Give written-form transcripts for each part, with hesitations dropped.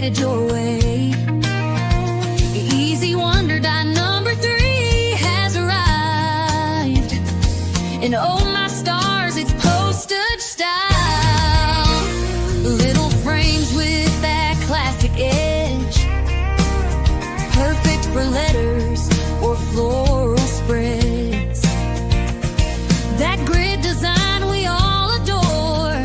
headed your way. Easy Wonder die number 3 has arrived. And oh my stars, it's postage style. Little frames with that classic edge, perfect for letters or floral spreads. That grid design we all adore,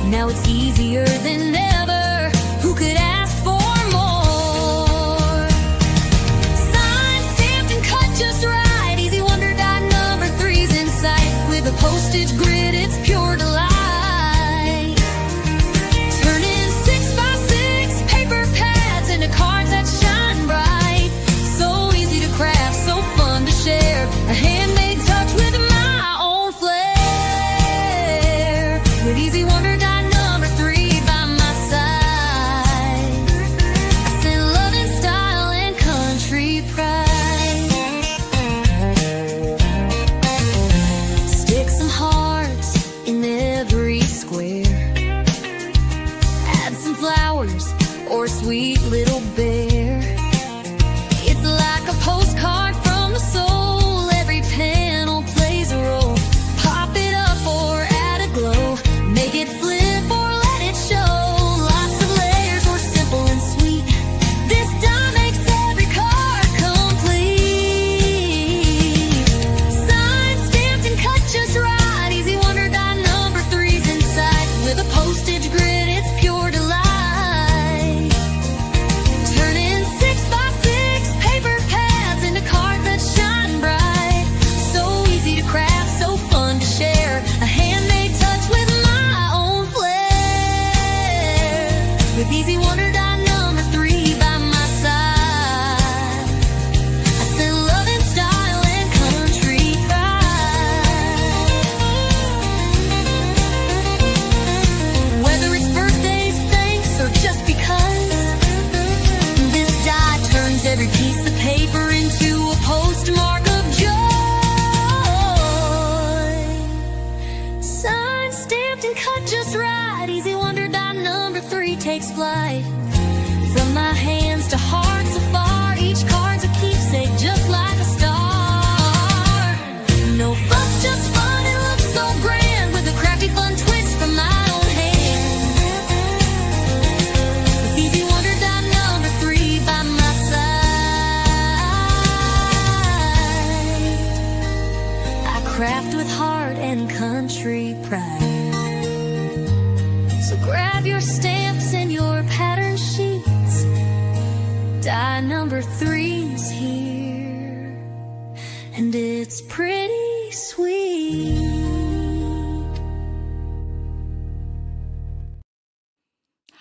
now it's easier than ever. Who could ask for more? Signed, stamped, and cut just right. Easy Wonder die number 3's in sight. With a postage grid, it's pure delight. Turning 6x6 paper pads into cards that shine bright. So easy to craft, so fun to share. A handmade touch with my own flair. With Easy Wonder die number 3 by my side, I send love and style and country pride. Stick some hearts in every square, add some flowers or a sweet little bear. It's like a postcard from the soul. Every panel plays a role. Pop it up or add a glow. Make it flip or let it show. Lots of layers or simple and sweet. This die makes every card complete. Signed, stamped, and cut just right. Easy Wonder die number 3's in sight. With a postage grid, it's pure delight. Turning 6x6 paper pads into cards that shine bright. So easy to craft, so fun to share. A handmade touch with my own flair. With Easy Wonder die number 3 by my side, I send love and style and country pride. Whether it's birthdays, thanks, or just because, this die turns every piece of paper into a postmark of joy. Signed, stamped, and cut just right. Easy Wonder die number 3 takes flight. From my hands to hearts afar, each card's a keepsake just like a star. No fuss, just fun, it looks so grand, with a crafty fun twist from my own hand. With Easy Wonder die number 3 by my side, I craft with heart and country pride. So grab your stamps and your pattern sheets. Die number 3's here, and it's pretty sweet.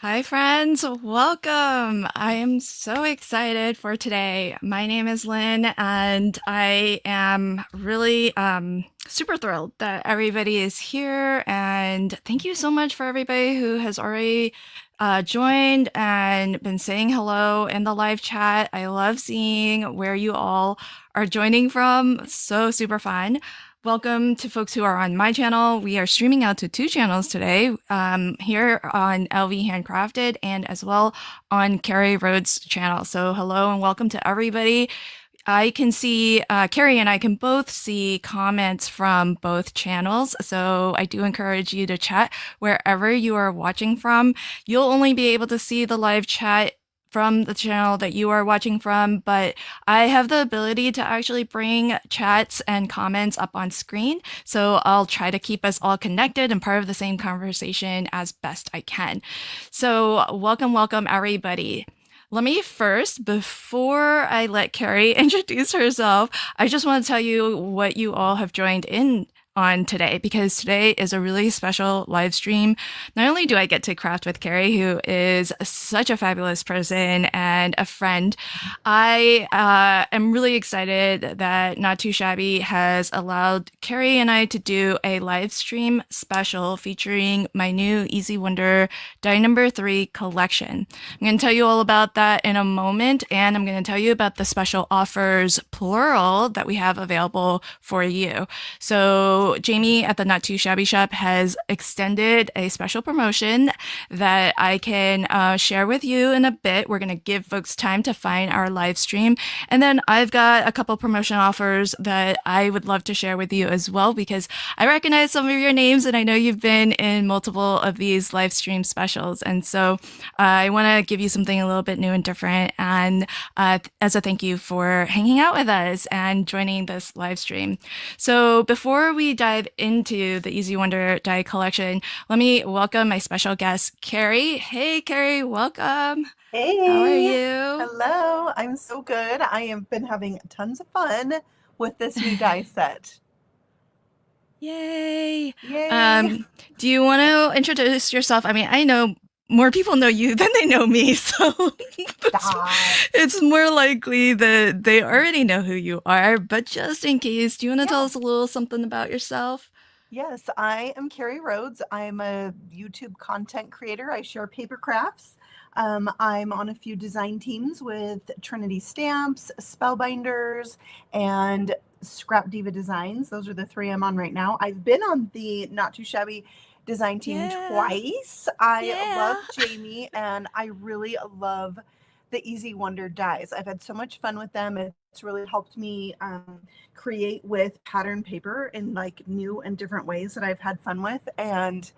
Hi friends, welcome. I am so excited for today. My name is Lynn and I am really super thrilled that everybody is here, and thank you so much for everybody who has already joined and been saying hello in the live chat. I love seeing where you all are joining from. So super fun. Welcome to folks who are on my channel. We are streaming out to 2 channels today, here on LV Handcrafted and as well on Carrie Rhodes' channel. So hello and welcome to everybody. I can see, Carrie and I can both see comments from both channels. So I do encourage you to chat wherever you are watching from. You'll only be able to see the live chat from the channel that you are watching from, but I have the ability to actually bring chats and comments up on screen. So I'll try to keep us all connected and part of the same conversation as best I can. So welcome, welcome everybody. Let me first, before I let Carrie introduce herself, I just want to tell you what you all have joined in on today, because today is a really special live stream. Not only do I get to craft with Carrie, who is such a fabulous person and a friend, I am really excited that Not Too Shabby has allowed Carrie and I to do a live stream special featuring my new Easy Wonder Die Number 3 collection. I'm going to tell you all about that in a moment, and I'm going to tell you about the special offers, plural, that we have available for you. So So Jamie at the Not Too Shabby Shop has extended a special promotion that I can share with you in a bit. We're going to give folks time to find our live stream. And then I've got a couple promotion offers that I would love to share with you as well, because I recognize some of your names and I know you've been in multiple of these live stream specials. And so I want to give you something a little bit new and different. And as a thank you for hanging out with us and joining this live stream. So before we dive into the Easy Wonder die collection, let me welcome my special guest, Carrie. Hey, Carrie, welcome. Hey. How are you? Hello. I'm so good. I have been having tons of fun with this new die set. Yay. Yay. Do you want to introduce yourself? I mean, I know more people know you than they know me, so it's more likely that they already know who you are. But just in case, do you want to tell us a little something about yourself? Yes, I am Carrie Rhodes. I'm a YouTube content creator. I share paper crafts. I'm on a few design teams with Trinity Stamps, Spellbinders, and Scrap Diva Designs. Those are the three I'm on right now. I've been on the Not Too Shabby design team twice. I love Jamie, and I really love the Easy Wonder dies. I've had so much fun with them. It's really helped me create with pattern paper in like new and different ways that I've had fun with. And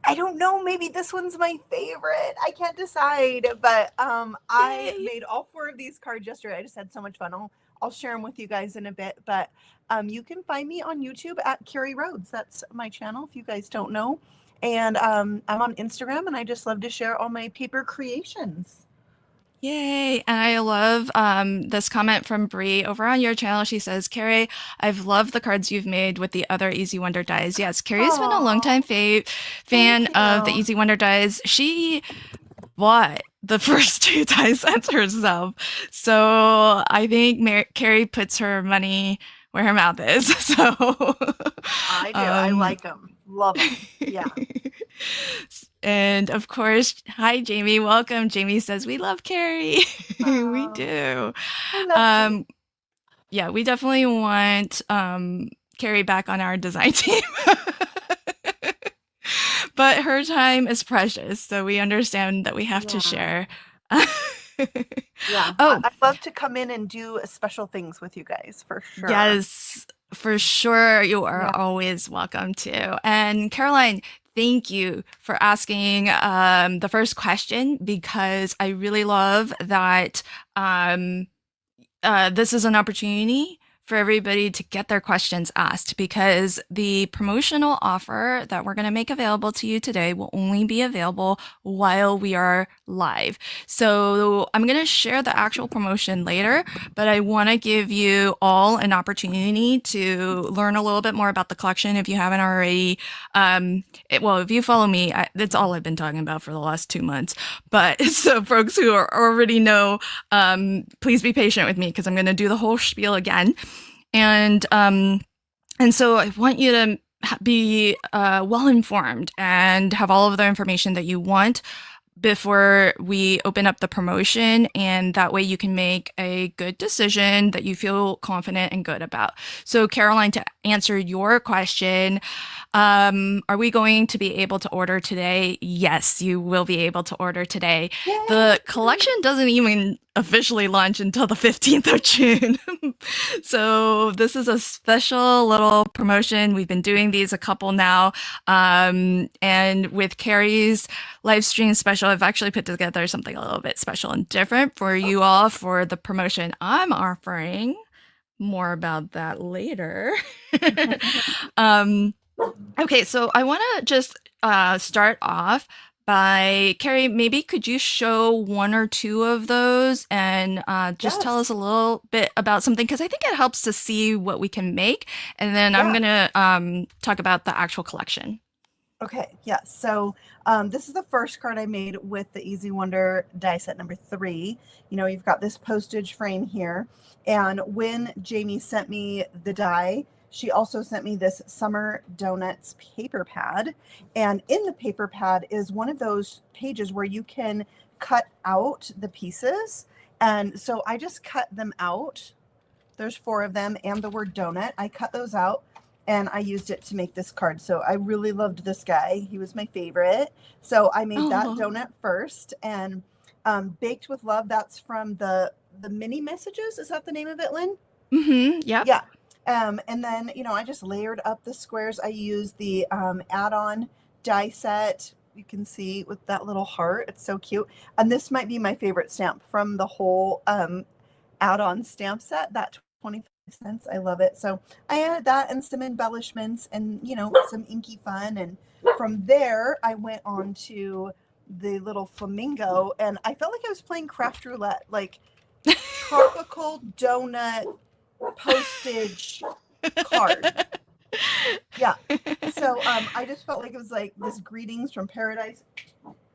I don't know, maybe this one's my favorite. I can't decide, but I made all 4 of these cards yesterday. I just had so much fun. I'll share them with you guys in a bit, but you can find me on YouTube at Carrie Rhodes. That's my channel if you guys don't know. And I'm on Instagram, and I just love to share all my paper creations. Yay. And I love this comment from Bree over on your channel. She says, Carrie, I've loved the cards you've made with the other Easy Wonder dies. Yes, Carrie's been a longtime fan of the Easy Wonder dies. She bought the first 2 die sets herself. So I think Carrie puts her money where her mouth is. So I do. I like them. Love them. Yeah. And of course, hi, Jamie. Welcome. Jamie says, we love Carrie. We do. I love you. Yeah, we definitely want Carrie back on our design team. But her time is precious, so we understand that we have to share. Yeah. Oh, I'd love to come in and do special things with you guys, for sure. Yes, for sure. You are always welcome to. And Caroline, thank you for asking the first question, because I really love that this is an opportunity for everybody to get their questions asked, because the promotional offer that we're going to make available to you today will only be available while we are live. So I'm going to share the actual promotion later, but I want to give you all an opportunity to learn a little bit more about the collection if you haven't already. Well, if you follow me, that's all I've been talking about for the last 2 months. But so folks who already know, please be patient with me, because I'm going to do the whole spiel again. And so I want you to be well informed and have all of the information that you want before we open up the promotion, and that way you can make a good decision that you feel confident and good about. So Caroline, to answer your question, are we going to be able to order today? Yes, you will be able to order today. Yay. The collection doesn't even officially launch until the 15th of June. So this is a special little promotion. We've been doing these a couple now. And with Carrie's live stream special, I've actually put together something a little bit special and different for you all for the promotion I'm offering. More about that later. Okay, so I want to just start off by, Carrie, maybe could you show 1 or 2 of those and just tell us a little bit about something, because I think it helps to see what we can make, and then I'm going to talk about the actual collection. Okay, yeah, so this is the first card I made with the Easy Wonder die set number 3. You know, you've got this postage frame here, and when Jamie sent me the die, she also sent me this Summer Donuts paper pad, and in the paper pad is one of those pages where you can cut out the pieces, and so I just cut them out. There's 4 of them and the word donut. I cut those out, and I used it to make this card. So I really loved this guy. He was my favorite. So I made that Oh. donut first, and Baked with Love. That's from the mini messages. Is that the name of it, Lynn? Yep. Yeah. And then, I just layered up the squares. I used the add-on die set. You can see with that little heart. It's so cute. And this might be my favorite stamp from the whole add-on stamp set, that 25 cents. I love it. So I added that and some embellishments and, some inky fun. And from there, I went on to the little flamingo, and I felt like I was playing craft roulette, like tropical donut postage card. Yeah. So I just felt like it was like this greetings from paradise.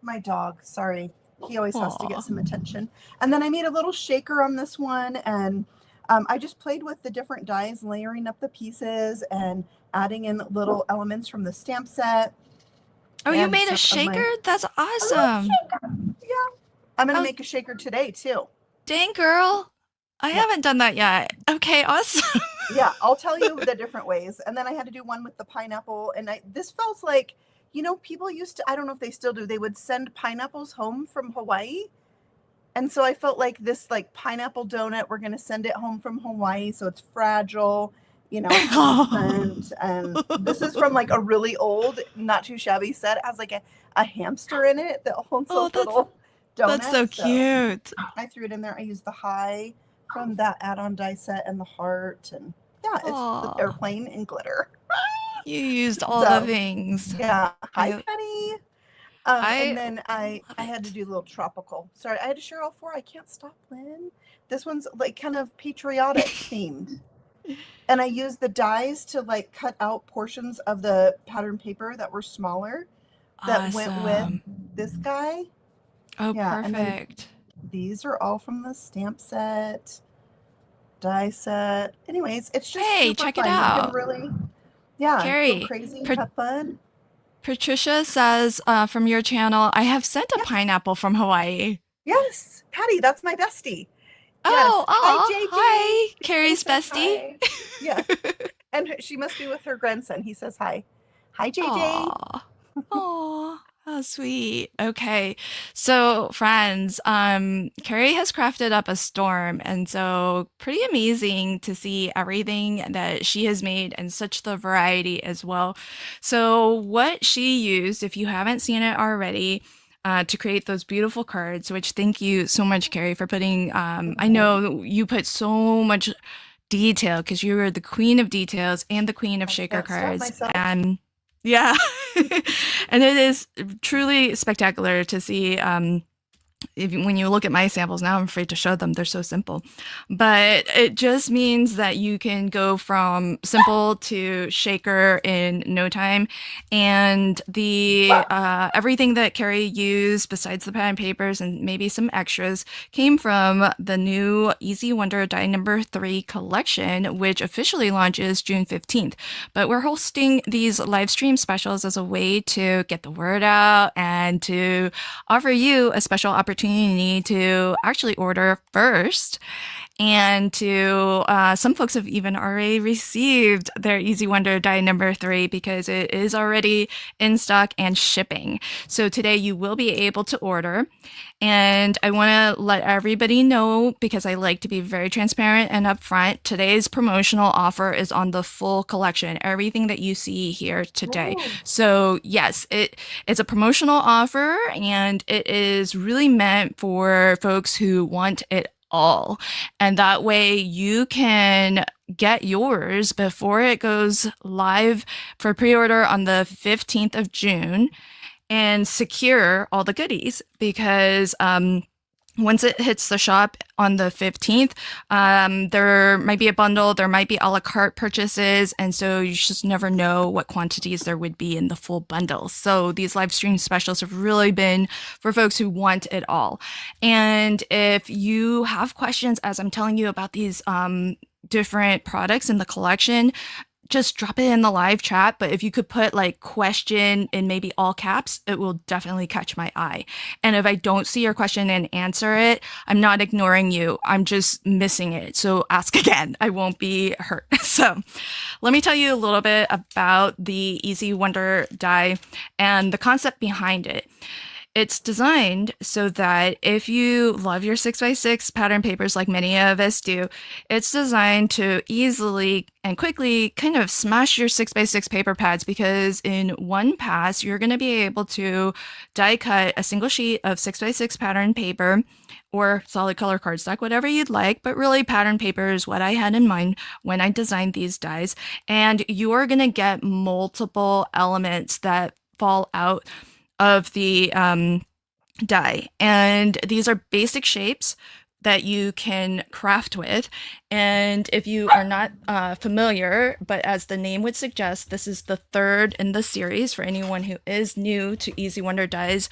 My dog, sorry. He always has to Aw. get some attention. And then I made a little shaker on this one, and I just played with the different dies, layering up the pieces and adding in little elements from the stamp set. Oh, you And made a some of my- shaker? That's A little awesome. shaker. Yeah. I'm going to Oh. make a shaker today too. Dang, girl. I Yeah. haven't done that yet. Okay, awesome. Yeah, I'll tell you the different ways. And then I had to do one with the pineapple. And this felt like, people used to, I don't know if they still do, they would send pineapples home from Hawaii. And so I felt like this pineapple donut, we're going to send it home from Hawaii. So it's fragile, and this is from a really old, not too shabby set. It has a hamster in it that holds Oh, a little donut. That's so cute. I threw it in there. I used the high from that add-on die set and the heart, and yeah, it's Aw. the airplane and glitter. You used all So, the things. Yeah. Hi, I- Penny. And then I had to do a little tropical. Sorry, I had to share all four. I can't stop, Lynn. This one's kind of patriotic themed. And I used the dies to cut out portions of the pattern paper that were smaller that went with Awesome. this guy. Oh, Yeah, and then- perfect. These are all from the stamp set, die set. Anyways, it's just Hey, super check it fun. You can out. really, yeah, Carrie, go crazy, per- have fun. Patricia says from your channel, I have sent a Yes. pineapple from Hawaii. Yes, Patty, that's my bestie. Oh, Hi, aw, JJ. hi, Carrie's He says bestie. hi. Yeah, and she must be with her grandson. He says hi. Hi, JJ. Aw. Aw, how sweet. Okay. So, friends, Carrie has crafted up a storm, and so pretty amazing to see everything that she has made and such the variety as well. So, what she used, if you haven't seen it already, to create those beautiful cards, which thank you so much, Carrie, for putting, I know you put so much detail because you are the queen of details and the queen of I shaker can't stop cards. myself. And yeah, and it is truly spectacular to see. When you look at my samples now, I'm afraid to show them. They're so simple. But it just means that you can go from simple to shaker in no time. And the everything that Carrie used, besides the pattern papers and maybe some extras, came from the new Easy Wonder Die Number 3 collection, which officially launches June 15th. But we're hosting these live stream specials as a way to get the word out and to offer you a special opportunity to actually order first. And to some folks have even already received their Easy Wonder Die Number 3 because it is already in stock and shipping. So today you will be able to order. And I want to let everybody know, because I like to be very transparent and upfront, today's promotional offer is on the full collection, everything that you see here today. Ooh. So yes, it's a promotional offer, and it is really meant for folks who want it all. And that way you can get yours before it goes live for pre-order on the 15th of June and secure all the goodies, because once it hits the shop on the 15th, there might be a bundle, there might be a la carte purchases, and so you just never know what quantities there would be in the full bundle. So these live stream specials have really been for folks who want it all. And if you have questions as I'm telling you about these different products in the collection, just drop it in the live chat, but if you could put like question in maybe all caps, it will definitely catch my eye. And if I don't see your question and answer it, I'm not ignoring you. I'm just missing it. So ask again. I won't be hurt. So let me tell you a little bit about the Easy Wonder die and the concept behind it. It's designed so that if you love your 6x6 pattern papers like many of us do, it's designed to easily and quickly kind of smash your 6x6 paper pads, because in one pass, you're going to be able to die cut a single sheet of 6x6 pattern paper or solid color cardstock, whatever you'd like, but really pattern paper is what I had in mind when I designed these dies. And you're going to get multiple elements that fall out of the die, and these are basic shapes that you can craft with. And if you are not familiar, but as the name would suggest, this is the third in the series for anyone who is new to Easy Wonder dies.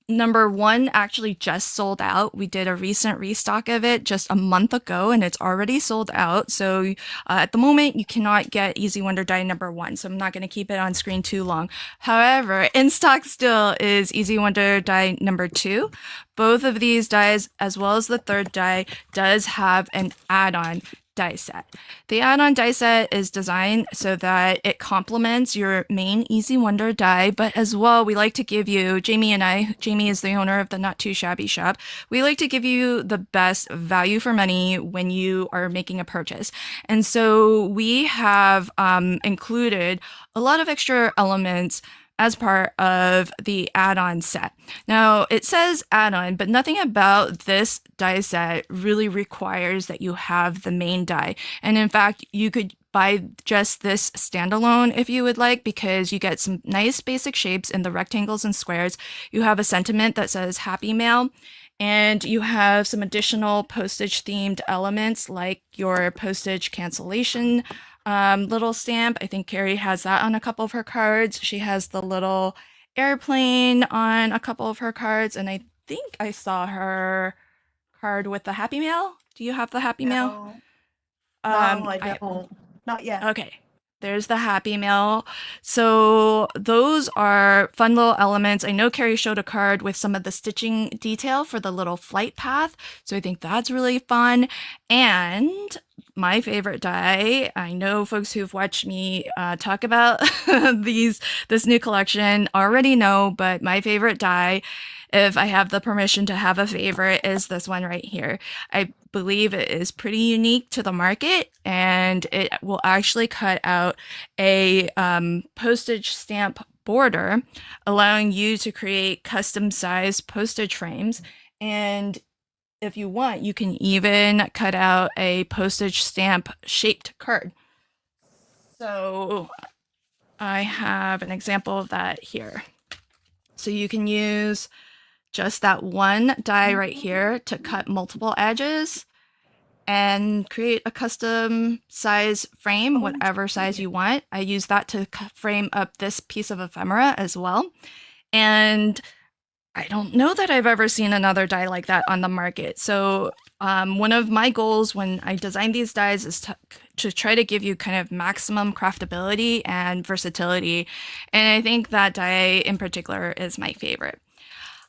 Number 1 actually just sold out. We did a recent restock of it just a month ago, and it's already sold out. So at the moment, you cannot get Easy Wonder die number 1. So I'm not going to keep it on screen too long. However, in stock still is Easy Wonder die number 2. Both of these dies, as well as the third die, does have an add-on die set. The add-on die set is designed so that it complements your main Easy Wonder die, but as well, we like to give you, Jamie is the owner of the Not Too Shabby Shop, we like to give you the best value for money when you are making a purchase. And so we have included a lot of extra elements as part of the add-on set. Now, it says add-on, but nothing about this die set really requires that you have the main die. And in fact, you could buy just this standalone if you would like, because you get some nice basic shapes in the rectangles and squares. You have a sentiment that says Happy Mail, and you have some additional postage themed elements like your postage cancellation little stamp. I think Carrie has that on a couple of her cards. She has the little airplane on a couple of her cards, and I think I saw her card with the Happy Mail. Do you have the Happy Mail? No, I don't. Not yet. Okay. There's the Happy Mail. So those are fun little elements. I know Carrie showed a card with some of the stitching detail for the little flight path. So I think that's really fun. And my favorite die, I know folks who've watched me talk about this new collection already know, but my favorite die, if I have the permission to have a favorite, is this one right here. I believe it is pretty unique to the market, and it will actually cut out a postage stamp border, allowing you to create custom sized postage frames. And if you want, you can even cut out a postage stamp shaped card. So I have an example of that here. So you can use just that one die right here to cut multiple edges and create a custom size frame, whatever size you want. I use that to frame up this piece of ephemera as well. And I don't know that I've ever seen another die like that on the market. So one of my goals when I design these dies is to try to give you kind of maximum craftability and versatility. And I think that die in particular is my favorite.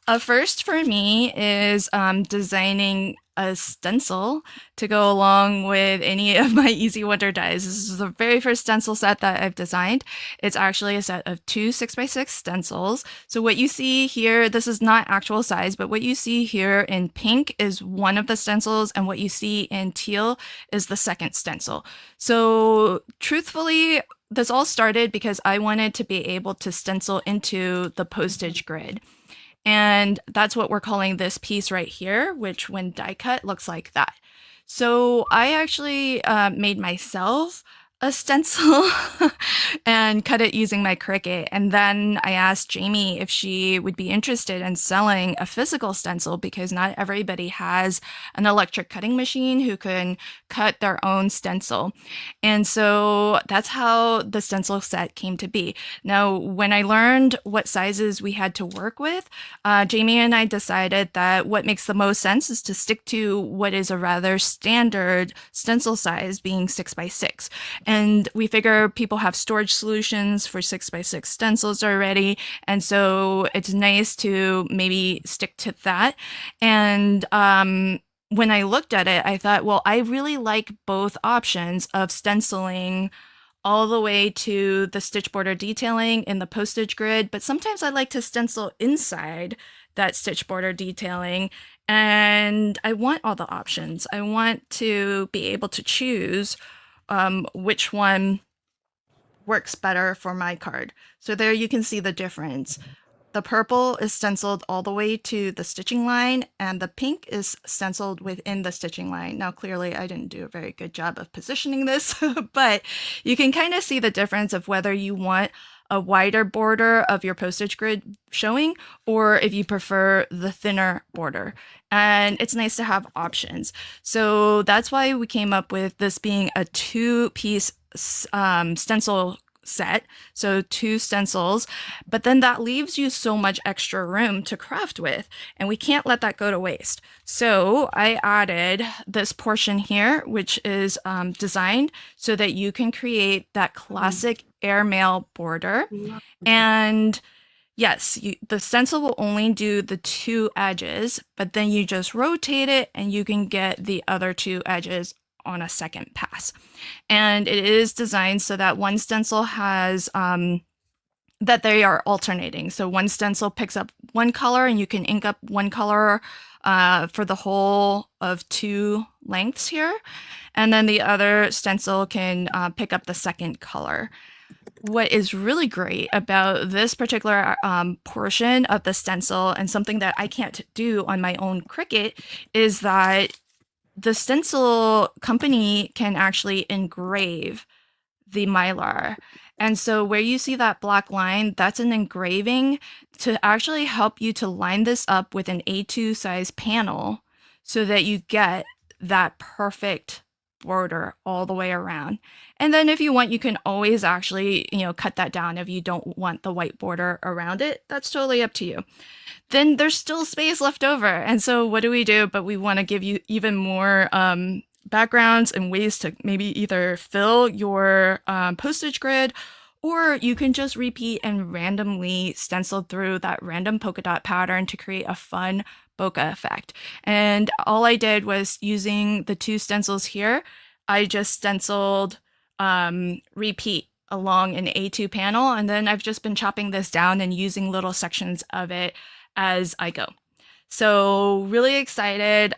A first for me is designing a stencil to go along with any of my Easy Wonder dies. This is the very first stencil set that I've designed. It's actually a set of 2 6x6 stencils. So what you see here, this is not actual size, but what you see here in pink is one of the stencils, and what you see in teal is the second stencil. So truthfully, this all started because I wanted to be able to stencil into the postage grid. And that's what we're calling this piece right here, which when die cut looks like that. So I actually made myself a stencil and cut it using my Cricut. And then I asked Jamie if she would be interested in selling a physical stencil, because not everybody has an electric cutting machine who can cut their own stencil. And so that's how the stencil set came to be. Now, when I learned what sizes we had to work with, Jamie and I decided that what makes the most sense is to stick to what is a rather standard stencil size, being 6x6. And we figure people have storage solutions for 6x6 stencils already. And so it's nice to maybe stick to that. And when I looked at it, I thought, well, I really like both options of stenciling all the way to the stitch border detailing in the postage grid, but sometimes I like to stencil inside that stitch border detailing, and I want all the options. I want to be able to choose which one works better for my card. So there you can see the difference. The purple is stenciled all the way to the stitching line, and the pink is stenciled within the stitching line. Now, clearly, I didn't do a very good job of positioning this, but you can kind of see the difference of whether you want a wider border of your postage grid showing, or if you prefer the thinner border. And it's nice to have options. So that's why we came up with this being a 2-piece stencil set, so 2 stencils, but then that leaves you so much extra room to craft with, and we can't let that go to waste. So I added this portion here, which is designed so that you can create that classic airmail border. And yes, the stencil will only do the 2 edges, but then you just rotate it and you can get the other 2 edges on a second pass. And it is designed so that one stencil has that they are alternating. So one stencil picks up one color and you can ink up one color for the whole of 2 lengths here. And then the other stencil can pick up the second color. What is really great about this particular portion of the stencil, and something that I can't do on my own Cricut, is that the stencil company can actually engrave the Mylar. And so where you see that black line, that's an engraving to actually help you to line this up with an A2 size panel so that you get that perfect border all the way around. And then if you want, you can always actually, cut that down if you don't want the white border around it. That's totally up to you. Then there's still space left over. And so what do? But we want to give you even more backgrounds and ways to maybe either fill your postage grid, or you can just repeat and randomly stencil through that random polka dot pattern to create a fun bokeh effect. And all I did was, using the 2 stencils here, I just stenciled repeat along an A2 panel, and then I've just been chopping this down and using little sections of it as I go. So really excited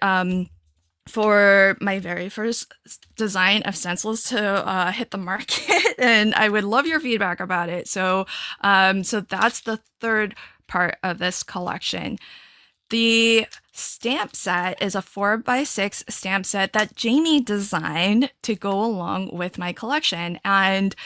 for my very first design of stencils to hit the market, and I would love your feedback about it. So that's the 3rd part of this collection. The stamp set is a 4x6 stamp set that Jamie designed to go along with my collection. And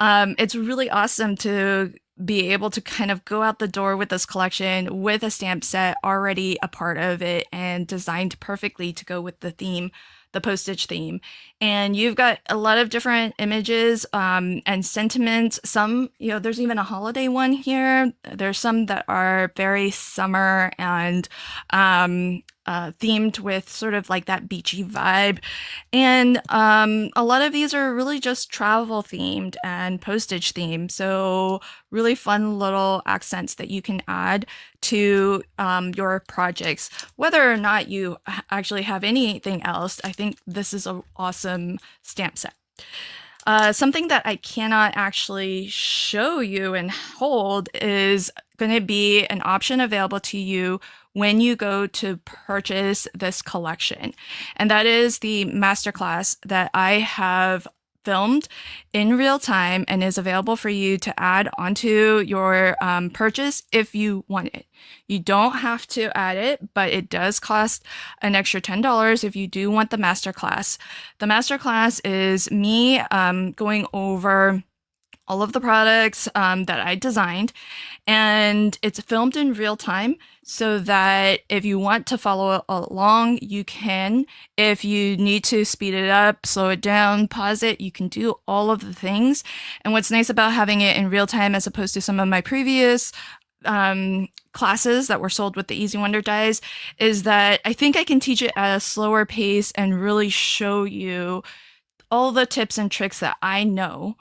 it's really awesome to be able to kind of go out the door with this collection with a stamp set already a part of it and designed perfectly to go with the theme, the postage theme. And you've got a lot of different images and sentiments. Some, there's even a holiday one here. There's some that are very summer and themed with sort of like that beachy vibe. And a lot of these are really just travel themed and postage themed. So really fun little accents that you can add to your projects. Whether or not you actually have anything else, I think this is an awesome stamp set. Something that I cannot actually show you and hold is going to be an option available to you when you go to purchase this collection. And that is the masterclass that I have filmed in real time and is available for you to add onto your purchase if you want it. You don't have to add it, but it does cost an extra $10 if you do want the masterclass. The masterclass is me going over all of the products that I designed, and it's filmed in real time so that if you want to follow along, you can. If you need to speed it up, slow it down, pause it, you can do all of the things. And what's nice about having it in real time as opposed to some of my previous classes that were sold with the Easy Wonder dies is that I think I can teach it at a slower pace and really show you all the tips and tricks that I know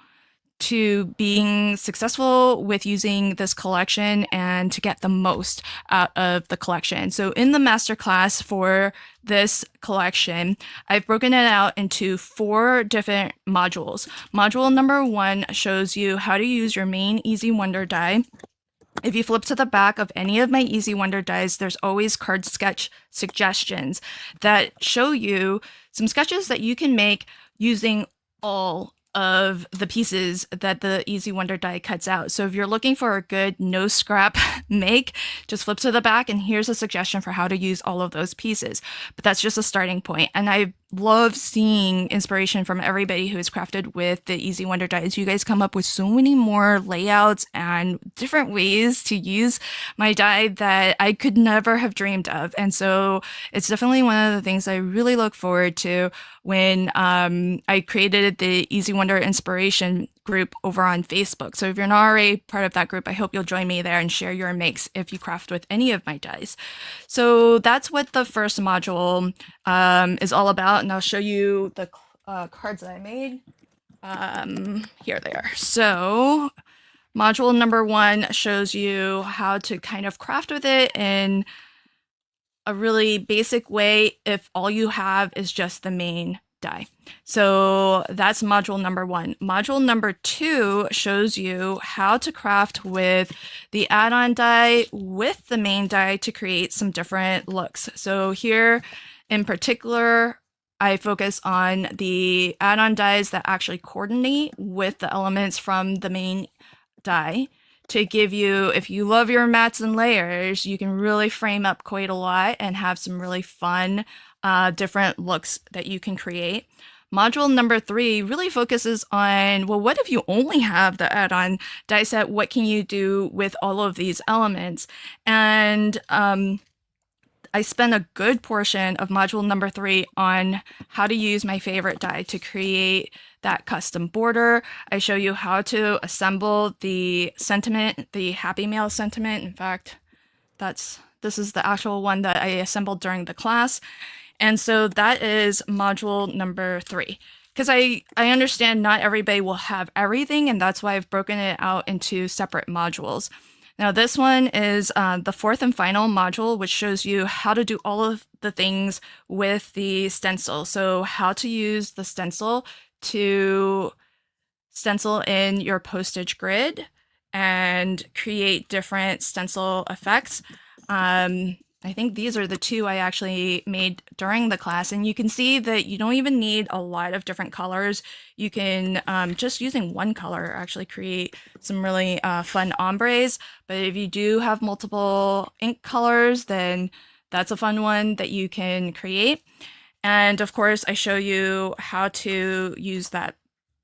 to being successful with using this collection and to get the most out of the collection. So in the masterclass for this collection, I've broken it out into 4 different modules. Module number 1 shows you how to use your main Easy Wonder die. If you flip to the back of any of my Easy Wonder dies, there's always card sketch suggestions that show you some sketches that you can make using all of the pieces that the Easy Wonder die cuts out. So if you're looking for a good no scrap make, just flip to the back and here's a suggestion for how to use all of those pieces. But that's just a starting point. And I love seeing inspiration from everybody who has crafted with the Easy Wonder dies. You guys come up with so many more layouts and different ways to use my die that I could never have dreamed of. And so it's definitely one of the things I really look forward to when I created the Easy Wonder inspiration group over on Facebook. So if you're not already part of that group, I hope you'll join me there and share your makes if you craft with any of my dies. So that's what the first module is all about, and I'll show you the cards that I made. Here they are. So module number 1 shows you how to kind of craft with it in a really basic way if all you have is just the main die. So that's module number 1. Module number 2 shows you how to craft with the add-on die with the main die to create some different looks. So here in particular, I focus on the add-on dies that actually coordinate with the elements from the main die to give you, if you love your mats and layers, you can really frame up quite a lot and have some really fun different looks that you can create. Module number 3 really focuses on, well, what if you only have the add-on die set? What can you do with all of these elements? And I spent a good portion of module number 3 on how to use my favorite die to create that custom border. I show you how to assemble the sentiment, the Happy Mail sentiment. In fact, this is the actual one that I assembled during the class. And so that is module number 3. Because I understand not everybody will have everything, and that's why I've broken it out into separate modules. Now this one is the 4th and final module, which shows you how to do all of the things with the stencil. So how to use the stencil to stencil in your postage grid and create different stencil effects. I think these are the 2 I actually made during the class, and you can see that you don't even need a lot of different colors. You can, just using one color, actually create some really fun ombres. But if you do have multiple ink colors, then that's a fun one that you can create. And of course, I show you how to use that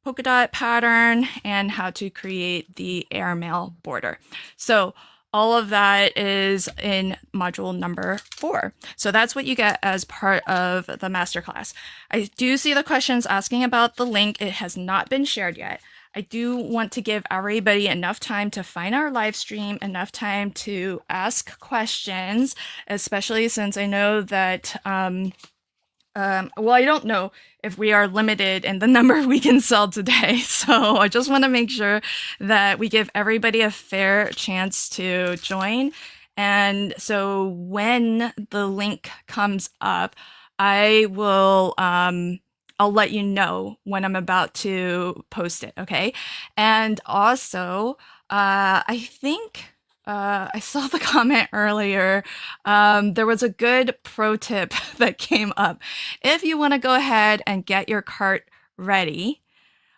polka dot pattern and how to create the airmail border. So all of that is in module number 4. So that's what you get as part of the masterclass. I do see the questions asking about the link. It has not been shared yet. I do want to give everybody enough time to find our live stream, enough time to ask questions, especially since I know that, well, I don't know if we are limited in the number we can sell today. So I just want to make sure that we give everybody a fair chance to join. And so when the link comes up, I will, I'll let you know when I'm about to post it, okay? And also, I think I saw the comment earlier. There was a good pro tip that came up. If you want to go ahead and get your cart ready,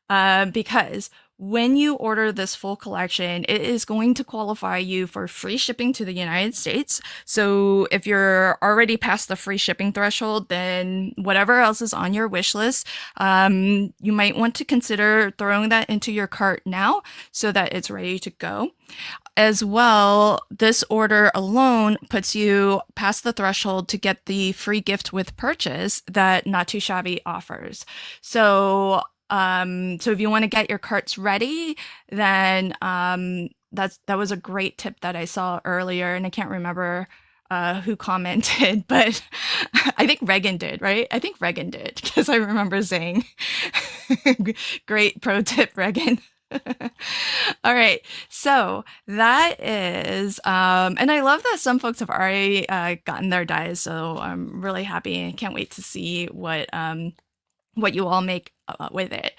because when you order this full collection, it is going to qualify you for free shipping to the United States. So if you're already past the free shipping threshold, then whatever else is on your wish list, you might want to consider throwing that into your cart now so that it's ready to go. As well, this order alone puts you past the threshold to get the free gift with purchase that Not Too Shabby offers. So if you want to get your carts ready, then that was a great tip that I saw earlier, and I can't remember who commented, but I think Reagan did, right? I think Reagan did, because I remember saying Great pro tip, Regan. All right, so that is, and I love that some folks have already gotten their dies, so I'm really happy and can't wait to see what you all make with it.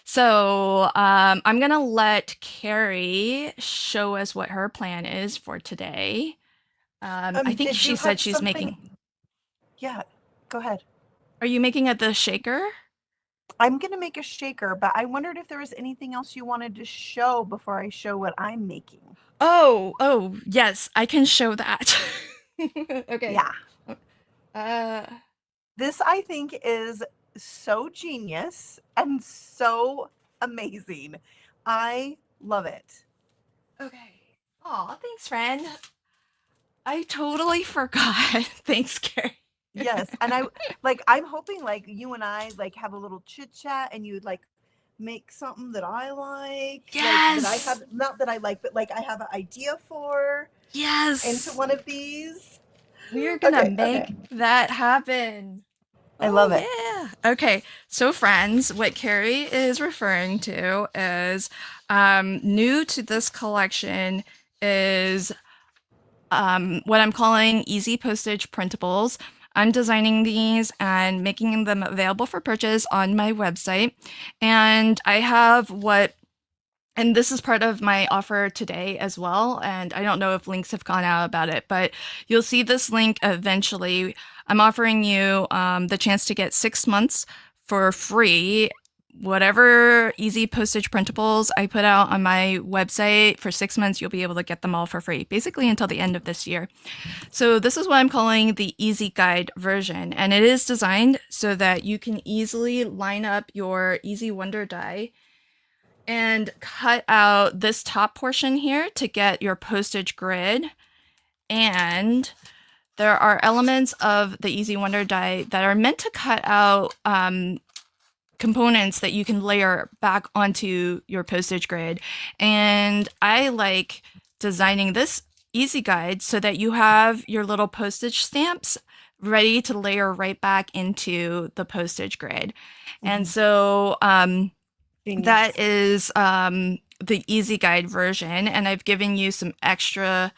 So I'm gonna let Carrie show us what her plan is for today. I think Did you she said have she's something? making. Yeah, go ahead. Are you making it the shaker? I'm going to make a shaker, but I wondered if there was anything else you wanted to show before I show what I'm making. Oh, yes, I can show that. Okay. Yeah. Uh, This I think is so genius and so amazing. I love it. okay. Aw, thanks, friend. I totally forgot. Thanks, Carrie. Yes, and I'm hoping like you and I like have a little chit chat and you'd like make something that I like that I Yes. have, not that I like, but like I have an idea for into Yes. one of these. We're gonna Okay, make okay. that happen. I Oh, love it. yeah. Okay. So, friends, what Carrie is referring to is new to this collection is what I'm calling easy postage printables. I'm designing these and making them available for purchase on my website. And I have and this is part of my offer today as well. And I don't know if links have gone out about it, but you'll see this link eventually. I'm offering you the chance to get 6 months for free. Whatever easy postage printables I put out on my website for 6 months, you'll be able to get them all for free, basically until the end of this year. So this is what I'm calling the Easy Guide version, and it is designed so that you can easily line up your Easy Wonder die and cut out this top portion here to get your postage grid. And there are elements of the Easy Wonder die that are meant to cut out components that you can layer back onto your postage grid. And I like designing this easy guide so that you have your little postage stamps ready to layer right back into the postage grid. And so that is the easy guide version. And I've given you some extra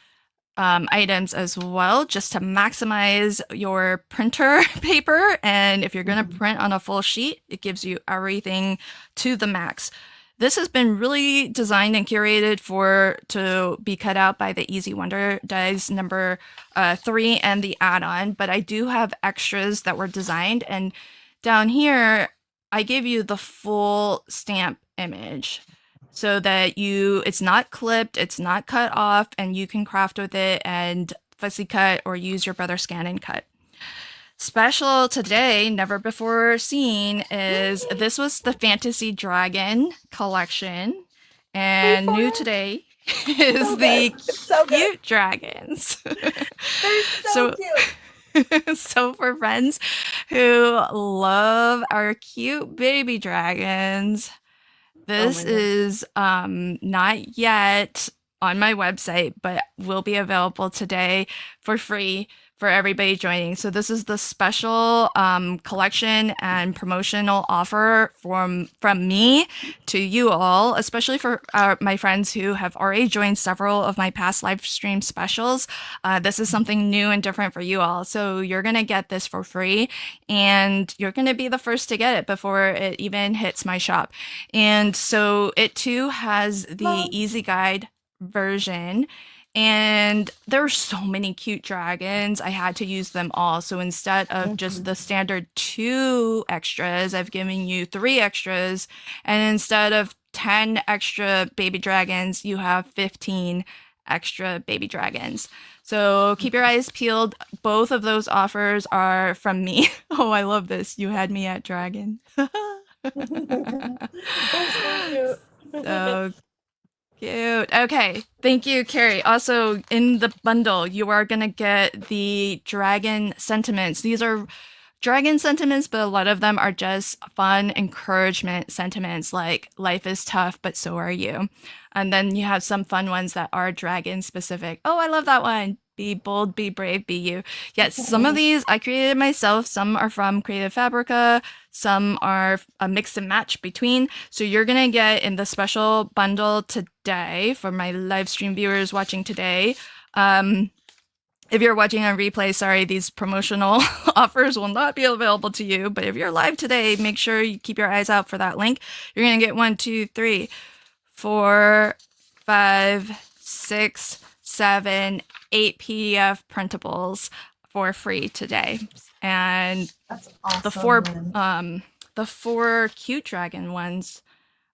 items as well, just to maximize your printer paper. And if you're going to print on a full sheet, it gives you everything to the max. This has been really designed and curated to be cut out by the Easy Wonder dies number 3 and the add-on, but I do have extras that were designed. And down here, I give you the full stamp image, so that it's not clipped, it's not cut off, and you can craft with it and fussy cut or use your brother scan and cut. Special today, never before seen, is this was the Fantasy Dragon collection, and new today is So the good. It's so good. cute dragons. They're so cute. So for friends who love our cute baby dragons, this is not yet on my website, but will be available today for free for everybody joining. So this is the special collection and promotional offer from me to you all, especially for my friends who have already joined several of my past live stream specials. This is something new and different for you all. So you're going to get this for free, and you're going to be the first to get it before it even hits my shop. And so it too has the Easy Guide version. And there are so many cute dragons, I had to use them all. So instead of just the standard 2 extras, I've given you 3 extras. And instead of 10 extra baby dragons, you have 15 extra baby dragons. So keep your eyes peeled. Both of those offers are from me. Oh, I love this. You had me at dragon. So cute. Okay. Thank you, Carrie. Also, in the bundle, you are going to get the dragon sentiments. These are dragon sentiments, but a lot of them are just fun encouragement sentiments like life is tough, but so are you. And then you have some fun ones that are dragon specific. Oh, I love that one. Be bold, be brave, be you. Yes, some of these I created myself. Some are from Creative Fabrica. Some are a mix and match between. So you're going to get in the special bundle today for my live stream viewers watching today. If you're watching on replay, sorry, these promotional offers will not be available to you. But if you're live today, make sure you keep your eyes out for that link. You're going to get 1, 2, 3, 4, 5, 6, 7, 8 PDF printables for free today. And That's awesome. the four cute dragon ones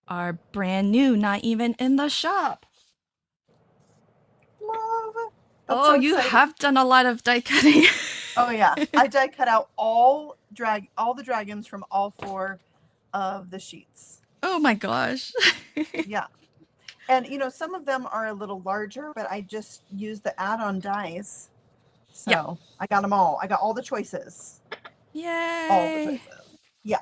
are brand new, not even in the shop. Love. That's Oh, so you exciting. have done a lot of die cutting. Oh yeah, I die cut out all the dragons from all 4 of the sheets. Oh my gosh. Yeah. And you know, some of them are a little larger, but I just used the add-on dies. So Yeah. I got them all. I got all the choices. Yay. All the choices. Yeah.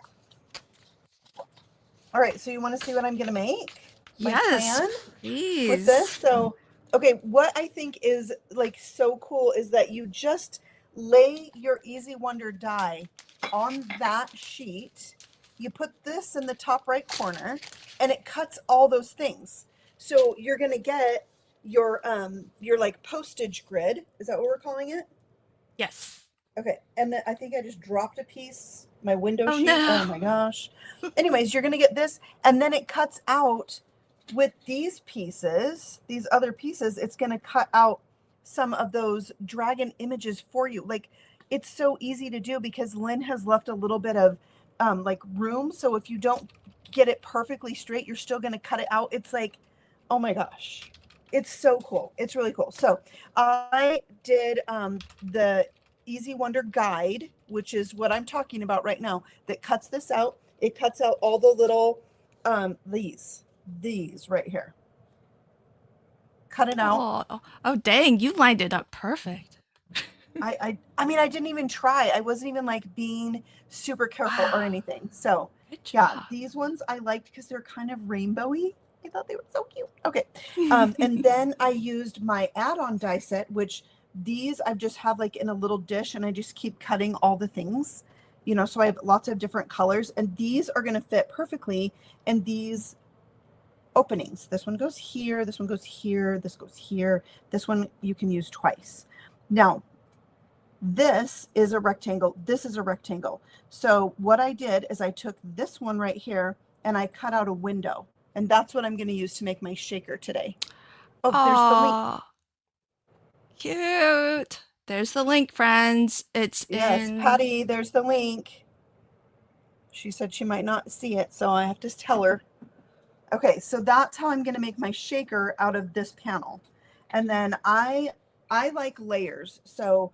All right. So you want to see what I'm going to make? My Yes, plan please. with this. So, okay. What I think is like so cool is that you just lay your Easy Wonder die on that sheet. You put this in the top right corner and it cuts all those things. So you're going to get your like postage grid. Is that what we're calling it? Yes. Okay. And then I think I just dropped a piece, my window Oh, sheet. no. Oh my gosh. Anyways, you're going to get this and then it cuts out with these pieces, these other pieces, it's going to cut out some of those dragon images for you. Like it's so easy to do because Lynn has left a little bit of like room. So if you don't get it perfectly straight, you're still going to cut it out. It's like, oh my gosh, it's so cool. It's really cool. So I did the Easy Wonder guide, which is what I'm talking about right now, that cuts this out. It cuts out all the little, these right here. Cut it out. Oh, dang, you lined it up perfect. I mean, I didn't even try. I wasn't even like being super careful or anything. So Good yeah, job. these ones I liked because they're kind of rainbowy. I thought they were so cute. Okay. And then I used my add-on die set, which these I just have like in a little dish and I just keep cutting all the things, you know, so I have lots of different colors and these are going to fit perfectly in these openings. This one goes here, this one goes here, this goes here. This one you can use twice. Now, this is a rectangle. This is a rectangle. So what I did is I took this one right here and I cut out a window. And that's what I'm going to use to make my shaker today. Oh, there's the link. Cute. There's the link, friends. It's Yes, in... Patty, there's the link. She said she might not see it, so I have to tell her. Okay, so that's how I'm going to make my shaker out of this panel. And then I like layers. So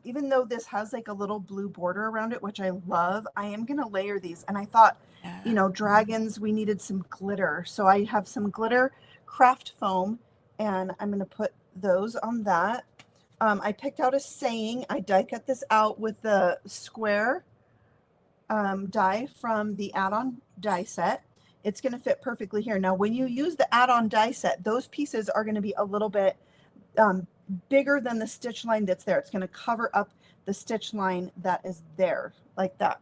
even though this has like a little blue border around it, which I love, I am going to layer these. And I thought, you know, dragons, we needed some glitter. So I have some glitter craft foam and I'm going to put those on that. I picked out a saying. I die cut this out with the square die from the add-on die set. It's going to fit perfectly here. Now, when you use the add-on die set, those pieces are going to be a little bit bigger than the stitch line that's there. It's going to cover up the stitch line that is there like that.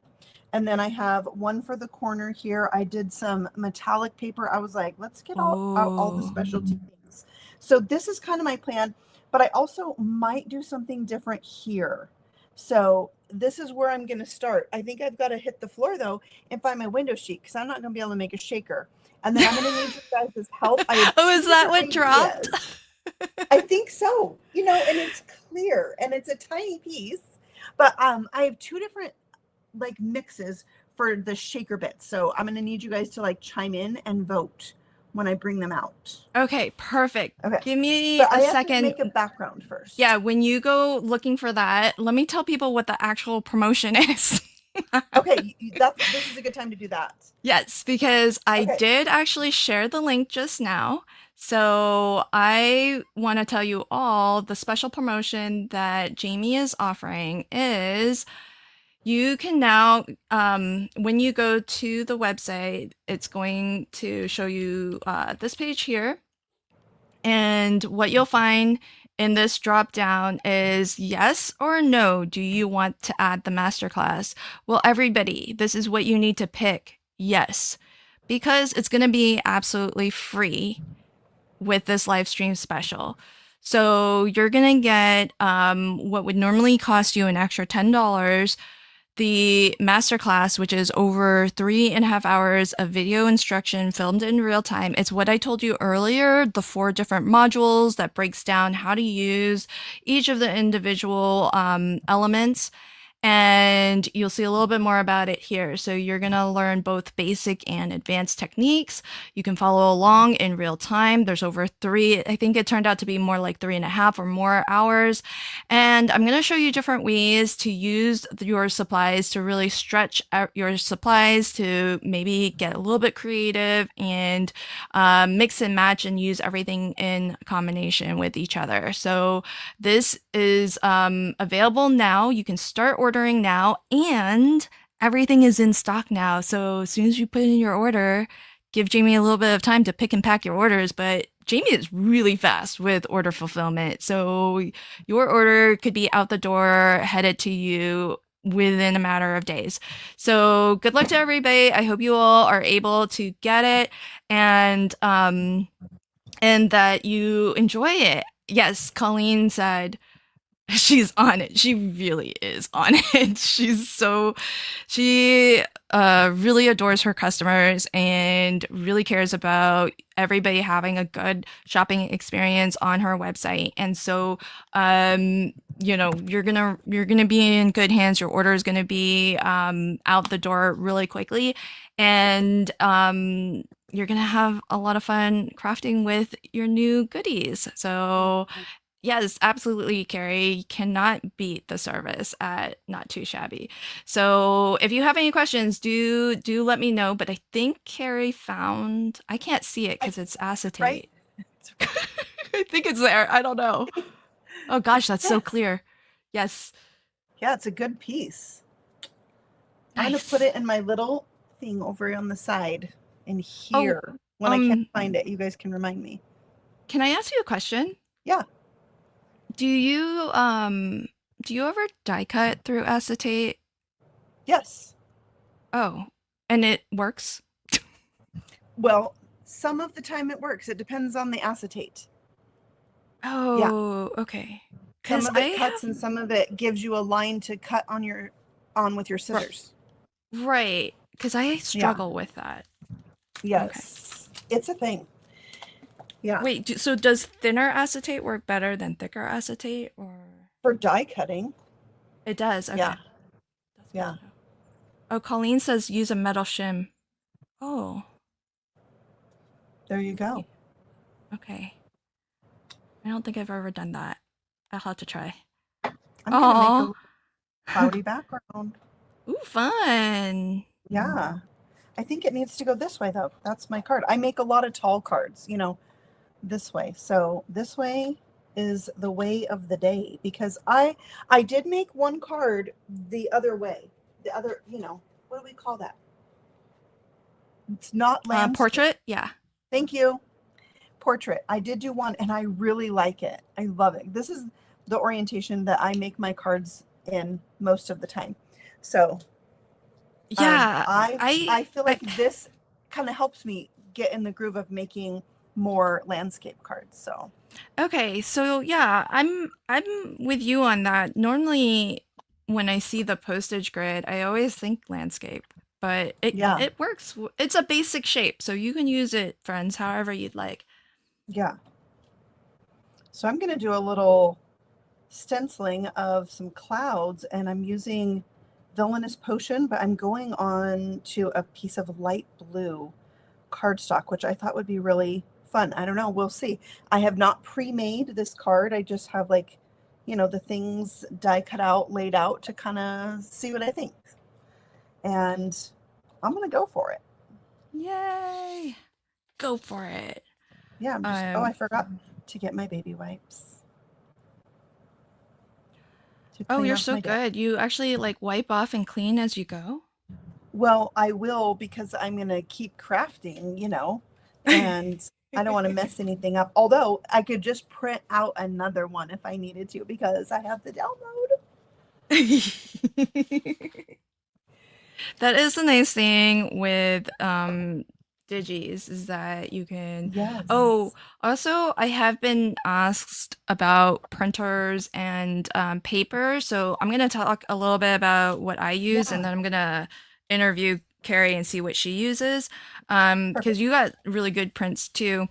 And then I have one for the corner here. I did some metallic paper. I was like, let's get all the specialty things. So this is kind of my plan, but I also might do something different here. So this is where I'm going to start. I think I've got to hit the floor though and find my window sheet because I'm not going to be able to make a shaker. And then I'm going to need you guys' help. Oh, is that what dropped? I think so. You know, and it's clear and it's a tiny piece, but I have two different like mixes for the shaker bits. So I'm going to need you guys to like chime in and vote when I bring them out. Okay, perfect. Okay. Give me But a I have second. to make a background first. Yeah, when you go looking for that, let me tell people what the actual promotion is. Okay, this is a good time to do that. Yes, because I did actually share the link just now. So I want to tell you all the special promotion that Jamie is offering is you can now, when you go to the website, it's going to show you this page here. And what you'll find in this drop down is yes or no. Do you want to add the masterclass? Well, everybody, this is what you need to pick. Yes, because it's going to be absolutely free with this live stream special. So you're going to get what would normally cost you an extra $10, the masterclass, which is over 3.5 hours of video instruction filmed in real time. It's what I told you earlier, the 4 different modules that breaks down how to use each of the individual elements. And you'll see a little bit more about it here. So you're going to learn both basic and advanced techniques. You can follow along in real time. There's over 3, I think it turned out to be more like 3.5 or more hours. And I'm going to show you different ways to use your supplies to really stretch out your supplies, to maybe get a little bit creative and mix and match and use everything in combination with each other. So this is available now. You can start ordering now, and everything is in stock now. So as soon as you put in your order, give Jamie a little bit of time to pick and pack your orders. But Jamie is really fast with order fulfillment. So your order could be out the door, headed to you within a matter of days. So good luck to everybody. I hope you all are able to get it, and that you enjoy it. Yes, Colleen said she's on it. She really is on it. She really adores her customers and really cares about everybody having a good shopping experience on her website. And so, you're gonna be in good hands. Your order is gonna be out the door really quickly, and you're gonna have a lot of fun crafting with your new goodies. So yes, absolutely, Carrie. You cannot beat the service at Not Too Shabby. So if you have any questions, do let me know. But I think Carrie found, I can't see it because it's acetate. Right? I think it's there. I don't know. Oh gosh, that's so Yes. clear. Yes. Yeah, it's a good piece. I'm going Nice. to put it in my little thing over on the side in here. When I can't find it, you guys can remind me. Can I ask you a question? Yeah. Do you ever die cut through acetate? Yes. Oh, and it works? Well, some of the time it works. It depends on the acetate. Oh, okay. Some Because of it cuts and some of it gives you a line to cut on with your scissors. Right, because I struggle with that. Yes. Okay. It's a thing. Yeah. Wait, so does thinner acetate work better than thicker acetate, or? For die cutting. It does, okay. Yeah. That's Yeah. Oh, Colleen says use a metal shim. Oh. There you go. Okay. I don't think I've ever done that. I'll have to try. I'm going to make a cloudy background. Ooh, fun. Yeah. I think it needs to go this way, though. That's my card. I make a lot of tall cards, this way. So this way is the way of the day, because I did make one card the other way. The other, what do we call that? It's not landscape. Portrait? Yeah. Thank you. Portrait. I did do one and I really like it. I love it. This is the orientation that I make my cards in most of the time. So yeah, I feel like this kind of helps me get in the groove of making more landscape cards. So okay, so yeah, I'm with you on that. Normally when I see the postage grid, I always think landscape, but it works. It's a basic shape, so you can use it, friends, however you'd like. Yeah. So I'm going to do a little stenciling of some clouds, and I'm using Villainous Potion, but I'm going on to a piece of light blue cardstock, which I thought would be really fun. I don't know. We'll see. I have not pre-made this card. I just have the things die cut out, laid out to kind of see what I think. And I'm going to go for it. Yay. Go for it. Yeah. I forgot to get my baby wipes. Oh, you're so good. You actually wipe off and clean as you go? Well, I will, because I'm going to keep crafting, and I don't want to mess anything up. Although I could just print out another one if I needed to because I have the download. That is the nice thing with digis is that you can. Yes. Oh, also, I have been asked about printers and paper, so I'm gonna talk a little bit about what I use, and Yeah. then I'm gonna interview Carrie and see what she uses. Perfect. Because you got really good prints too.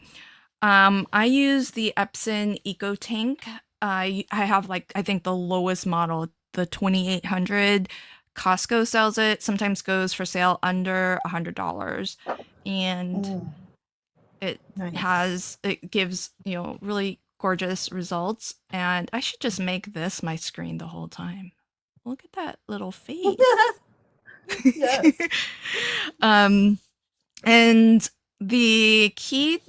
I use the Epson Eco Tank. I have like I think the lowest model, the 2800. Costco sells it. Sometimes goes for sale under $100, and Mm, it nice. gives really gorgeous results. And I should just make this my screen the whole time. Look at that little face. Yes. And the key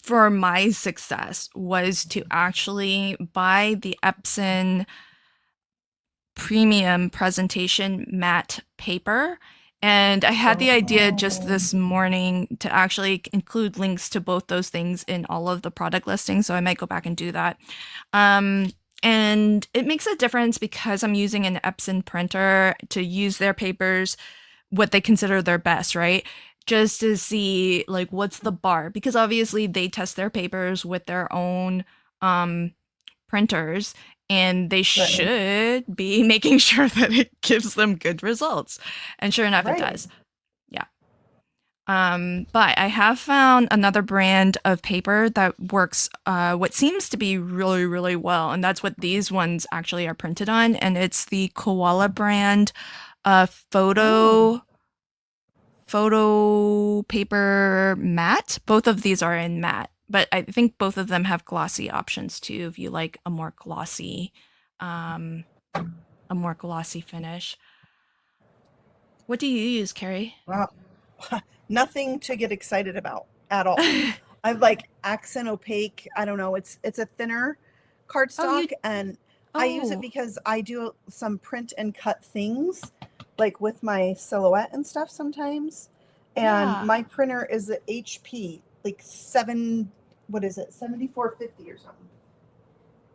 for my success was to actually buy the Epson premium presentation matte paper. And I had the idea just Oh, this morning to actually include links to both those things in all of the product listings. So I might go back and do that. And it makes a difference because I'm using an Epson printer to use their papers, what they consider their best, right? Just to see like what's the bar, because obviously they test their papers with their own printers, and they right. should be making sure that it gives them good results. And sure enough, it Right. does. Yeah. But I have found another brand of paper that works what seems to be really, really well, and that's what these ones actually are printed on, and it's the Koala brand Oh, photo paper matte. Both of these are in matte, but I think both of them have glossy options too if you like um a more glossy finish. What do you use, Carrie? wow. Nothing to get excited about at all. I like accent opaque. I don't know. It's a thinner Oh, you. cardstock, and I use it Oh, because I do some print and cut things, like with my silhouette and stuff sometimes. And yeah. my printer is a HP, like what is it, 7450 or something.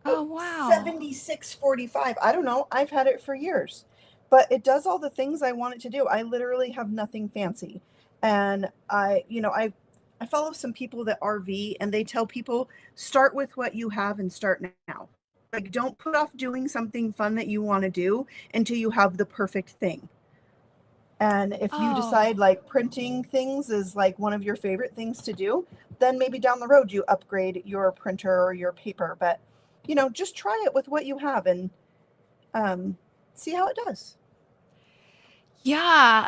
Oh, Oh, wow. 7645. I don't know. I've had it for years. But it does all the things I want it to do. I literally have nothing fancy. And I follow some people that RV, and they tell people start with what you have and start now. Like don't put off doing something fun that you want to do until you have the perfect thing. And if you Oh, decide like printing things is like one of your favorite things to do, then maybe down the road you upgrade your printer or your paper. But just try it with what you have and um, see how it does. yeah.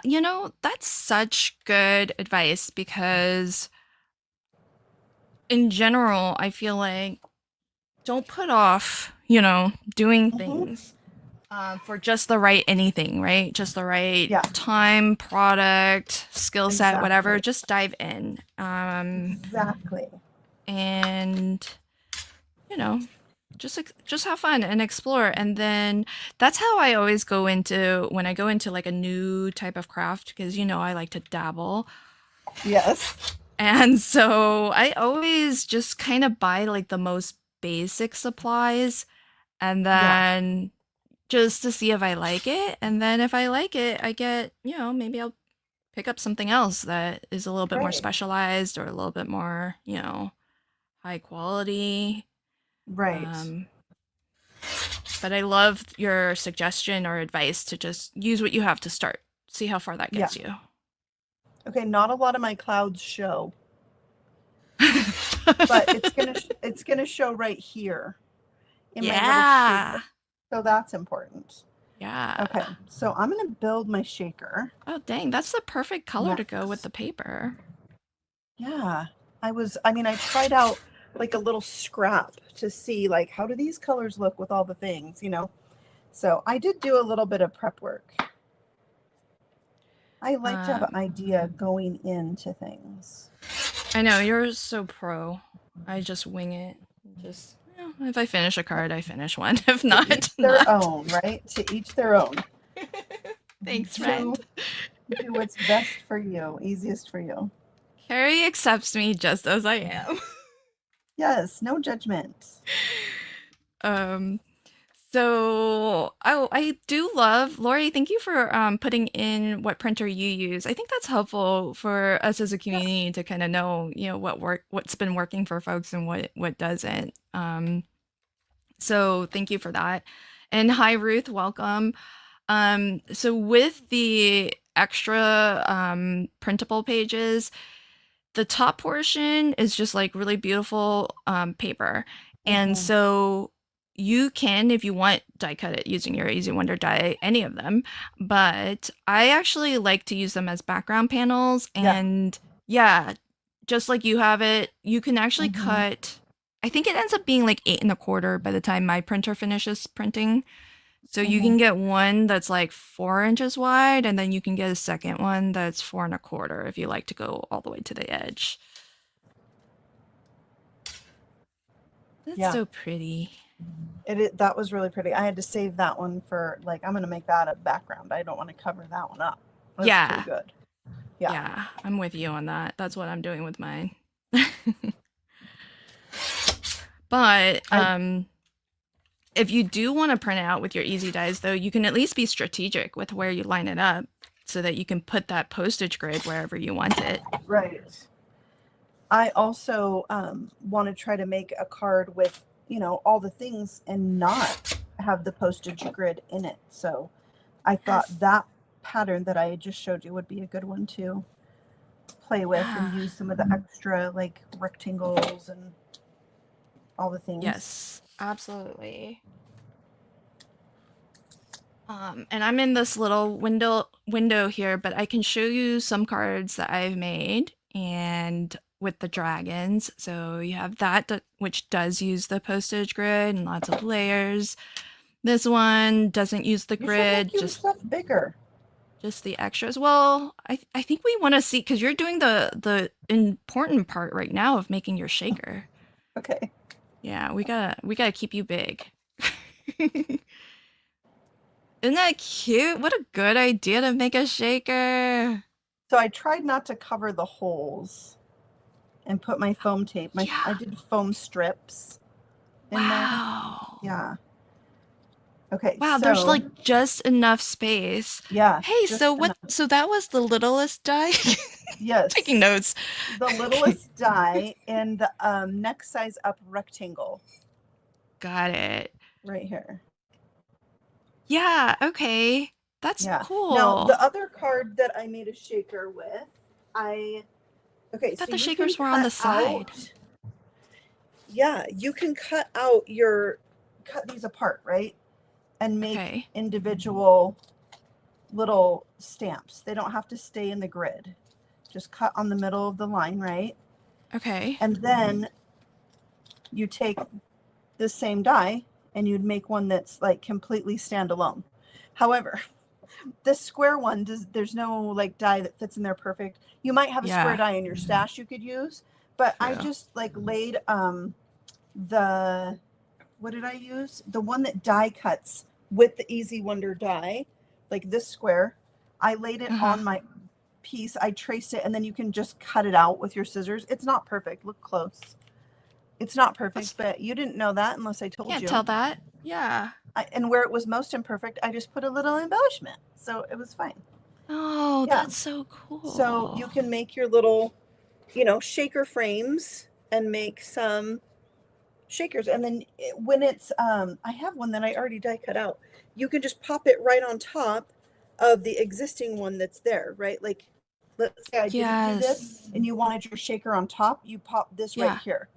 That's such good advice because in general, I feel like don't put off, doing Hmm. things for just the right anything, right? Just the right Yeah, time, product, skill set, whatever. exactly. Just dive in. Exactly. And you know, just have fun and explore. And then that's how I always go into when I go into like a new type of craft because I like to dabble. Yes. And so I always just kind of buy like the most basic supplies and Yeah. then just to see if I like it. And then if I like it, I get, maybe I'll pick up something else that is a little bit more Right. specialized or a little bit more, high quality. Right. Um, but I love your suggestion or advice to just use what you have to start. See how far that Yeah. gets you. Okay. Not a lot of my clouds show, but it's gonna show right here in my little Yeah. shaker. So that's important. Yeah. Okay. So I'm gonna build my shaker. Oh, dang. That's the perfect color to go with Next. the paper. Yeah. I tried out like a little scrap to see like how do these colors look with all the things. So I did do a little bit of prep work. I like to have an Um, idea going into things. I know you're so pro. I just wing it. Just if I finish a card, I finish one. If To each not, their not. own, right? To each their own. Thanks, Do friend. do what's best for you, easiest for you. Carrie accepts me just as I am. Yes, no judgment. Um, so I do love Lori. Thank you for putting in what printer you use. I think that's helpful for us as a Yeah. community to kind of know, what's been working for folks and what doesn't. So thank you for that. And hi Ruth, welcome. So with the extra printable pages, the top portion is just like really beautiful paper. And Mhm. so you can, if you want, die cut it using your Easy Wonder die, any of them. But I actually like to use them as background panels. Yeah. And yeah, just like you have it, you can actually Mhm. cut, I think it ends up being like 8 1/4 by the time my printer finishes printing. So you can Mhm. get one that's like 4 inches wide, and then you can get a second one that's 4 1/4 if you like to go all the way to the edge. That's Yeah. so pretty. That was really pretty. I had to save that one for like I'm gonna make that a background. I don't want to cover that one up. That's too Yeah, good. Yeah. yeah, I'm with you on that. That's what I'm doing with mine. But I if you do want to print it out with your easy dies, though, you can at least be strategic with where you line it up so that you can put that postage grid wherever you want it. right. I also want to try to make a card with, all the things and not have the postage grid in it. So I thought Yes. that pattern that I just showed you would be a good one to play with and Yeah. use some of the extra like rectangles and all the things. Yes, absolutely. And I'm in this little window here, but I can show you some cards that I've made and with the dragons. So you have that which does use the postage grid and lots of layers. This one doesn't use the You should make grid, your stuff bigger. just the extras. Well, I think we want to see because you're doing the important part right now of making your shaker. Okay. Yeah, we gotta keep you big. Isn't that cute? What a good idea to make a shaker. So I tried not to cover the holes and put my foam tape. I Yeah. did foam strips in there. Wow. Yeah. Okay. Wow, So there's like just enough space. yeah. Hey, just so what enough. so that was the littlest die? Yes. Taking notes. The littlest die in the next size up rectangle Got it. right here. Yeah, okay. That's Yeah. cool. Now the other card that I made a shaker with, okay. I thought So the you shakers can were on the cut side. out- yeah, you can cut these apart, right? And make Okay. individual little stamps. They don't have to stay in the grid. Just cut on the middle of the line, right? Okay. And then you take this same die and you'd make one that's like completely standalone. However, this square one there's no like die that fits in there perfect. You might have a square Yeah. die in your stash you could use, but I True. just like laid what did I use? The one that die cuts with the Easy Wonder die, like this square. I laid it on my piece. I traced it, and then you can just cut it out with your scissors. It's not perfect. Look close. It's not perfect, but you didn't know that unless I told Can't you. tell that. Yeah. And where it was most imperfect, I just put a little embellishment, so it was fine. Oh, Yeah. that's so cool. So you can make your little, shaker frames and make some shakers. And then when it's, I have one that I already die cut out. You can just pop it right on top of the existing one that's there, right? Like, let's say I didn't do this and you wanted your shaker on top, you pop this right here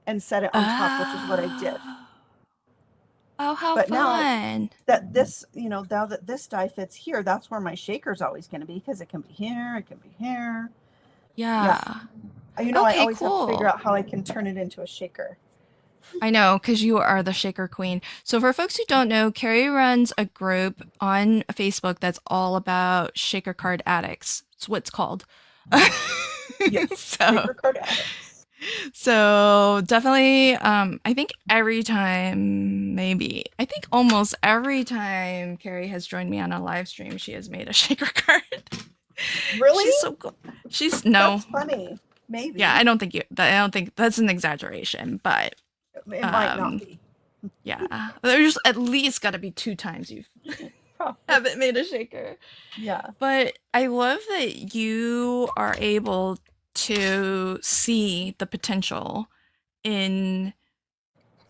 and set it on top, which is what I did. Oh, how But fun. now that this, now that this die fits here, that's where my shaker's always going to be, because it can be here, it can be here. Yeah. I Okay, always have to figure cool. out how I can turn it into a shaker. I know, because you are the shaker queen. So for folks who don't know, Carrie runs a group on Facebook that's all about shaker card addicts. It's what it's called. Yes, shaker card addicts. So definitely, I think I think almost every time Carrie has joined me on a live stream, she has made a shaker card. Really? She's so cool. No. That's funny. Maybe. Yeah, I don't think that's an exaggeration, but It might not be. yeah, there's at least got to be 2 times you've haven't made a shaker. Yeah. But I love that you are able to see the potential in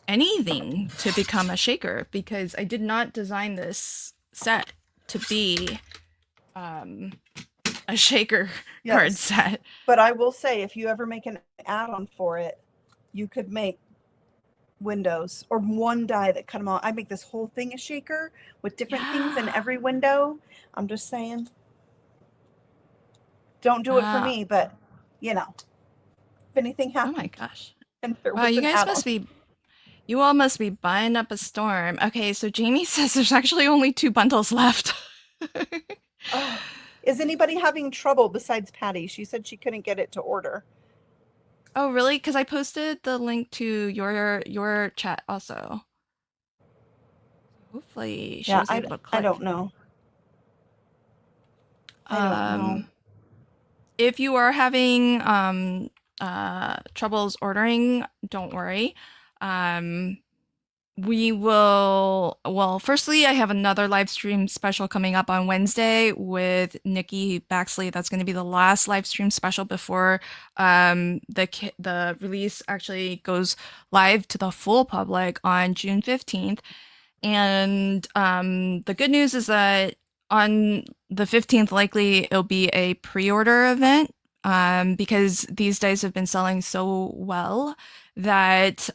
anything to become a shaker, because I did not design this set to be a shaker card Yes. set. But I will say, if you ever make an add-on for it, you could make windows or one die that cut them all. I make this whole thing a shaker with different things in Yeah. every window. I'm just saying, don't do it for Wow. me, but you know, if anything Oh my happened gosh. and there Wow, was an add-on. you all must be buying up a storm. Okay, so Jamie says there's actually only 2 bundles left. Oh, is anybody having trouble besides Patty? She said she couldn't get it to order. Oh, really? Because I posted the link to your chat also. Hopefully she Yeah, was able to I click. don't know. I don't know. If you are having troubles ordering, don't worry. We will, well, firstly, I have another live stream special coming up on Wednesday with Nikki Baxley. That's going to be the last live stream special before the release actually goes live to the full public on June 15th. And the good news is that on the 15th, likely it'll be a pre-order event, because these dice have been selling so well that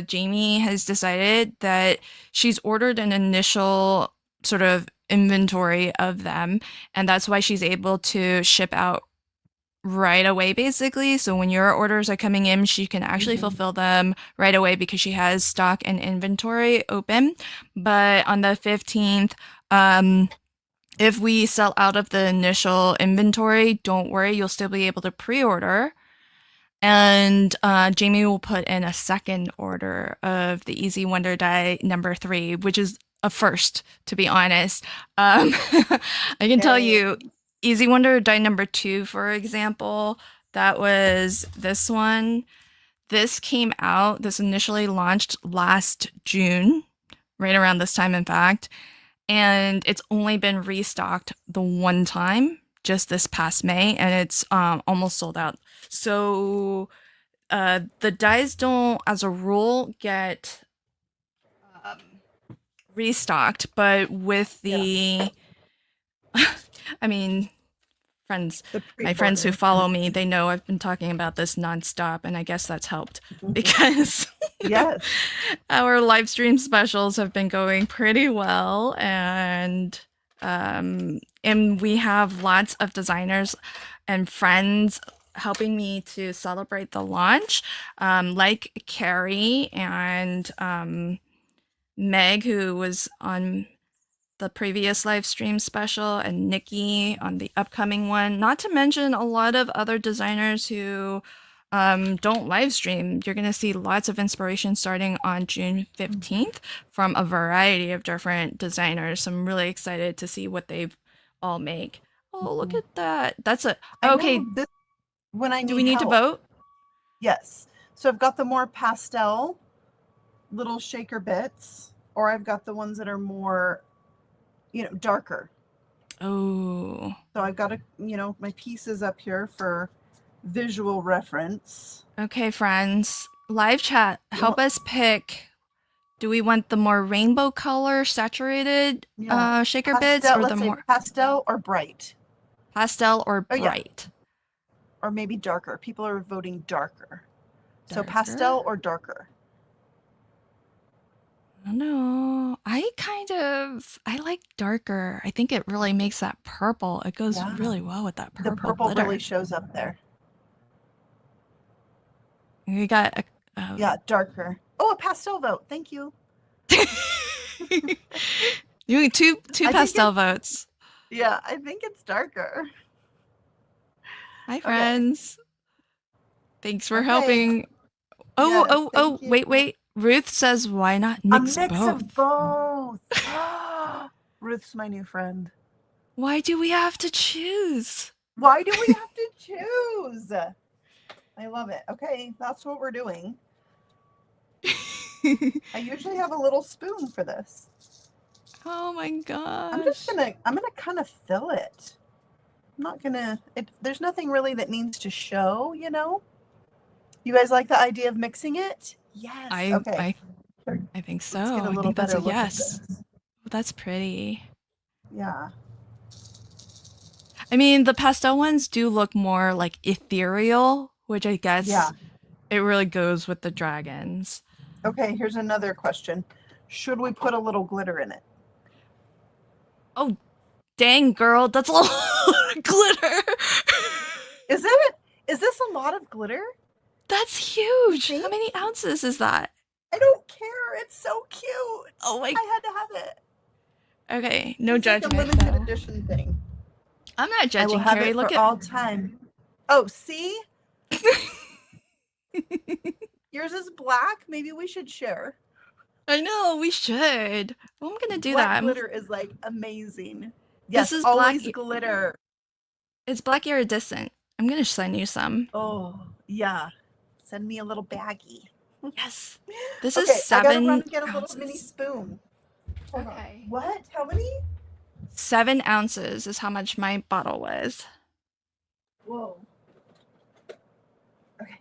Jamie has decided that she's ordered an initial sort of inventory of them, and that's why she's able to ship out right away, basically. So when your orders are coming in, she can actually fulfill them right away because she has stock and inventory open. But on the 15th, if we sell out of the initial inventory, don't worry, you'll still be able to pre-order. And Jamie will put in a second order of the Easy Wonder die number 3, which is a first, to be honest. I can tell you, Easy Wonder die number 2, for example, that was this one. This initially launched last June, right around this time, in fact. And it's only been restocked the one time, just this past May, and it's almost sold out. So the dies don't, as a rule, get restocked, but with the, I mean, my friends who follow me, they know I've been talking about this nonstop, and I guess that's helped because Yes. our live stream specials have been going pretty well, and we have lots of designers and friends helping me to celebrate the launch, like Carrie and Meg, who was on the previous live stream special, and Nikki on the upcoming one, not to mention a lot of other designers who don't live stream. You're going to see lots of inspiration starting on June 15th from a variety of different designers. So I'm really excited to see what they've all make. Oh, look at that. That's a, okay. Do we need to vote? Yes. So I've got the more pastel little shaker bits, or I've got the ones that are more, darker. Oh. So I've got my pieces up here for visual reference. Okay, friends. Live chat, help us pick. Do we want the more rainbow color saturated shaker bits, or the more pastel or bright? Pastel or bright? Or maybe darker. People are voting darker. So pastel or darker? I don't know. I like darker. I think it really makes that purple. It goes really well with that purple. The purple glitter really shows up there. We got darker. Oh, a pastel vote. Thank you. You need two pastel votes. Yeah, I think it's darker. Hi, friends. Thanks for helping. Oh, wait. Ruth says, why not mix both? Of both. Ruth's my new friend. Why do we have to choose? Why do we have to choose? I love it. Okay, that's what we're doing. I usually have a little spoon for this. Oh my I'm just gosh. gonna kind of fill it. I'm not gonna, there's nothing really that needs to show, you know? You guys like the idea of mixing it? Yes. I Okay. I Here, I think let's so. get a I little think that's better a look at yes. this. That's pretty. Yeah. I mean, the pastel ones do look more like ethereal, which I guess Yeah. it really goes with the dragons. Okay, here's another question. Should we put a little glitter in it? Oh, dang, girl, that's a lot of glitter. Is it? Is this a lot of glitter? That's You huge. How think? many ounces is that? I don't care. It's so cute. Oh my. I had to have it. Okay, no It's like a judgment limited though. edition thing. I'm not I will judging, have Carrie. it Look for at. all time. Oh, see? Yours is black. Maybe we should share. I know we should. Well, I'm gonna do Black that. glitter is like amazing. This Yes, is always glitter. It's black iridescent. I'm gonna send you some. Oh, yeah. Send me a little baggie. Yes. This Okay, is I gotta run 7 and get a little ounces. mini spoon. Hold on. Okay. What? How many? 7 ounces is how much my bottle was. Whoa. Okay.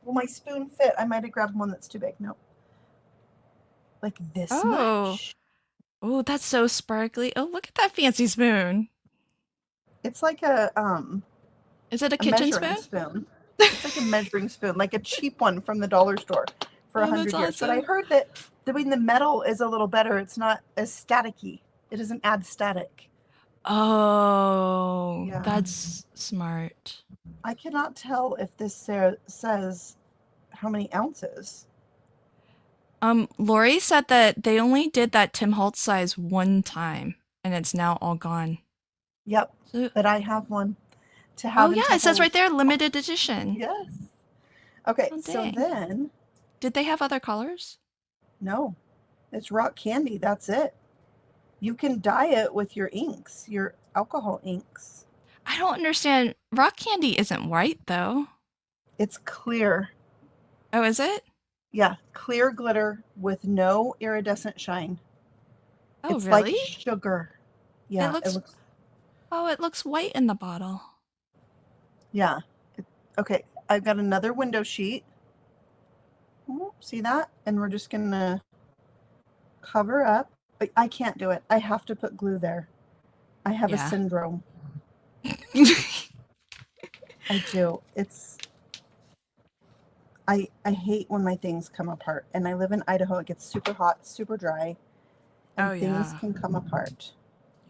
Will my spoon fit? I might have grabbed one that's too big. Nope. Like this much? Oh, that's so sparkly. Oh, look at that fancy spoon. It's like a Is it a kitchen measuring spoon? spoon. It's like a measuring spoon, like a cheap one from the dollar store for Oh, 100 that's years. But I awesome. heard that the metal is a little better. It's not as staticky. It doesn't add static. Oh, Yeah. that's smart. I cannot tell if this says how many ounces. Lori said that they only did that Tim Holtz size one time, and it's now all gone. Yep, So, but I have one to have. oh yeah, it says right there, limited edition. Yes. Okay, Oh, so dang. then, Did they have other colors? no, it's rock candy. That's it. You can dye it with your inks, your alcohol inks. I don't understand. Rock candy isn't white though. It's clear. Oh, is it? Yeah, clear glitter with no iridescent shine. Oh, It's really? like sugar. Yeah, It looks. Oh, it looks white in the bottle. Yeah. Okay, I've got another window sheet. See that? And we're just gonna cover up. But I can't do it. I have to put glue there. I have a Yeah. syndrome. I do. I hate when my things come apart. And I live in Idaho. It gets super hot, super dry, and Oh, things yeah. can come apart.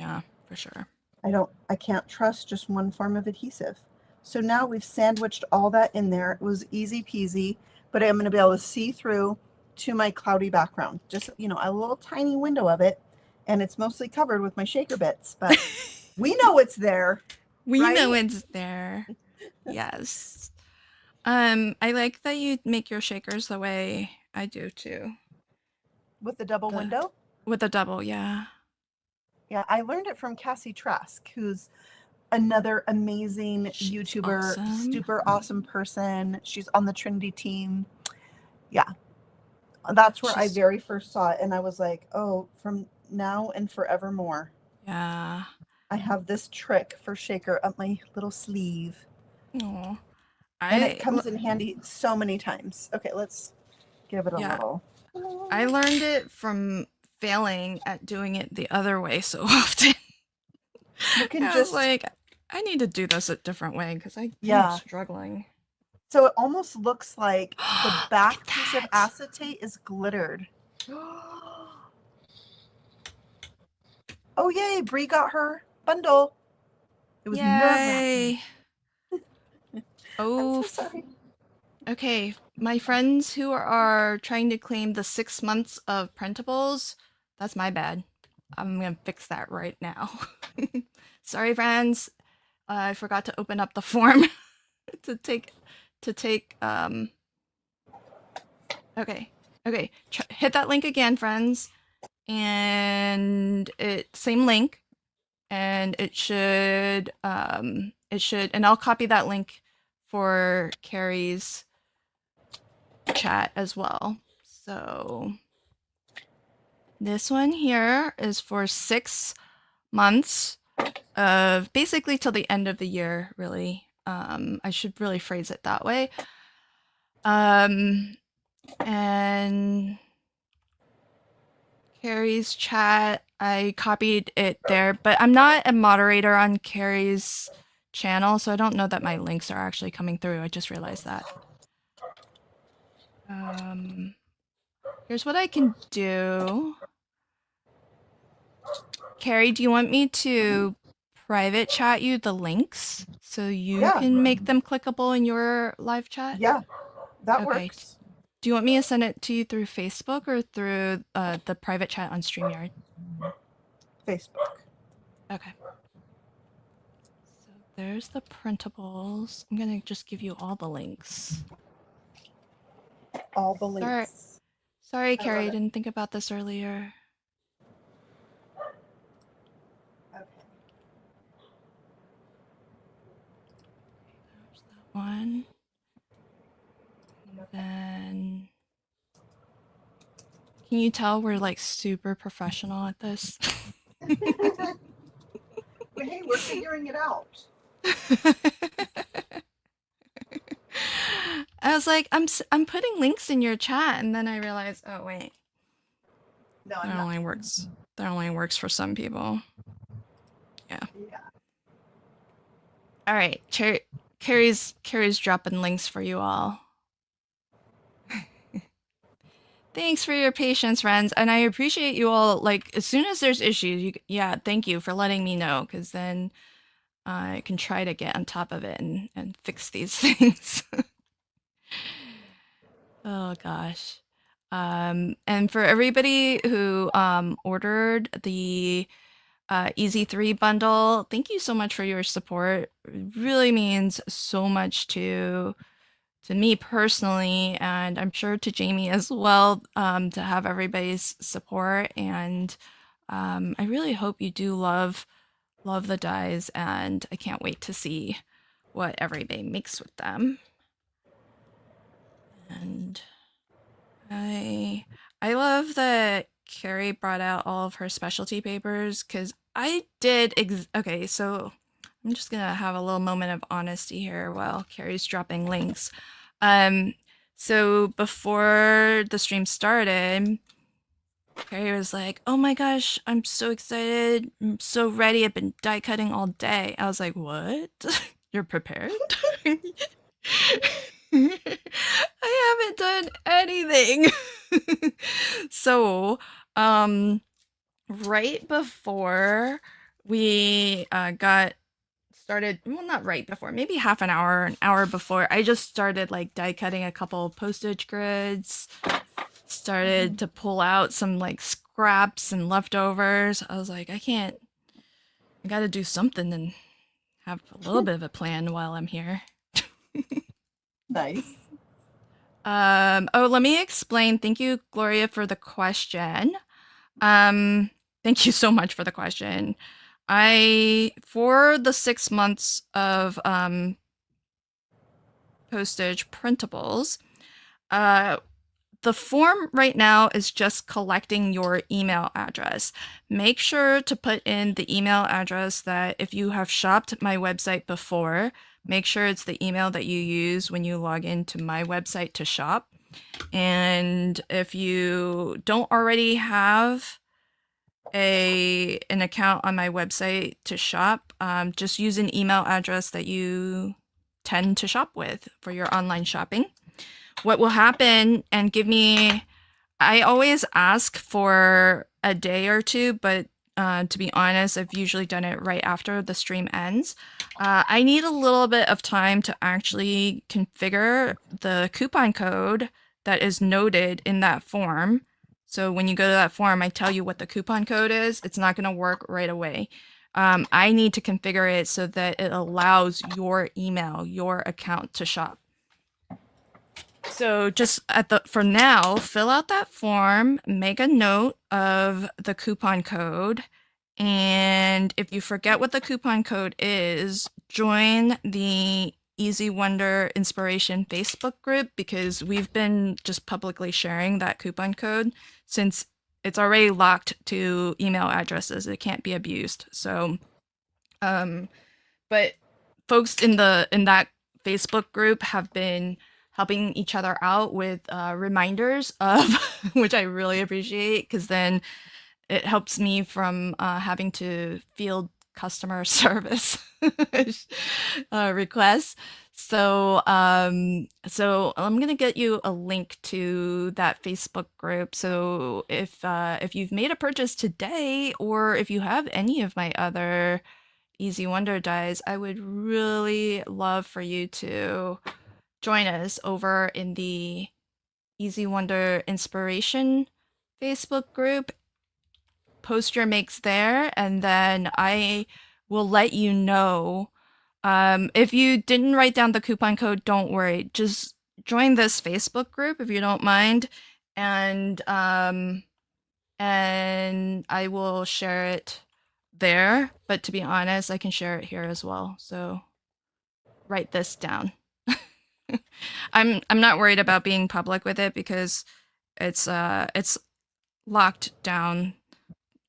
Yeah, for sure. I can't trust just one form of adhesive. So now we've sandwiched all that in there. It was easy peasy, but I'm going to be able to see through to my cloudy background. Just, you know, a little tiny window of it, and it's mostly covered with my shaker bits, but we know it's there. We right? know it's there. Yes. I like that you make your shakers the way I do too. With the double window? With the double, yeah. Yeah, I learned it from Cassie Trask, who's another amazing YouTuber, awesome. super awesome person. She's on the Trinity team. Yeah. That's where I very first saw it, and I was like, oh, from now and forevermore. Yeah. I have this trick for shaker up my little sleeve. Oh. And it comes in handy so many times. Okay, let's give it a little. I learned it from failing at doing it the other way so often. You can I just was like, I need to do this a different way because I'm struggling. So it almost looks like the back piece of acetate is glittered. Oh yay, Bree got her bundle. It was nerve-wracking. Oh, I'm so sorry. Okay, my friends who are trying to claim the 6 months of printables, that's my bad. I'm gonna fix that right now. Sorry, friends. I forgot to open up the form to take. Okay. Hit that link again, friends, and same link, and it should, and I'll copy that link for Carrie's chat as well. So this one here is for 6 months of basically till the end of the year, really. I should really phrase it that way. And Carrie's chat, I copied it there, but I'm not a moderator on Carrie's channel, so I don't know that my links are actually coming through. I just realized that. Here's what I can do. Carrie, do you want me to private chat you the links so you Yeah. can make them clickable in your live chat? Yeah, that Okay. works. Do you want me to send it to you through Facebook or through the private chat on StreamYard? Facebook. Okay. So there's the printables. I'm gonna just give you all the links. All the links. Sorry, I Carrie, I love it. didn't think about this earlier. Okay. There's that one. And then, can you tell we're like super professional at this? Hey, we're figuring it out. I was like, I'm putting links in your chat, and then I realized, oh wait, No, that I'm not. only works for some people. Yeah. Yeah. All right, Carrie's dropping links for you all. Thanks for your patience, friends, and I appreciate you all. Like, as soon as there's issues, thank you for letting me know, because then I can try to get on top of it and fix these things. Oh gosh. And for everybody who ordered the Easy 3 bundle, thank you so much for your support. It really means so much to me personally, and I'm sure to Jamie as well, to have everybody's support. And I really hope you do love the dies, and I can't wait to see what everybody makes with them. And I love that Carrie brought out all of her specialty papers, because I did okay, so I'm just gonna have a little moment of honesty here while Carrie's dropping links. So before the stream started, Carrie was like, oh my gosh, I'm so excited, I'm so ready, I've been die cutting all day. I was like, what? You're prepared? I haven't done anything. So, right before we got started, well, not right before, maybe half an hour before, I just started like die cutting a couple postage grids, started to pull out some like scraps and leftovers. I was like, I gotta do something and have a little bit of a plan while I'm here. Nice. Let me explain. Thank you, Gloria, for the question. Thank you so much for the question. For the 6 months of postage printables, the form right now is just collecting your email address. Make sure to put in the email address that if you have shopped my website before, make sure it's the email that you use when you log into my website to shop. And if you don't already have an account on my website to shop, just use an email address that you tend to shop with for your online shopping. What will happen, and I always ask for a day or two, but to be honest, I've usually done it right after the stream ends. I need a little bit of time to actually configure the coupon code that is noted in that form. So when you go to that form, I tell you what the coupon code is. It's not going to work right away. I need to configure it so that it allows your email, your account to shop. So just for now, fill out that form, make a note of the coupon code, and if you forget what the coupon code is, join the Easy Wonder Inspiration Facebook group because we've been just publicly sharing that coupon code since it's already locked to email addresses. It can't be abused. So, but folks in that Facebook group have been helping each other out with reminders of which I really appreciate because then it helps me from having to field customer service requests. So I'm gonna get you a link to that Facebook group. So if you've made a purchase today, or if you have any of my other Easy Wonder dies, I would really love for you to join us over in the Easy Wonder Inspiration Facebook group. Post your makes there, and then I will let you know. If you didn't write down the coupon code, don't worry. Just join this Facebook group if you don't mind, and I will share it there. But to be honest, I can share it here as well. So write this down. I'm not worried about being public with it because it's locked down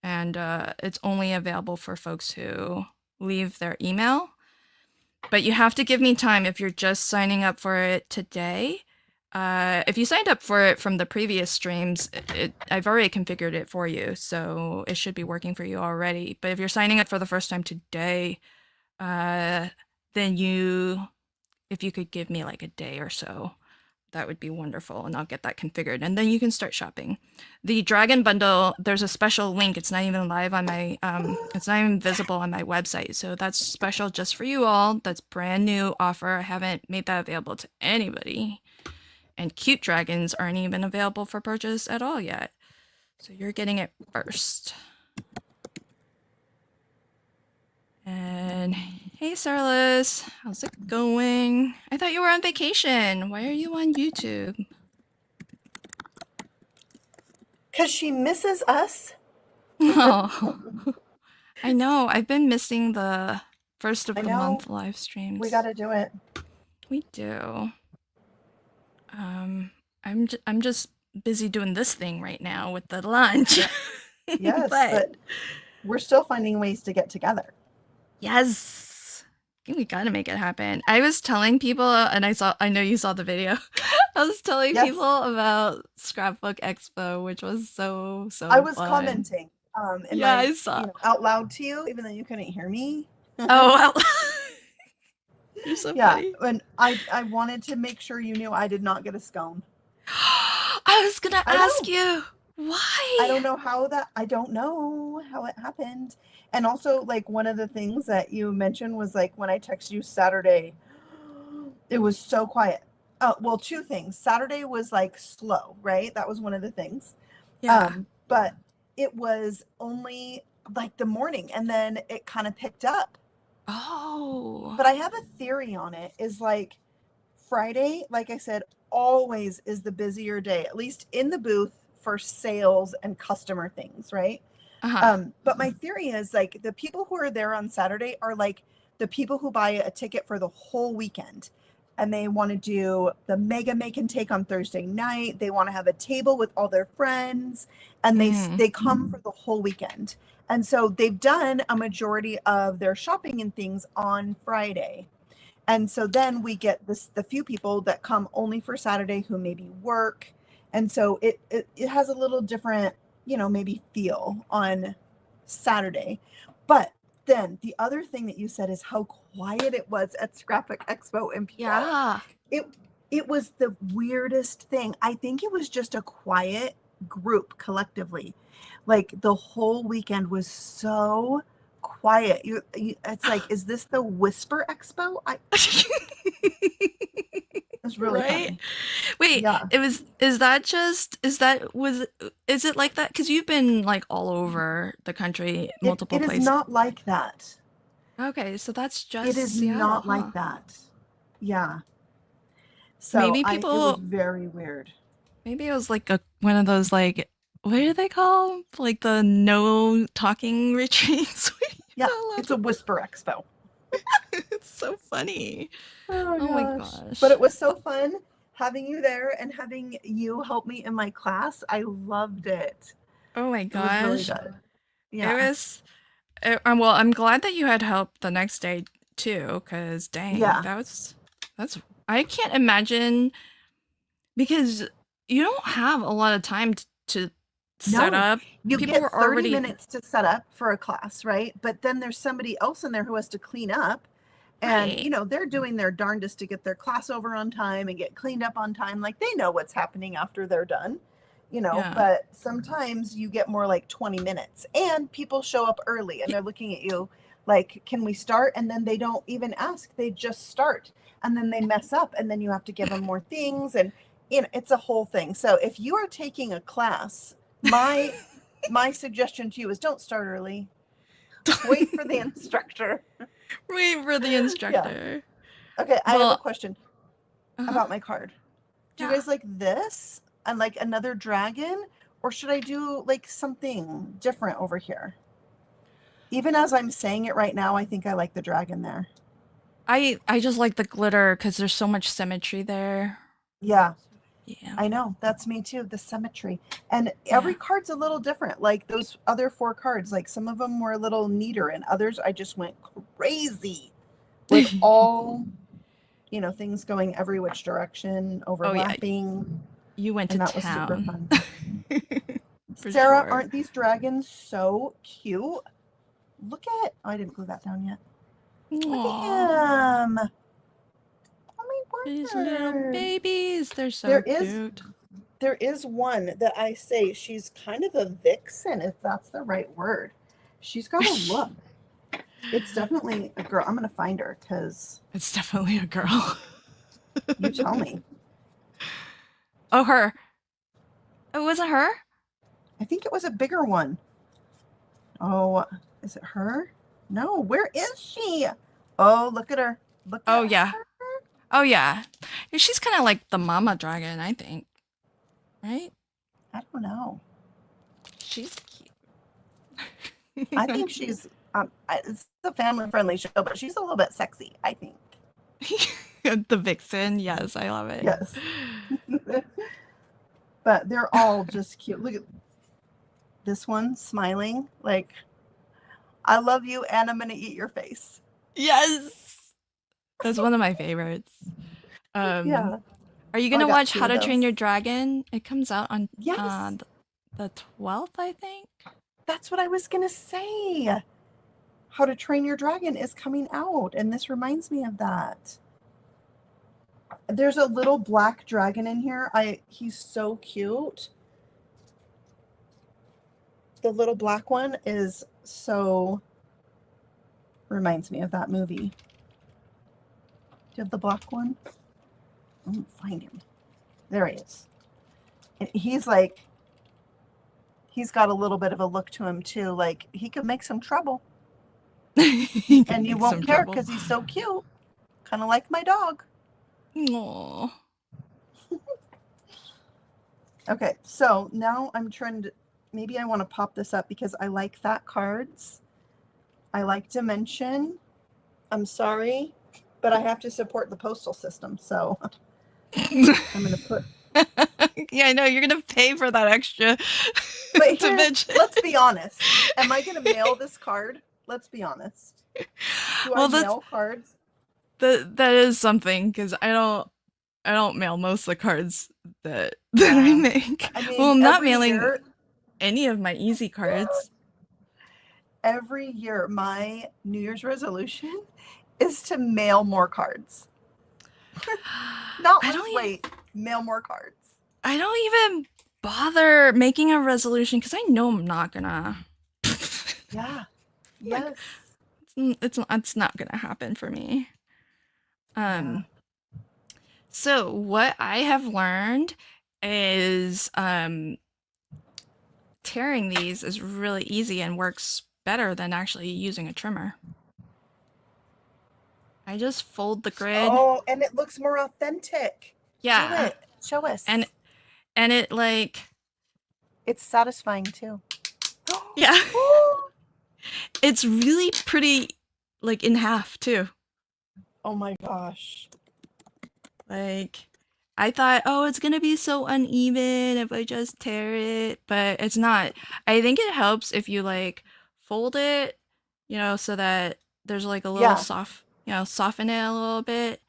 and it's only available for folks who leave their email. But you have to give me time if you're just signing up for it today. If you signed up for it from the previous streams, I've already configured it for you, so it should be working for you already. But if you're signing up for the first time today, then if you could give me like a day or so, that would be wonderful, and I'll get that configured, and then you can start shopping. The Dragon Bundle, there's a special link. It's not even live on my, it's not even visible on my website, so that's special just for you all. That's brand new offer. I haven't made that available to anybody. And cute dragons aren't even available for purchase at all yet. So you're getting it first. And hey, Sarlis, how's it going? I thought you were on vacation. Why are you on YouTube? Because she misses us. Oh, I know. I've been missing the first of the month live streams. We got to do it. We do. I'm just busy doing this thing right now with the lunch. Yes, but we're still finding ways to get together. Yes. I think we gotta make it happen. I was telling people, and I know you saw the video. I was telling people about Scrapbook Expo, which was so I was fun. commenting. I saw out loud to you, even though you couldn't hear me. Oh, out loud. You're so funny. And I wanted to make sure you knew I did not get a scone. I was gonna ask you why. I don't know how it happened. And also, like, one of the things that you mentioned was, like, when I texted you Saturday, it was so quiet. Well, two things. Saturday was, like, slow, right? That was one of the things. Yeah. But it was only, like, the morning, and then it kind of picked up. Oh. But I have a theory on it, is, like, Friday, like I said, always is the busier day, at least in the booth for sales and customer things, right? But my theory is, like, the people who are there on Saturday are like the people who buy a ticket for the whole weekend, and they want to do the mega make and take on Thursday night. They want to have a table with all their friends, and they come for the whole weekend. And so they've done a majority of their shopping and things on Friday. And so then we get the few people that come only for Saturday who maybe work. And so it has a little different, maybe feel on Saturday. But then the other thing that you said is how quiet it was at Scrapbook Expo in PR. Yeah. It was the weirdest thing. I think it was just a quiet group collectively. Like, the whole weekend was so quiet. It's like, is this the Whisper Expo? It's really funny. Wait, is it like that? Because you've been, like, all over the country, multiple places. It is not like that. Okay, so that's just it is Seattle, not like that. Yeah. So maybe it was very weird. Maybe it was like one of those, like, what do they call them? Like the no talking retreats. Yeah, it's a Whisper Expo. It's So funny. Oh Oh my gosh. gosh. But it was so fun having you there and having you help me in my class. I loved it. Oh my It was really gosh. good. It Yeah. was well, I'm glad that you had help the next day too, because dang, Yeah. that's I can't imagine because you don't have a lot of time to set No, up. you People get were 30 already minutes to set up for a class, right? But then there's somebody else in there who has to clean up. And, right. they're doing their darndest to get their class over on time and get cleaned up on time. Like they know what's happening after they're done, Yeah. but sometimes you get more like 20 minutes and people show up early and they're looking at you like, can we start? And then they don't even ask, they just start and then they mess up and then you have to give them more things. And, it's a whole thing. So if you are taking a class, my suggestion to you is don't start early. Wait for the instructor. Wait for the Yeah. instructor. Okay, I have a Well, question uh-huh. about my card. Do you Yeah. guys like this and like another dragon, or should I do like something different over here? Even as I'm saying it right now, I think I like the dragon there. I just like the glitter because there's so much symmetry there. Yeah, Yeah. I know. That's me too. The symmetry. And every Yeah. card's a little different. Like those other 4 cards, like some of them were a little neater and others I just went crazy with all, things going every which direction, Oh yeah, overlapping, you went to and that was super town. fun. For Sarah, sure. aren't these dragons so cute? Look at, oh, I didn't glue that down yet. Look Aww. at him. Oh my These little word. babies, they're There so is cute. there is one that I say she's kind of a vixen, if that's the right word. She's got a look. It's definitely a girl. I'm gonna find her because It's definitely a girl. you tell me. Oh, her. Oh, was it her? I think it was a bigger one. Oh, is it her? No, where is she? Oh, look at her. Look Oh, at yeah. her. Oh, yeah. She's kind of like the mama dragon, I think. Right? I don't know. She's cute. I think she's it's a family friendly show, but she's a little bit sexy, I think. The vixen. Yes, I love it. Yes. But they're all just cute. Look at this one smiling like, I love you and I'm going to eat your face. Yes. That's one of my favorites. Yeah. Are you I gonna got watch 2 How of to Train Your those. Dragon? It comes out on Yes. the 12th, I think. That's what I was going to say. How to Train Your Dragon is coming out, and this reminds me of that. There's a little black dragon in here. He's so cute. The little black one is so reminds me of that movie. Do you have the black one? I won't find him. There he is. And he's got a little bit of a look to him too. Like he could make some trouble. And you won't care because he's so cute. Kind of like my dog. Aww. Okay, so now I'm trying to, maybe I want to pop this up because I like fat cards. I like dimension. I'm sorry, but I have to support the postal system. So I'm going to put. Yeah, I know you're gonna pay for that extra But here, dimension. let's be honest. Am I going to mail this card? Let's be honest. Do I mail cards? That is something because I don't mail most of the cards that I make. I mean, well, I'm not every mailing year, any of my easy cards. every year, my New Year's resolution is to mail more cards. Not I lose don't weight, mail more cards. I don't even bother making a resolution because I know I'm not gonna. Yeah. Like, Yes. it's not gonna happen for me. Yeah. So what I have learned is tearing these is really easy and works better than actually using a trimmer. I just fold the grid. Oh, and it looks more authentic. Yeah. Do it. Show us. And it like it's satisfying too. yeah. It's really pretty like in half too. Oh my gosh. Like, I thought, oh, it's gonna be so uneven if I just tear it, but it's not. I think it helps if you like fold it, so that there's like a little Yeah. soft, soften it a little bit,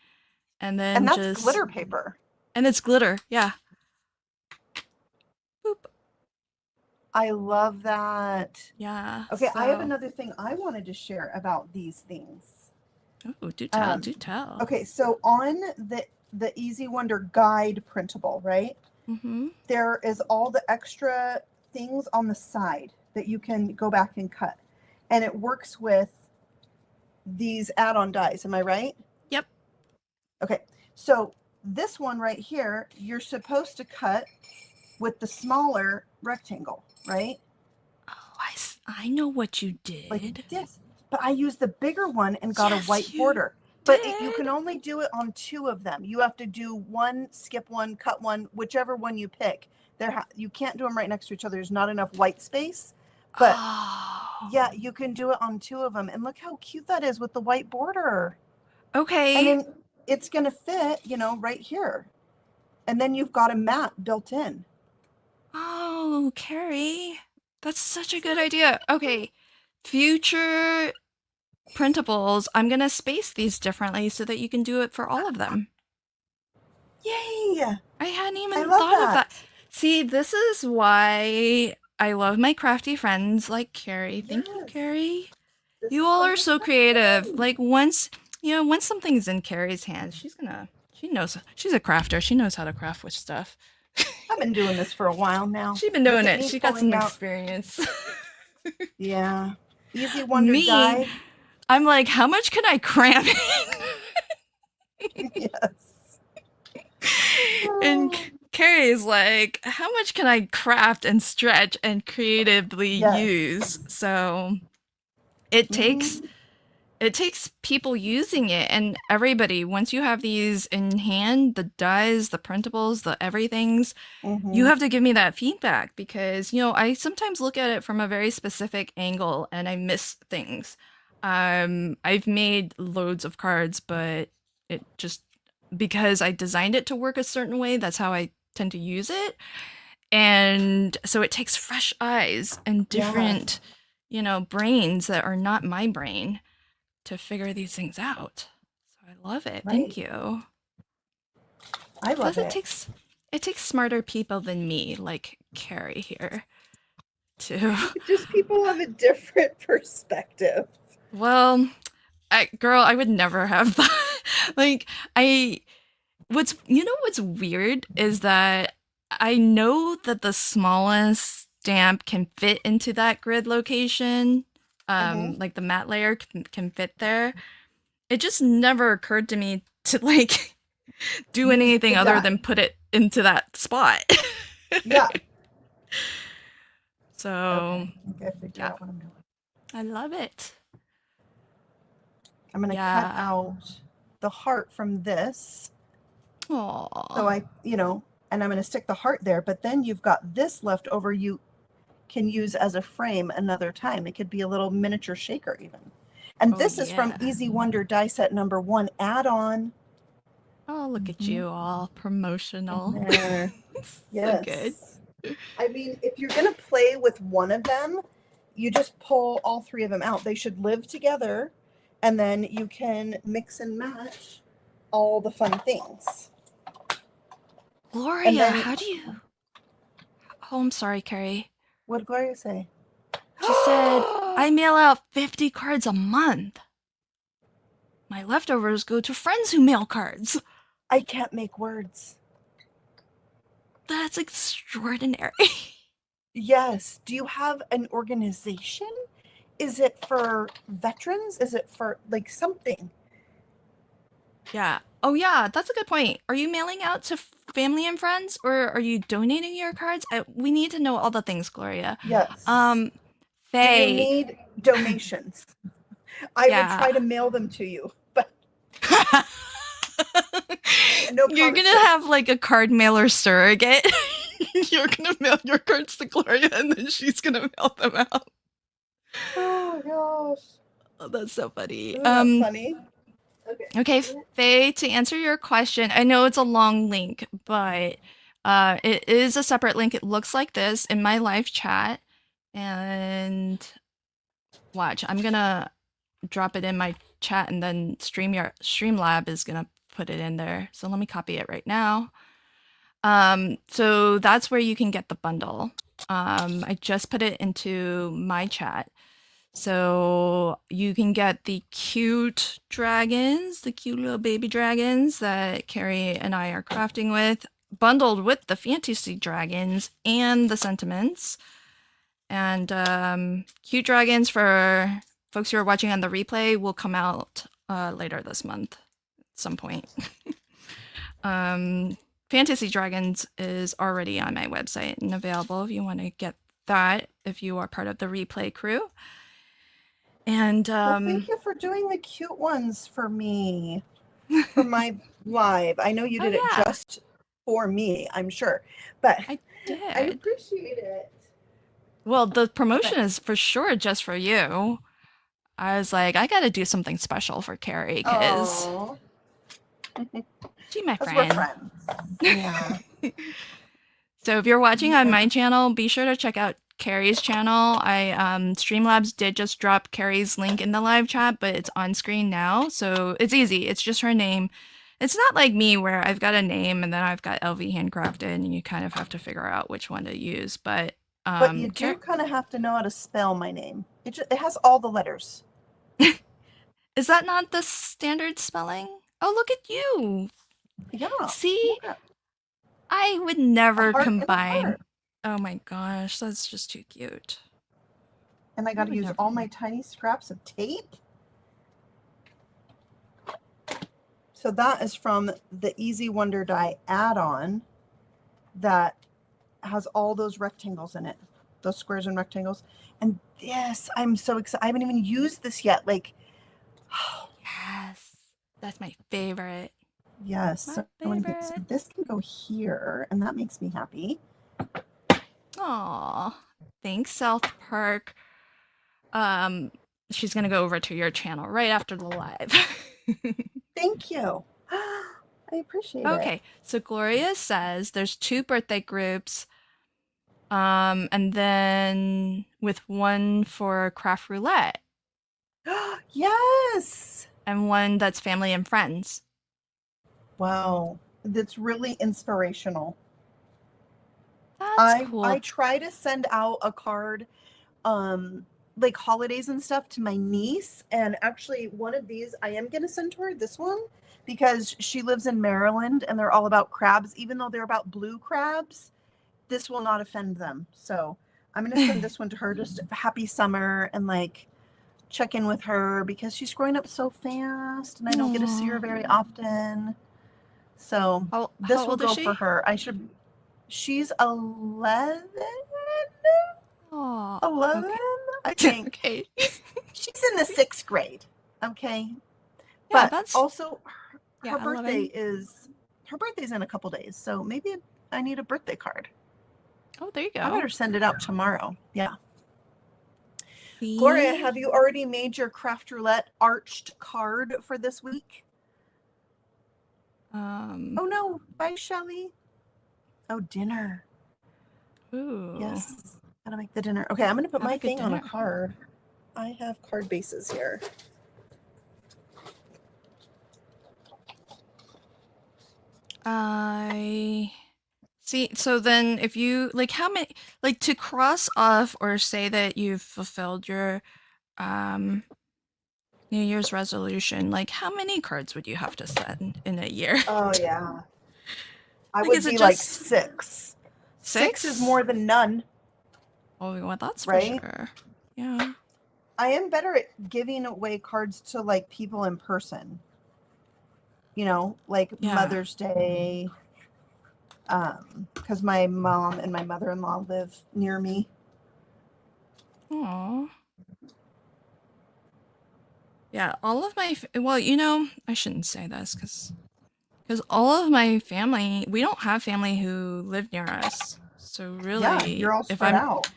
and And then that's just glitter paper. and it's glitter, yeah. Boop. I love that. Yeah. Okay, I have So, another thing I wanted to share about these things. oh, do tell, do tell. Okay, so on the Easy Wonder Guide printable, right? Mm-hmm. There is all the extra things on the side that you can go back and cut. And it works with these add-on dies, am I right? Yep. Okay, so this one right here, you're supposed to cut with the smaller rectangle, right? Oh, I know what you did. Like this. But I used the bigger one and got Yes, a white you border. But you did. can only do it on 2 of them. You have to do one, skip one, cut one, whichever one you pick. You can't do them right next to each other. There's not enough white space. But Oh. yeah, you can do it on 2 of them. And look how cute that is with the white border. Okay. And then it's going to fit, right here. And then you've got a mat built in. Oh, Carrie, that's such a good idea. Okay, future printables, I'm gonna space these differently so that you can do it for all of them. Yay! I hadn't even I love thought of that. that. See, this is why I love my crafty friends like Carrie. Thank you, Yes. Carrie. This You is all why are I so love creative. them. Like once something's in Carrie's hands, she knows, she's a crafter. She knows how to craft with stuff. I've been doing this for a while now. She's been Look doing at it. me She got some pulling out. experience. Yeah. Easy Wonder Me, Guide. I'm like, how much can I cram in? Yes. And Carrie's like, how much can I craft and stretch and creatively Yes. use? So it takes people using it, and everybody, once you have these in hand, the dies, the printables, the everythings, you have to give me that feedback, because I sometimes look at it from a very specific angle and I miss things. I've made loads of cards, but it just, because I designed it to work a certain way, that's how I tend to use it. And so it takes fresh eyes and different brains that are not my brain to figure these things out. So I love it. Right. Thank you. I love Plus, it. it takes smarter people than me, like Carrie here, to Just people have a different perspective. well, I would never have that. Like, what's weird is that I know that the smallest stamp can fit into that grid location. Like the matte layer can fit there. It just never occurred to me to like do anything other than put it into that spot. Yeah. So Okay. I think I figured out what I'm doing. I love it. I'm going to cut out the heart from this. Aww. So and I'm going to stick the heart there, but then you've got this left over you can use as a frame another time. It could be a little miniature shaker even. And this is from Easy Wonder die set number 1 add-on. Oh, look at you all promotional. There. Yes. So good. I mean, if you're going to play with one of them, you just pull all 3 of them out. They should live together, and then you can mix and match all the fun things. Gloria, how do you... Oh, I'm sorry, Carrie. What did Gloria say? She said, I mail out 50 cards a month. My leftovers go to friends who mail cards. I can't make words. That's extraordinary. Yes. Do you have an organization? Is it for veterans? Is it for like something? Yeah. Oh, yeah. That's a good point. Are you mailing out to family and friends, or are you donating your cards? We need to know all the things, Gloria. Yes. Faye. Do you need donations? I would try to mail them to you, but no. You're gonna have like a card mailer surrogate. You're gonna mail your cards to Gloria, and then she's gonna mail them out. Oh gosh. Oh, that's so funny. Isn't that funny? Okay. Okay, Faye, to answer your question, I know it's a long link, but it is a separate link. It looks like this in my live chat. And watch, I'm gonna drop it in my chat and then Streamlab is gonna put it in there. So let me copy it right now. So that's where you can get the bundle. I just put it into my chat. So you can get the cute dragons, the cute little baby dragons that Carrie and I are crafting with, bundled with the fantasy dragons and the sentiments. And cute dragons for folks who are watching on the replay will come out later this month at some point. Fantasy Dragons is already on my website and available if you want to get that if you are part of the replay crew. And well, thank you for doing the cute ones for me for my live. I know you did it just for me, I'm sure, but I did. I appreciate it. Well, the promotion is for sure just for you. I was like, I got to do something special for Carrie because she's my friend. We're friends. Yeah. So if you're watching on my channel, be sure to check out Carrie's channel. Streamlabs did just drop Carrie's link in the live chat, but it's on screen now. So it's easy. It's just her name. It's not like me where I've got a name and then I've got LV handcrafted and you kind of have to figure out which one to use. But you do kind of have to know how to spell my name. It has all the letters. Is that not the standard spelling? Oh, look at you. Yeah. See? Yeah. I would never combine. Oh my gosh, that's just too cute. And I got to use all my tiny scraps of tape. So that is from the Easy Wonder Die add-on that has all those rectangles in it, those squares and rectangles. And yes, I'm so excited. I haven't even used this yet. Like, oh yes, that's my favorite. Yes, so this can go here, and that makes me happy. Aw, thanks, South Park. She's gonna go over to your channel right after the live. Thank you. I appreciate it. Okay, so Gloria says there's 2 birthday groups, and then with one for craft roulette. Yes. And one that's family and friends. Wow, that's really inspirational. That's cool. I try to send out a card, like holidays and stuff, to my niece, and actually one of these I am going to send to her, this one, because she lives in Maryland and they're all about crabs. Even though they're about blue crabs, this will not offend them. So I'm going to send this one to her, just happy summer, and like check in with her because she's growing up so fast and I don't get to see her very often. So this will go for her. She's 11. Aww, 11, okay. I think. Okay. She's in the 6th grade. Okay. Yeah, but also her 11. birthday's in a couple days. So maybe I need a birthday card. Oh, there you go. I better send it out tomorrow. Yeah. See? Gloria, have you already made your craft roulette arched card for this week? Oh no, bye, Shelly. Oh, dinner. Ooh. Yes, gotta make the dinner. Okay, I'm gonna put my thing on a card. I have card bases here. I see. So then if you like, how many, like, to cross off or say that you've fulfilled your New Year's resolution, like how many cards would you have to send in a year? Oh yeah. I would be like 6. 6 is more than none. Oh, well, that's right? for sure. Yeah. I am better at giving away cards to like people in person. You know, like Mother's Day. Because my mom and my mother-in-law live near me. Aww. Yeah, all of my, well, you know, I shouldn't say this because all of my family, we don't have family who live near us. So really, you're all spread out.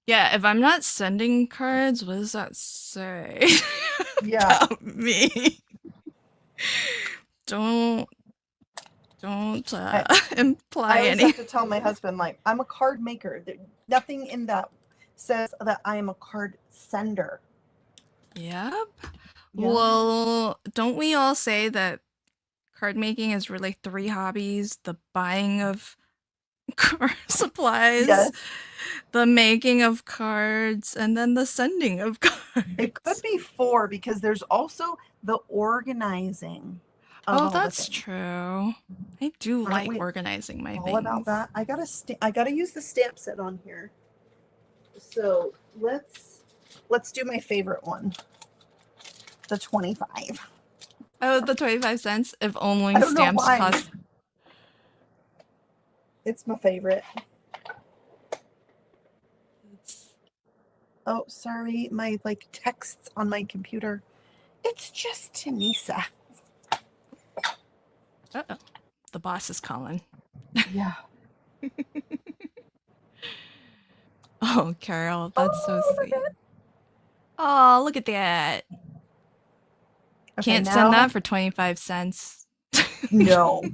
Yeah, if I'm not sending cards, what does that say Yeah. about me? Don't I, imply I always any. have to tell my husband, like, I'm a card maker. Nothing in that says that I am a card sender. Yep. Yeah. Well, don't we all say that card making is really three hobbies: the buying of card supplies, Yes. the making of cards, and then the sending of It could cards. be four because there's also the organizing of Oh, all the that's things. true. I do Aren't like we organizing my all about things. that? I gotta use the stamp set on here. So let's do my favorite one, the 25. Oh, the 25 cents, if I only don't know stamps why. cost. It's my favorite. It's, Oh, sorry, my like texts on my computer. It's just Tanisa. uh-oh, the boss is calling. Yeah. Oh, Carol, that's so Oh, look sweet. at Oh, look at that. that. Okay, Can't send now that for 25 cents. no.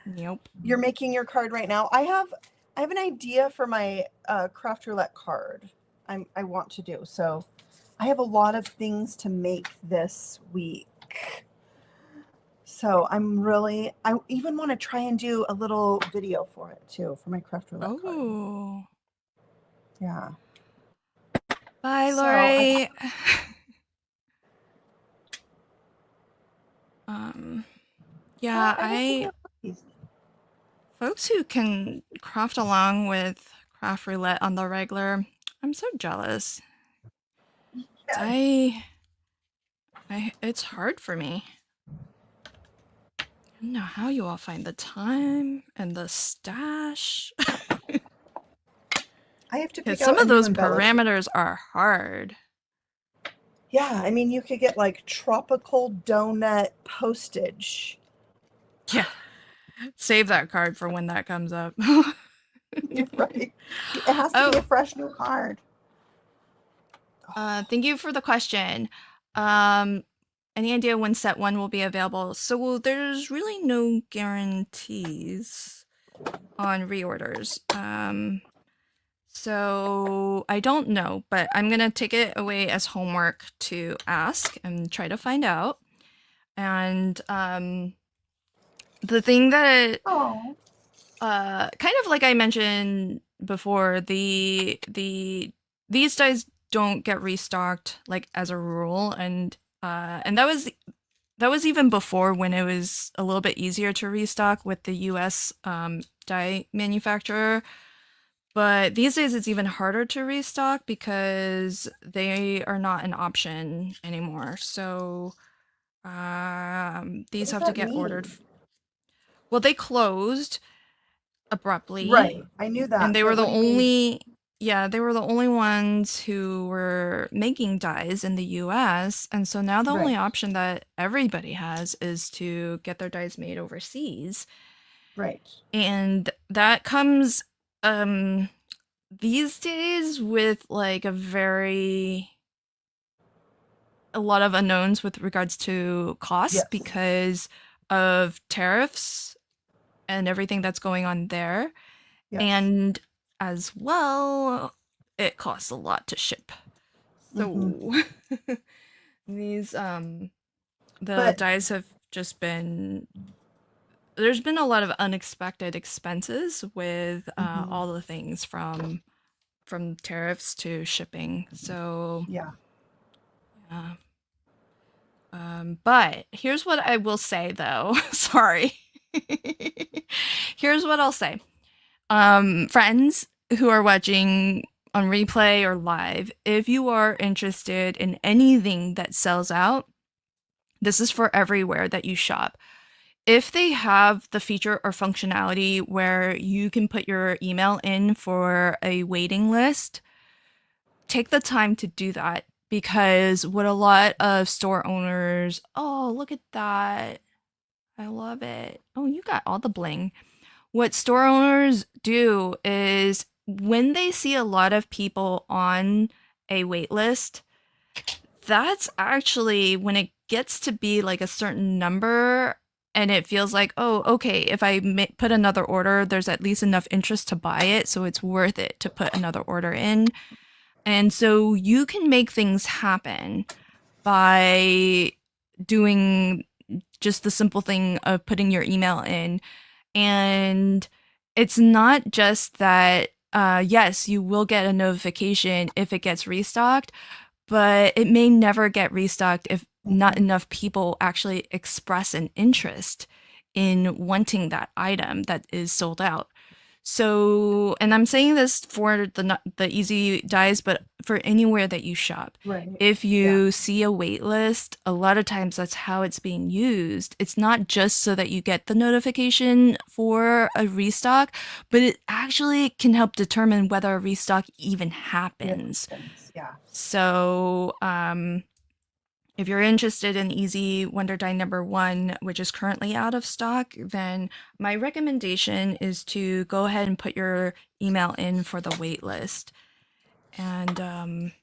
Nope. You're making your card right now. I have an idea for my craft roulette card. I want to do. So I have a lot of things to make this week. So I even want to try and do a little video for it too, for my craft roulette card. Oh. Yeah. Bye, So I, Lori. Yeah, I don't think I these. folks who can craft along with craft roulette on the regular, I'm so jealous. Yeah. It's hard for me. I don't know how you all find the time and the stash. I have to Because pick some out a of new those embellishment. parameters are hard. Yeah, I mean you could get like tropical donut postage. Yeah. Save that card for when that comes up. Right. It has to be Oh, a fresh new card. thank you for the question. Um, any idea when set one will be available? So there's really no guarantees on reorders. So I don't know, but I'm gonna take it away as homework to ask and try to find out. And the thing that Oh. kind of like I mentioned before, these dies don't get restocked like as a rule, and that was even before when it was a little bit easier to restock with the US die manufacturer. But these days it's even harder to restock because they are not an option anymore. So What these does have to that get ordered. mean? Well, they closed abruptly, Right. I knew and that, they were but the what do you mean? only yeah, they were the only ones who were making dyes in the US, and so now the only Right. option that everybody has is to get their dyes made overseas. Right. And that comes these days with like a lot of unknowns with regards to costs Yes. because of tariffs and everything that's going on there. Yes. And as well, it costs a lot to ship. Hmm. So these the But dyes have just been there's been a lot of unexpected expenses with mhm, all the things from tariffs to shipping. So yeah. yeah. But here's what I will say though. Sorry. Here's what I'll say. Friends who are watching on replay or live, if you are interested in anything that sells out, this is for everywhere that you shop. If they have the feature or functionality where you can put your email in for a waiting list, take the time to do that because what a lot of store owners, oh, look at that. I love it. Oh, you got all the bling. What store owners do is when they see a lot of people on a wait list, that's actually when it gets to be like a certain number and it feels like, oh, okay, if I put another order, there's at least enough interest to buy it, so it's worth it to put another order in. And so you can make things happen by doing just the simple thing of putting your email in. And it's not just that, yes, you will get a notification if it gets restocked, but it may never get restocked if not enough people actually express an interest in wanting that item that is sold out. So, and I'm saying this for the easy dies, but for anywhere that you shop. Right. If Yeah. you see a wait list, a lot of times that's how it's being used. It's not just so that you get the notification for a restock, but it actually can help determine whether a restock even happens. Yeah. So, if you're interested in Easy Wonder Die number 1, which is currently out of stock, then my recommendation is to go ahead and put your email in for the wait list. And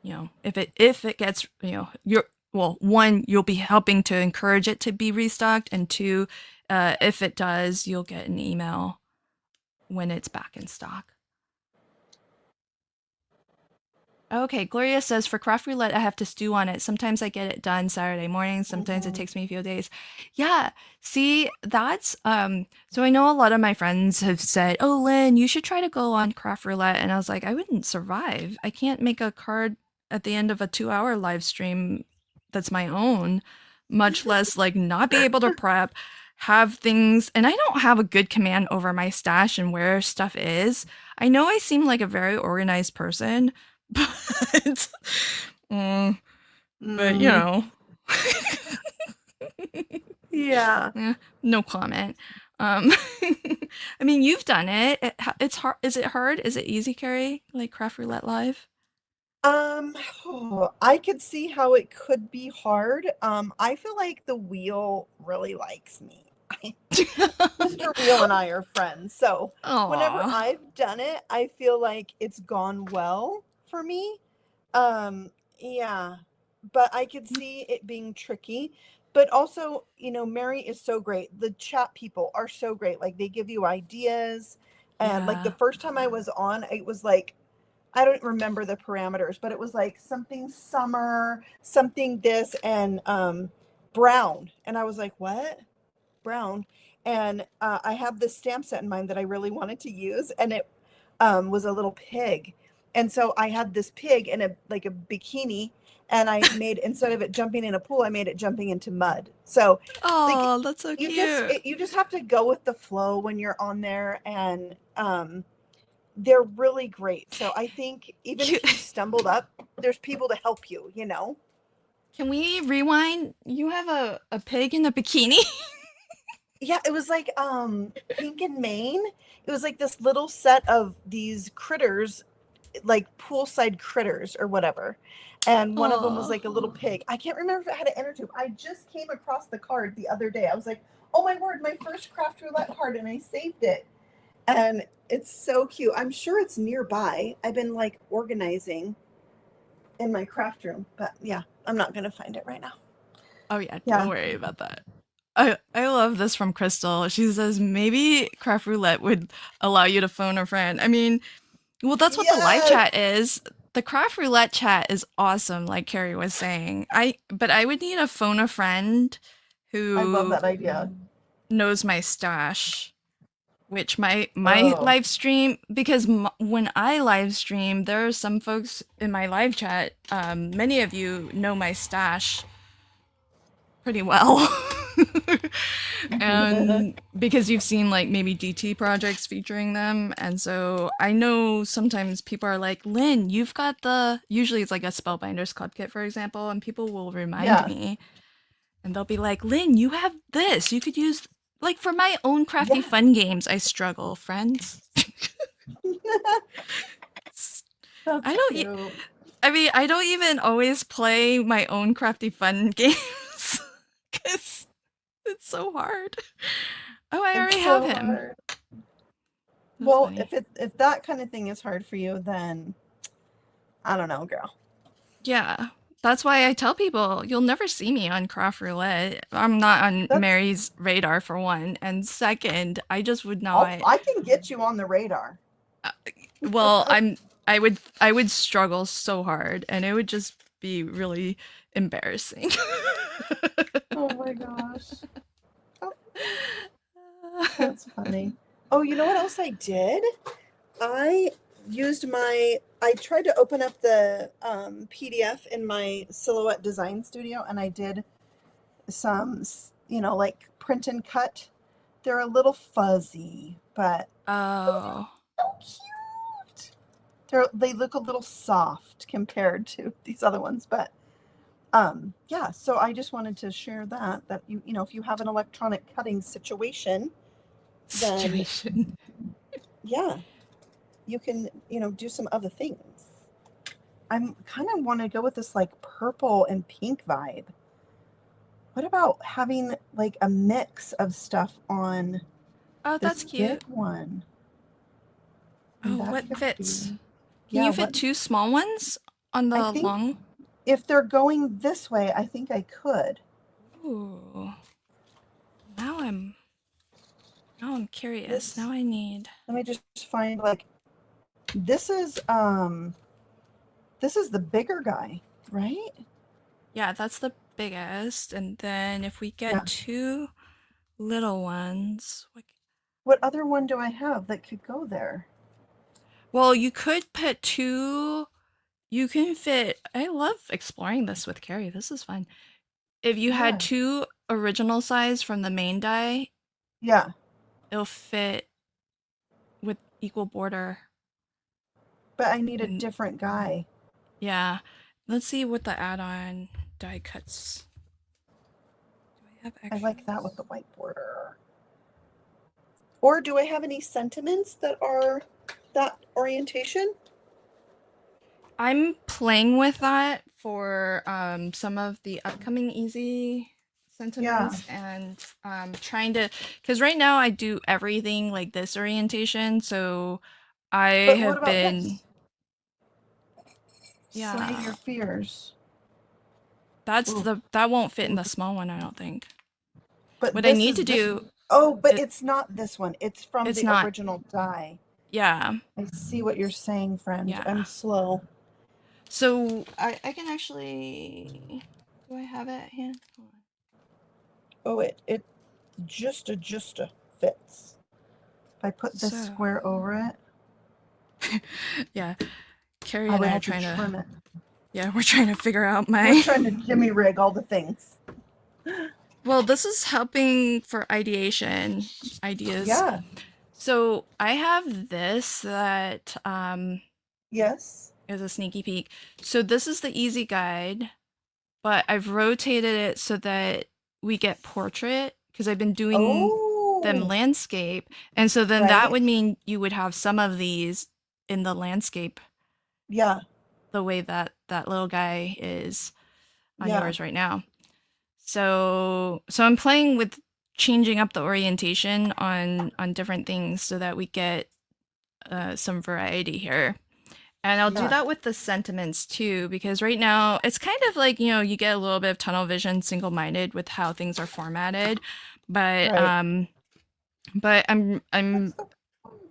you know, if it gets, you know, one, you'll be helping to encourage it to be restocked, and two, if it does, you'll get an email when it's back in stock. Okay, Gloria says, for craft roulette, I have to stew on it. Sometimes I get it done Saturday morning. Sometimes it takes me a few days. Yeah, see, that's, so I know a lot of my friends have said, oh, Lynn, you should try to go on craft roulette. And I was like, I wouldn't survive. I can't make a card at the end of a 2-hour live stream that's my own, much less like not be able to prep, have things. And I don't have a good command over my stash and where stuff is. I know I seem like a very organized person, but but you know. Yeah. No comment. I mean, you've done it. It's hard. Is it hard? Is it easy, Carrie? Like craft roulette live? I could see how it could be hard. I feel like the wheel really likes me. Mr. Wheel and I are friends, so whenever Aw. I've done it, I feel like it's gone well for me. Yeah, but I could see it being tricky. But also, you know, Mary is so great. The chat people are so great. Like they give you ideas. And like the Yeah. first time I was on, it was like, I don't remember the parameters, but it was like something summer, something this, and brown. And I was like, what? Brown. And I have this stamp set in mind that I really wanted to use, and it was a little pig. And so I had this pig in a like a bikini, and I made, instead of it jumping in a pool, I made it jumping into mud. So like Oh, that's so cute. you just have to go with the flow when you're on there, and they're really great. So I think even if you stumbled up, there's people to help you, you know. Can we rewind? You have a pig in a bikini? Yeah, it was like pink and Maine. It was like this little set of these critters, like poolside critters or whatever. And one of them was Aw. like a little pig. I can't remember if it had an inner tube. I just came across the card the other day. I was like, oh my word, my first craft roulette card, and I saved it. And it's so cute. I'm sure it's nearby. I've been like organizing in my craft room, but yeah, I'm not gonna find it right now. Oh yeah, Yeah. don't worry about that. I love this from Crystal. She says maybe craft roulette would allow you to phone a friend. I mean, well, that's what the live chat is. The craft roulette chat is awesome, like Carrie was saying. But I would need a phone a friend who I love that idea. knows my stash. Which my live stream, because when I live stream, there are some folks in my live chat. Many of you know my stash pretty well. And because you've seen like maybe DT projects featuring them, and so I know sometimes people are like, Lynn, you've got usually it's like a Spellbinders Club kit, for example, and people will remind me, and they'll be like, Lynn, you have this, you could use, like, for my own crafty fun games. I struggle, friends. I don't even always play my own crafty fun games because it's so hard. Oh, I already have him. Hard. Well, funny. If that kind of thing is hard for you, then I don't know, girl. Yeah, That's why I tell people you'll never see me on Craft Roulette. I'm not on That's Mary's radar for one, and second, I just would not. I can get you on the radar. uh, Well, I would struggle so hard, and it would just be really embarrassing. Oh my gosh. Oh, that's funny. Oh, you know what else I did? I I tried to open up the PDF in my Silhouette Design Studio, and I did some, like print and cut. They're a little fuzzy, but Oh, so cute. They look a little soft compared to these other ones, but yeah, so I just wanted to share that if you have an electronic cutting situation, then situation. yeah, you can, do some other things. I'm kind of want to go with this like purple and pink vibe. What about having like a mix of stuff on Oh, this that's big cute. one? And Oh, that what could fits? be, Can yeah, you what fit two small ones on I the think long? if they're going this way, I think I could. Ooh, now I'm now I'm curious. This, Now I need. let me just find like this is the bigger guy, right? Yeah, that's the biggest, and then if we Yeah. get two little ones, What other one do I have that could go there? well, you could put two. You can fit. I love exploring this with Carrie. This is fun. If you had Yeah. two original size from the main die, Yeah. it'll fit with equal border. But I need a And different guy. yeah, let's see what the add-on die cuts. Do I have I like that with extras? the white border. Or do I have any sentiments that are that orientation? I'm playing with that for some of the upcoming easy Yeah. sentiments and trying to, because right now I do everything like this orientation, so I But what have about been, this? Slay yeah, your fears. that's Ooh. that won't fit in the small one, I don't think. But What I this need is to this. do, Oh, but it, it's not this one. It's from it's the not, original die. yeah, I see what you're saying, friend. yeah. I'm slow. So I can actually, do I have it at hand? Hold Oh, it just fits. If I put this So, square over it, yeah, Carrie I and would I are have to trying to, trim it. yeah, we're trying to figure out We're my. trying to jimmy rig all the things. Well, this is helping for ideation ideas. Yeah. So I have this that Yes. is a sneaky peek. So this is the easy guide, but I've rotated it so that we get portrait because I've been doing them Oh, landscape, and so then that right. would mean you would have some of these in the landscape Yeah. the way that that little guy is on Yeah. yours right now. So I'm playing with changing up the orientation on different things so that we get some variety here. And I'll do Yeah. that with the sentiments too, because right now it's kind of like, you get a little bit of tunnel vision, single-minded with how things are formatted, but Right. I'm That's so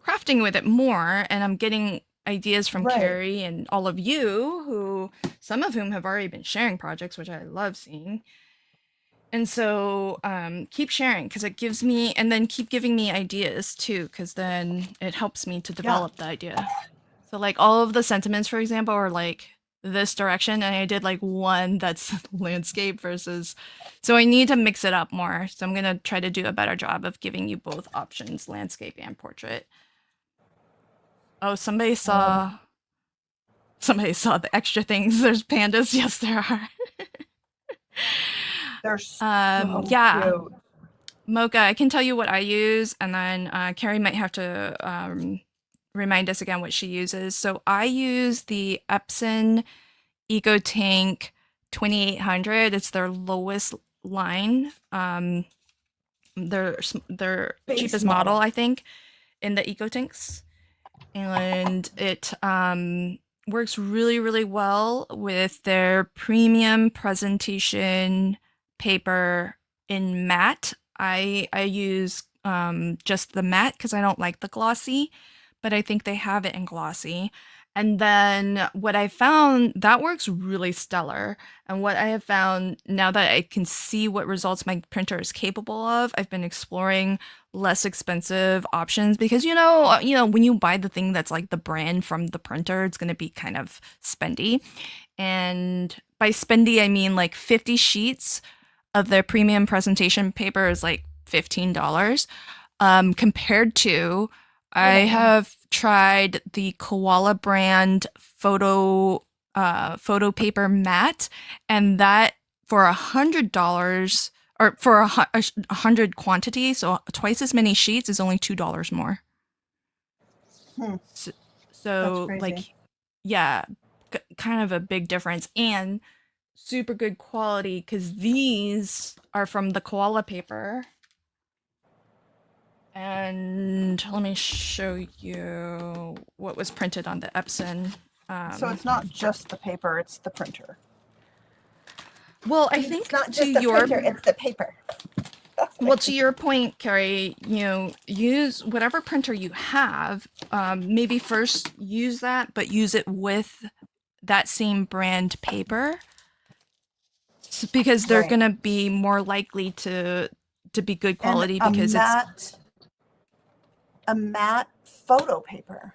crafting with it more, and I'm getting ideas from right. Carrie and all of you, who some of whom have already been sharing projects, which I love seeing. And so keep sharing because it gives me, and then keep giving me ideas too, because then it helps me to Yeah. develop the idea. So like all of the sentiments, for example, are like this direction, and I did like one that's landscape versus. So I need to mix it up more. So I'm gonna try to do a better job of giving you both options, landscape and portrait. Oh, Um, somebody saw the extra things. There's pandas. Yes, there are. they're so Yeah, cute. Mocha, I can tell you what I use, and then Carrie might have to remind us again what she uses. So I use the Epson EcoTank 2800. It's their lowest line, their Base cheapest model, model. I think, in the EcoTanks, and it works really, really well with their premium presentation paper in matte. I use just the matte because I don't like the glossy, but I think they have it in glossy. And then what I found that works really stellar. And what I have found now that I can see what results my printer is capable of, I've been exploring less expensive options because when you buy the thing that's like the brand from the printer, it's going to be kind of spendy. And by spendy, I mean like 50 sheets of their premium presentation paper is like $15. Compared to, I have tried the Koala brand photo paper matte, and that for $100 or for a hundred quantity, so twice as many sheets, is only $2 more. Hmm. So, That's so crazy. like, yeah, kind of a big difference and super good quality because these are from the Koala paper. And let me show you what was printed on the Epson. So it's not just the paper, it's the printer. Well, I It's think not to just the your printer, it's the paper. well, to your point, Carrie, use whatever printer you have. Maybe first use that, but use it with that same brand paper, because they're Right. gonna be more likely to be good quality And because a matte photo paper.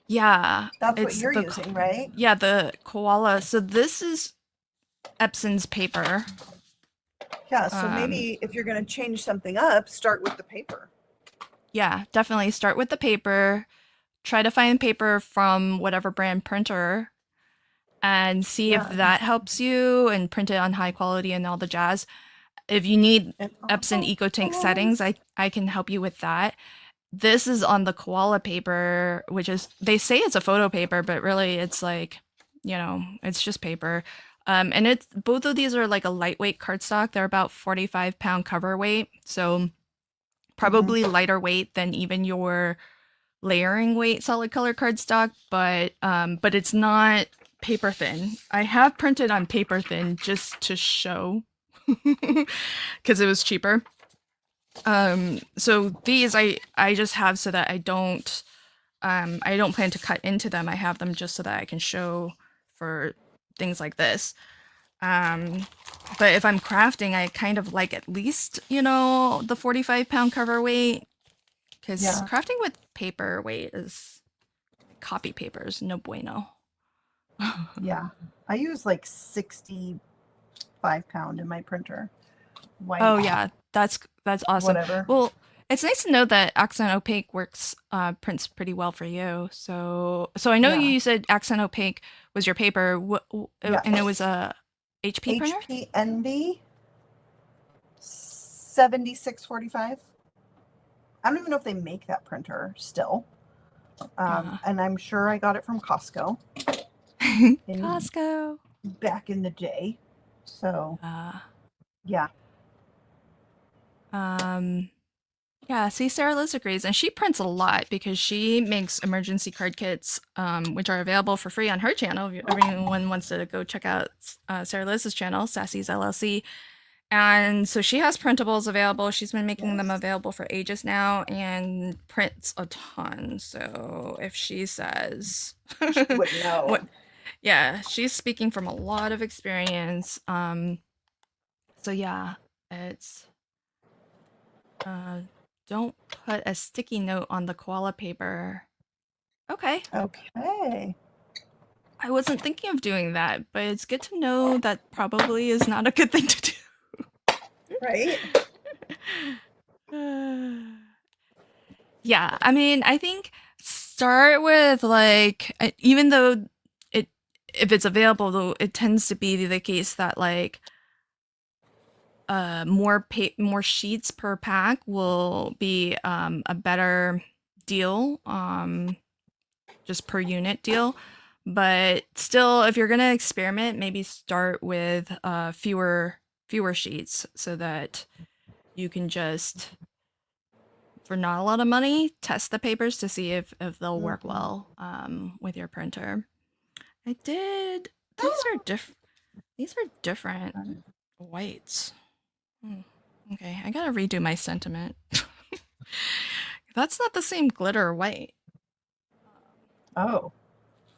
yeah, That's what it's you're using, right? yeah, the Koala. So this is Epson's paper. Yeah, so maybe if you're going to change something up, start with the paper. Yeah, definitely start with the paper. Try to find paper from whatever brand printer and see if that helps you, and print it on high quality and all the jazz. If you need Epson EcoTank settings, I can help you with that. This is on the Koala paper, which is, they say it's a photo paper, but really it's like, it's just paper. And it's, both of these are like a lightweight cardstock. They're about 45-pound cover weight. So probably lighter weight than even your layering weight solid color cardstock, but it's not paper thin. I have printed on paper thin just to show because it was cheaper. So these I just have so that I don't plan to cut into them. I have them just so that I can show for things like this. But if I'm crafting, I kind of like at least, the 45-pound cover weight, because crafting with paper weight is copy papers, no bueno. Yeah, I use like 65-pound in my printer. Why Oh not? yeah, that's awesome. Whatever. Well, it's nice to know that Accent Opaque works prints pretty well for you. So I know you said Accent Opaque was your paper, and it was a HP printer? HP Envy 7645. I don't even know if they make that printer still. And I'm sure I got it from Costco. Costco. Back in the day. So, yeah. Yeah, see, Sarah Liz agrees, and she prints a lot because she makes emergency card kits, which are available for free on her channel. If everyone wants to go check out Sarah Liz's channel, Sassy's LLC. And so she has printables available. She's been making them available for ages now and prints a ton. So if she says, She would know. Yeah, she's speaking from a lot of experience. So yeah, it's don't put a sticky note on the koala paper. Okay. Okay. I wasn't thinking of doing that, but it's good to know that probably is not a good thing to do. Right? Yeah, I mean, I think start with like, even though if it's available, though, it tends to be the case that like more sheets per pack will be a better deal, just per unit deal. But still, if you're gonna experiment, maybe start with fewer sheets so that you can just, for not a lot of money, test the papers to see if they'll work well with your printer. I did. These are different whites. Hmm. Okay, I gotta redo my sentiment. That's not the same glitter white. Oh,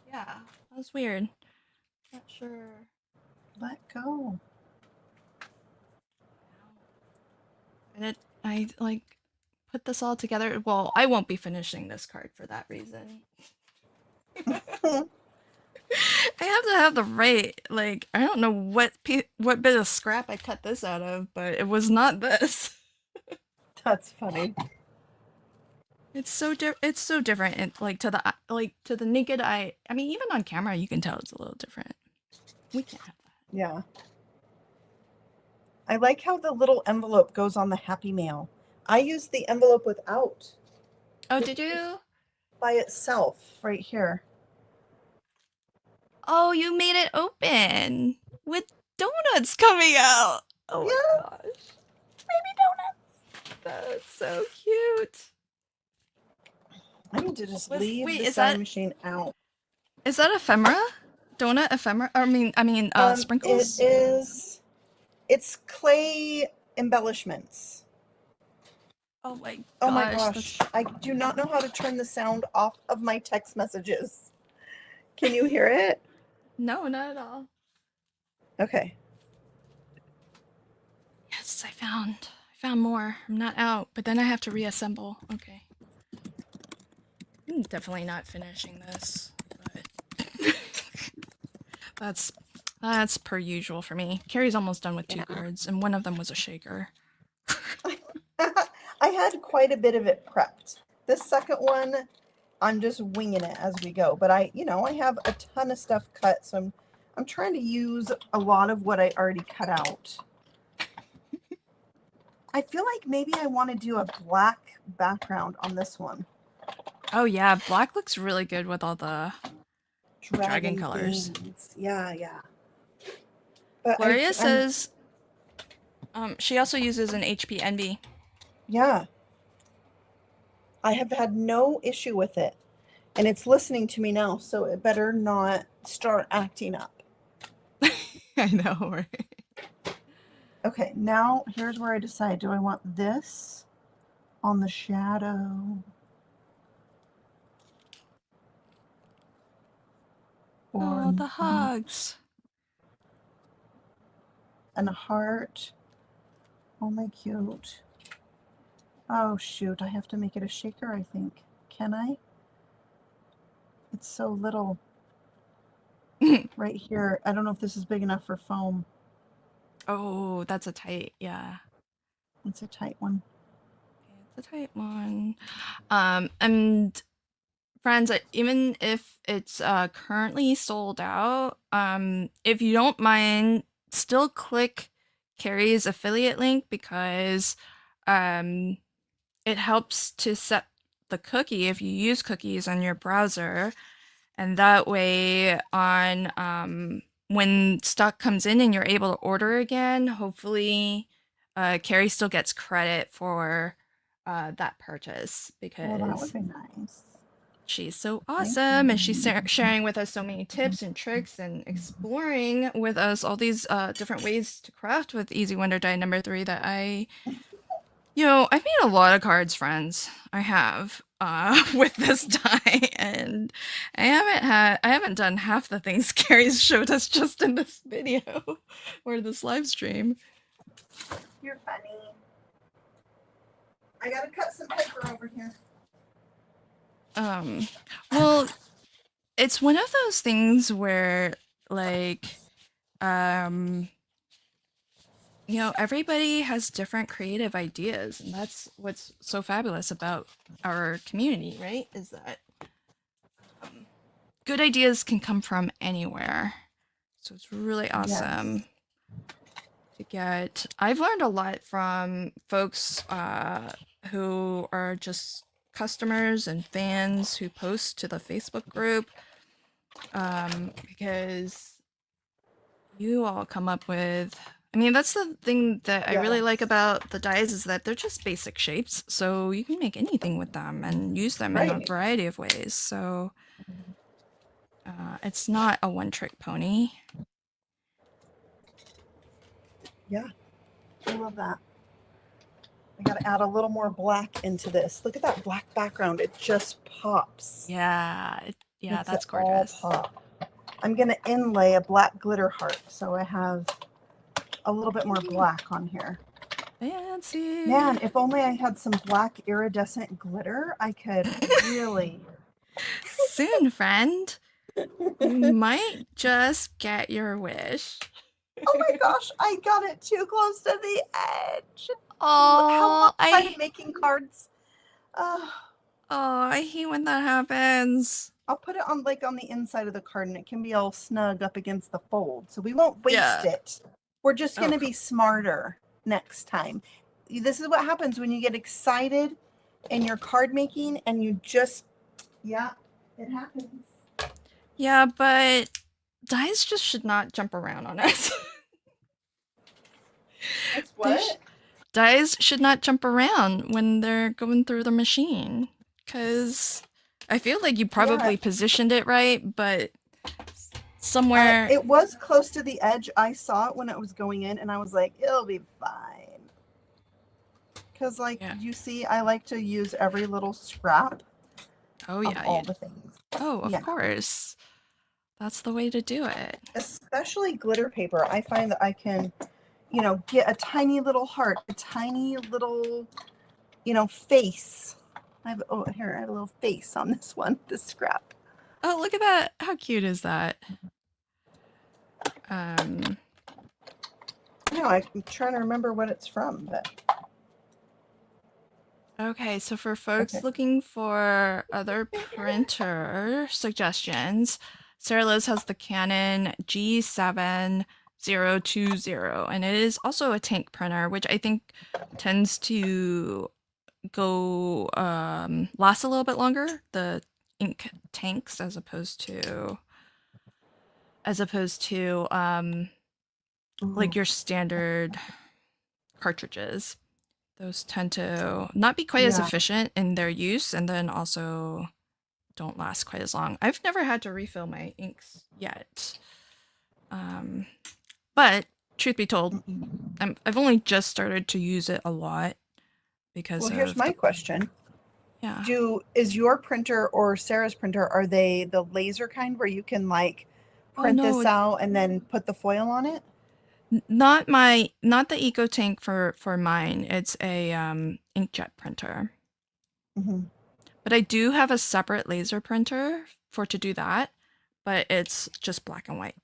Yeah, that was weird. Not sure. let go. And I like put this all together. Well, I won't be finishing this card for that reason. I have to have the right, like, I don't know what bit of scrap I cut this out of, but it was not this. That's funny. It's so different, and like to the naked eye. I mean, even on camera, you can tell it's a little different. We can't have that. Yeah. I like how the little envelope goes on the Happy Mail. I used the envelope without. Oh, did you? By itself, right here. Oh, you made it open with donuts coming out. Oh my gosh. Baby donuts. That's so cute. I need to just leave wait, the is sewing that machine out. is that ephemera? Donut ephemera? Sprinkles? It is. It's clay embellishments. Oh my gosh. Oh my gosh. I do not know how to turn the sound off of my text messages. Can you hear it? No, not at all. Okay. Yes, I found more. I'm not out, but then I have to reassemble. Okay. I'm definitely not finishing this, but that's per usual for me. Carrie's almost done with 2 cards, and one of them was a shaker. I had quite a bit of it prepped. This second one, I'm just winging it as we go. But I have a ton of stuff cut, so I'm trying to use a lot of what I already cut out. I feel like maybe I want to do a black background on this one. Oh yeah, black looks really good with all the dragon Dragon colors. themes. Yeah, yeah. But Gloria says she also uses an HP Envy. Yeah. I have had no issue with it. And it's listening to me now, so it better not start acting up. I know, right? Okay, now here's where I decide. Do I want this on the shadow? Or Oh, the hugs. and a heart. Oh my cute. Oh shoot, I have to make it a shaker, I think. Can I? It's so little. Right here. I don't know if this is big enough for foam. Oh, that's a tight, yeah. It's a tight one. It's a tight one. And friends, even if it's currently sold out, if you don't mind, still click Carrie's affiliate link because it helps to set the cookie if you use cookies on your browser, and that way on when stock comes in and you're able to order again, hopefully Carrie still gets credit for that purchase because Oh, that would be nice. she's so awesome and she's sharing with us so many tips and tricks and exploring with us all these different ways to craft with Easy Wonder Die number 3 that I've made a lot of cards, friends. I have with this die, and I haven't done half the things Carrie's showed us just in this video or this live stream. You're funny. I gotta cut some paper over here. Well, it's one of those things where everybody has different creative ideas, and that's what's so fabulous about our community, right? Is that good ideas can come from anywhere. So it's really awesome to get. I've learned a lot from folks who are just customers and fans who post to the Facebook group because you all come up with, that's the thing that I really like about the dies is that they're just basic shapes, so you can make anything with them and use them in a variety of ways. So It's not a one-trick pony. Yeah, I love that. I got to add a little more black into this. Look at that black background. It just pops. Yeah, yeah, Makes that's it all gorgeous. pop. I'm going to inlay a black glitter heart, so I have a little bit more black on here. Fancy. Man, if only I had some black iridescent glitter, I could really. Soon, friend. You might just get your wish. Oh my gosh, I got it too close to the edge. How long Oh, have I been making cards? I hate when that happens. I'll put it on on the inside of the card, and it can be all snug up against the fold, so we won't waste it. We're just going to be smarter next time. This is what happens when you get excited in your card making, and you just, yeah, it happens. Yeah, but dies just should not jump around on us. It's what? Dies should not jump around when they're going through the machine. Because I feel like you probably positioned it right, but somewhere... it was close to the edge. I saw it when it was going in, and I was like, it'll be fine. Because, you see, I like to use every little scrap of all the things. Oh, of course. That's the way to do it. Especially glitter paper. I find that I can, get a tiny little heart, a tiny little, face. I have a little face on this one, this scrap. Oh, look at that. How cute is that? I'm trying to remember what it's from, but... Okay, so for folks looking for other printer suggestions, Sarah Liz has the Canon G7020, and it is also a tank printer, which I think tends to go last a little bit longer, the ink tanks, as opposed to like your standard cartridges. Those tend to not be quite as efficient in their use, and then also don't last quite as long. I've never had to refill my inks yet. But truth be told, I've only just started to use it a lot because here's my question. Yeah. Is your printer or Sarah's printer, are they the laser kind where you can print this out and then put the foil on it? Not the EcoTank for mine. It's a inkjet printer. But I do have a separate laser printer to do that, but it's just black and white.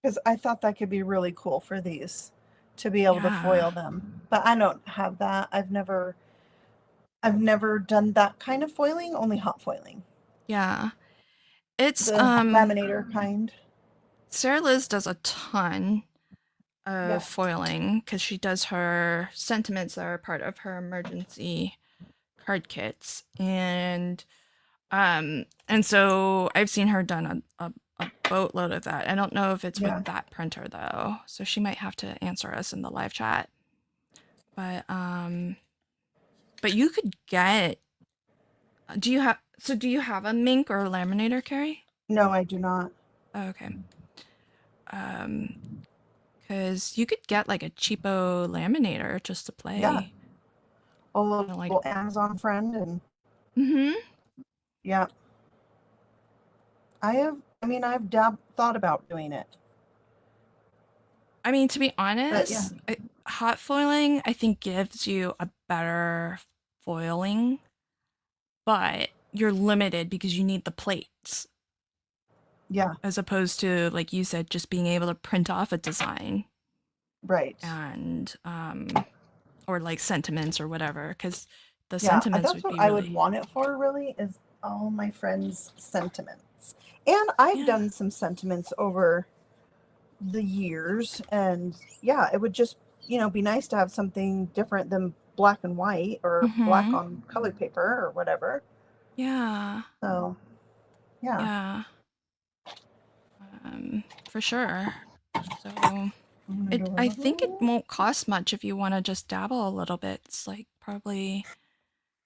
Because I thought that could be really cool for these, to be able to foil them. But I don't have that. I've never done that kind of foiling, only hot foiling. Yeah. It's the laminator kind. Sarah Liz does a ton of foiling because she does her sentiments that are part of her emergency card kits, and so I've seen her done a boatload of that. I don't know if it's with that printer though, so she might have to answer us in the live chat. But you could get. Do you have a Mink or a laminator, Carrie? No, I do not. Oh, okay. Because you could get a cheapo laminator just to play. Yeah. A little Amazon friend and. Yeah. I've thought about doing it. I mean, to be honest, hot foiling I think gives you a better foiling, but you're limited because you need the plates. Yeah. As opposed to, like you said, just being able to print off a design. Right. And, or sentiments or whatever, because the sentiments that's what I would want it for, really, is all my friends' sentiments. And I've done some sentiments over the years, and it would just, be nice to have something different than black and white or black on colored paper or whatever. Yeah. So, yeah. For sure. So I think it won't cost much if you want to just dabble a little bit. It's probably.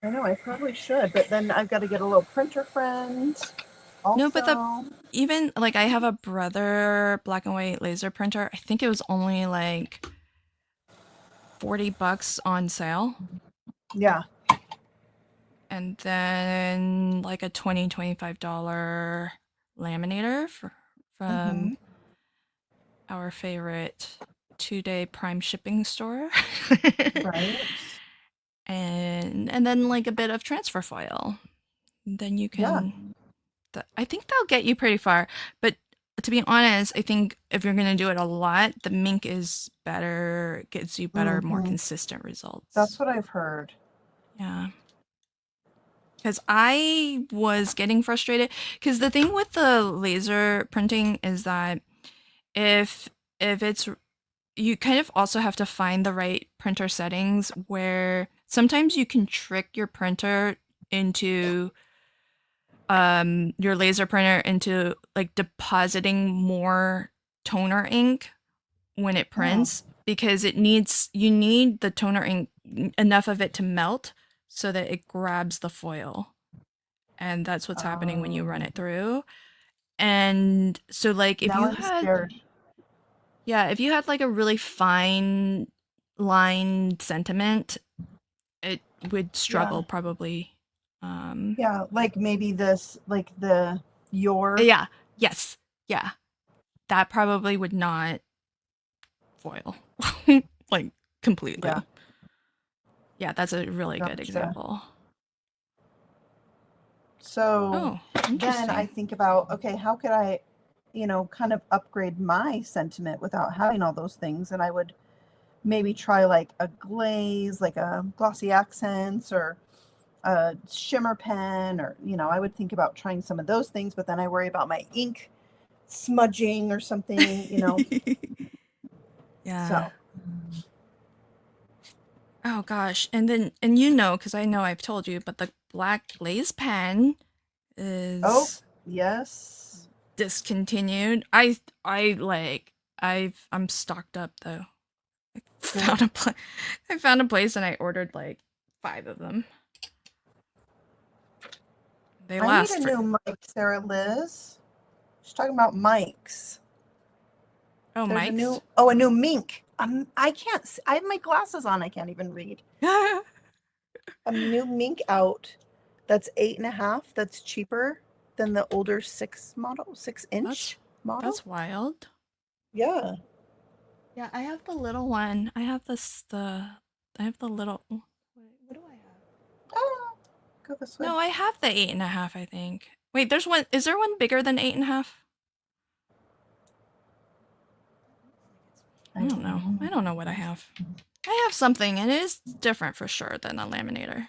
I know I probably should, but then I've got to get a little printer friend. No, but the Also, even like I have a Brother black and white laser printer. I think it was only like $40 on sale. yeah. And then like a $25 laminator from Mm-hmm. our favorite 2-day Prime shipping store. Right. And then like a bit of transfer foil. Then you Yeah. can I think they'll get you pretty far. But to be honest, I think if you're gonna do it a lot, the mink is better, gets you better, more Mm-hmm. consistent results. That's what I've heard. Yeah. Because I was getting frustrated. Because the thing with the laser printing is that if it's you kind of also have to find the right printer settings where sometimes you can trick your printer into your laser printer into like depositing more toner ink when it Oh. prints because you need the toner ink enough of it to melt so that it grabs the foil, and that's what's happening when you run it through. And so like Now I'm scared. if you had like a really fine line sentiment, it would Yeah. struggle probably. Yeah. Like maybe this, like the your. Yeah, yes, yeah, that probably would not foil like Yeah. completely. Yeah, that's a really good Gotcha. example. So Oh, then I interesting. think about, okay, how could I, kind of upgrade my sentiment without having all those things? And I would maybe try like a glaze, like a glossy accents or a shimmer pen, or, I would think about trying some of those things, but then I worry about my ink smudging or something. Yeah. So, Oh gosh, and then because I know I've told you, but the black glaze pen oh, is yes. discontinued. I'm stocked up though. I Good. found a pla- I found a place and I ordered like 5 of them. They I need last a for new mic, Sarah Liz. She's talking about mics. Oh, There's Mike's. a new mink. I can't, I have my glasses on. I can't even read. A new mink out that's 8.5. That's cheaper than the older 6 That's inch model. that's wild. Yeah. Yeah, I have the little one. I have the little what do I have? Ah, go this way. No, I have the 8.5, I think. Wait, is there one bigger than 8.5? I I don't don't know. know. I don't know what I have. I have something and it is different for sure than a laminator.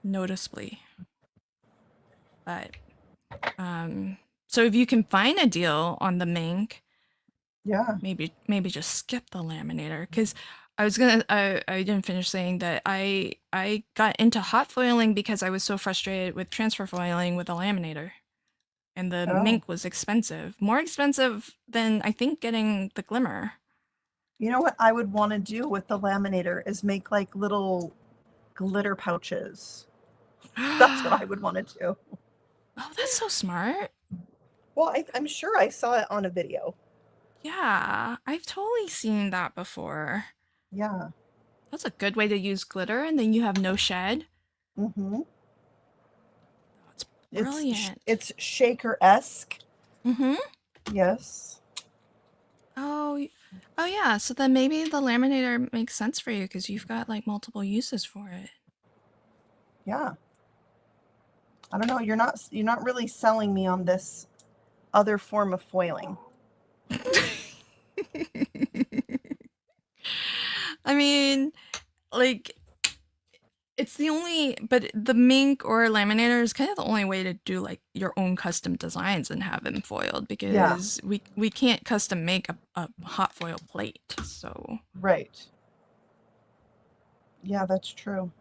Noticeably. But so if you can find a deal on the mink, Yeah. maybe just skip the laminator because I didn't finish saying that I got into hot foiling because I was so frustrated with transfer foiling with a laminator, and the Oh. mink was expensive, more expensive than I think getting the glimmer. You know what I would want to do with the laminator is make like little glitter pouches. That's what I Oh, would want to do. that's so smart. Well, I'm sure I saw it on a video. Yeah, I've totally seen that before. Yeah. That's a good way to use glitter, and then you have no shed. Mm-hmm. That's It's brilliant. it's shaker-esque. Mm-hmm. Yes. Oh, oh yeah. So then maybe the laminator makes sense for you because you've got like multiple uses for it. Yeah. I don't know. You're not really selling me on this other form of foiling. I mean, like it's the only, but the mink or laminator is kind of the only way to do like your own custom designs and have them foiled Yeah. because we can't custom make a hot foil plate. So Right. Yeah, that's true.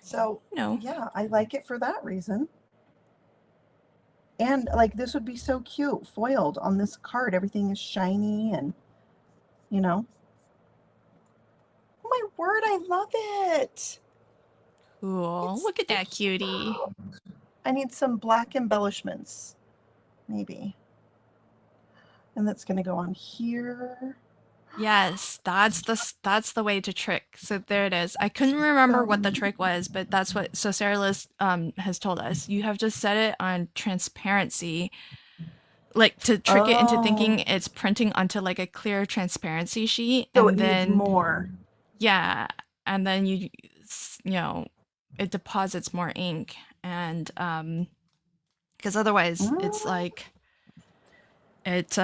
So, no. yeah, I like it for that reason. And like this would be so cute foiled on this card. Everything is shiny and, you know. Oh my word, I love it. Cool. It's Look at that cutie. I need some black embellishments, maybe. And that's going to go on here. Yes, that's the way to trick. So there it is. I couldn't remember what the trick was, but that's what so Sarah Liz has told us. You have to set it on transparency, like to trick it into thinking it's printing onto like a clear transparency sheet, So and it needs then more. yeah, and then you know it deposits more ink, and because otherwise it's like it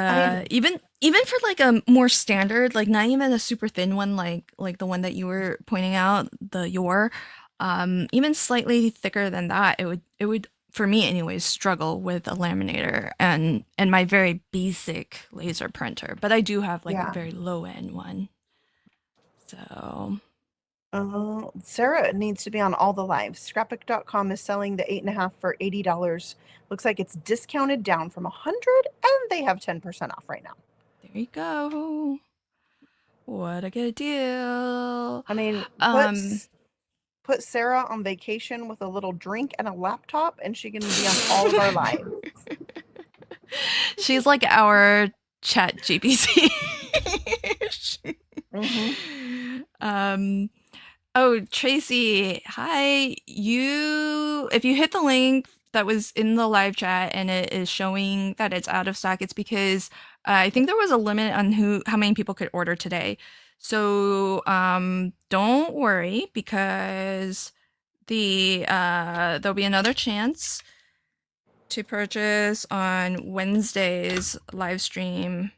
even for like a more standard, like not even a super thin one like the one that you were pointing out, the your even slightly thicker than that, it would for me anyways struggle with a laminator and my very basic laser printer. But I do have like a very low end one. So Sarah needs to be on all the lives. Scrapbook.com is selling the 8.5 for $80. Looks like it's discounted down from 100, and they have 10% off right now. there you go. What a good deal. I mean, put Sarah on vacation with a little drink and a laptop, and she can be on all of our lives. She's like our chat GPT. Oh, Tracy, hi. If you hit the link that was in the live chat and it is showing that it's out of stock, it's because I think there was a limit on how many people could order today. So don't worry, because there'll be another chance to purchase on Wednesday's live stream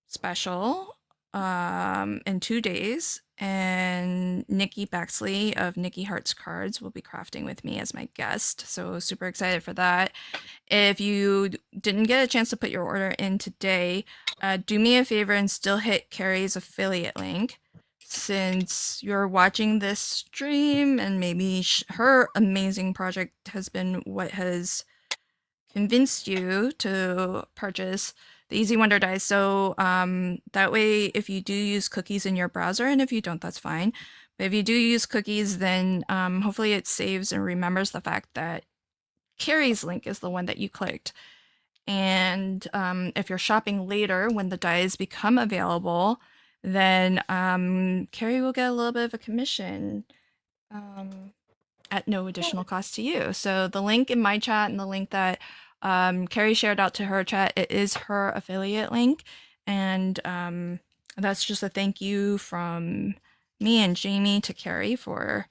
special in 2 days, and Nikki Baxley of Nikki Hearts Cards will be crafting with me as my guest, so super excited for that. If you didn't get a chance to put your order in today, do me a favor and still hit Carrie's affiliate link, since you're watching this stream and maybe her amazing project has been what has convinced you to purchase the Easy Wonder dies. So that way, if you do use cookies in your browser, and if you don't, that's fine. But if you do use cookies, then hopefully it saves and remembers the fact that Carrie's link is the one that you clicked. And if you're shopping later when the dies become available, then Carrie will get a little bit of a commission at no additional cost to you. So the link in my chat and the link that Carrie shared out to her chat, it is her affiliate link, and that's just a thank you from me and Jamie to Carrie for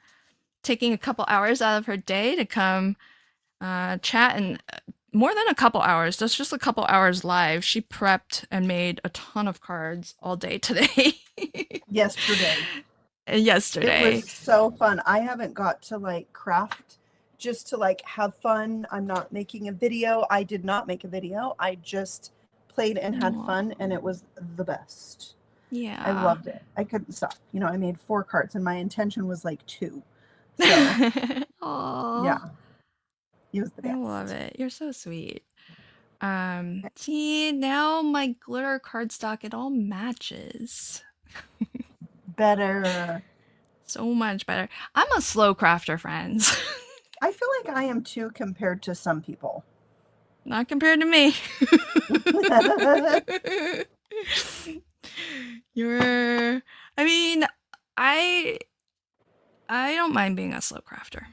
taking a couple hours out of her day to come chat, and more than a couple hours, that's just a couple hours live. She prepped and made a ton of cards all day today. Yesterday. Yesterday. It was so fun. I haven't got to like craft just to like have fun. I'm not making a video. I did not make a video. I just played and had fun, and it was the best. Yeah. I loved it. I couldn't stop. You know, I made 4 cards and my intention was like 2. So yeah. It was the best. I love it. You're so sweet. See, now my glitter cardstock, it all matches. Better. So much better. I'm a slow crafter, friends. I feel like I am too compared to some people. Not compared to me. I mean, I don't mind being a slow crafter.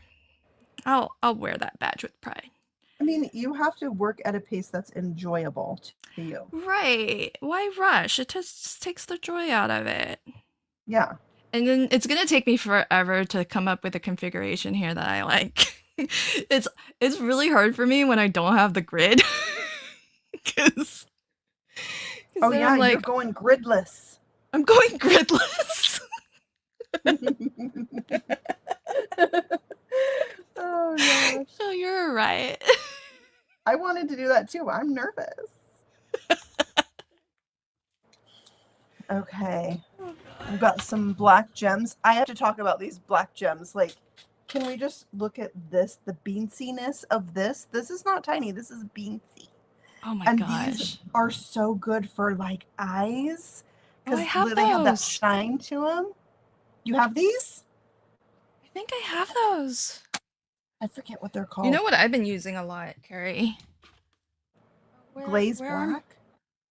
I'll wear that badge with pride. I mean, you have to work at a pace that's enjoyable to you. Right. Why rush? It just takes the joy out of it. Yeah. And then it's going to take me forever to come up with a configuration here that I like. It's really hard for me when I don't have the grid. Cause oh yeah, like, you're going gridless. I'm going gridless. Oh gosh. Oh, you're right. I wanted to do that too. I'm nervous. Okay. I've got some black gems. I have to talk about these black gems. Like, can we just look at this? The beanciness of this. This is not tiny. This is beansy. Oh my and gosh. These are so good for like eyes. Oh, I have they have that those. shine to them. You have these? I think I have those. I forget what they're called. You know what I've been using a lot, Carrie? Glazed black?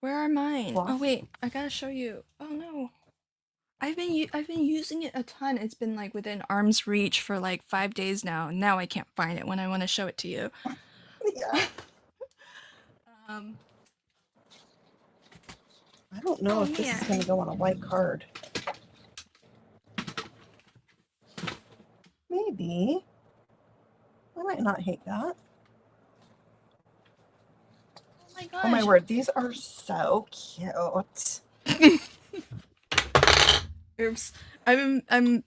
Where are mine? Gloss? Oh wait, I gotta show you. Oh no. I've been using it a ton. It's been like within arm's reach for like 5 days now. Now I can't find it when I want to show it to you. Yeah. Um, I don't know Oh, if this man. is going to go on a white card. Maybe. I might not hate that. oh my gosh. Oh my word, these are so cute. Oops. I'm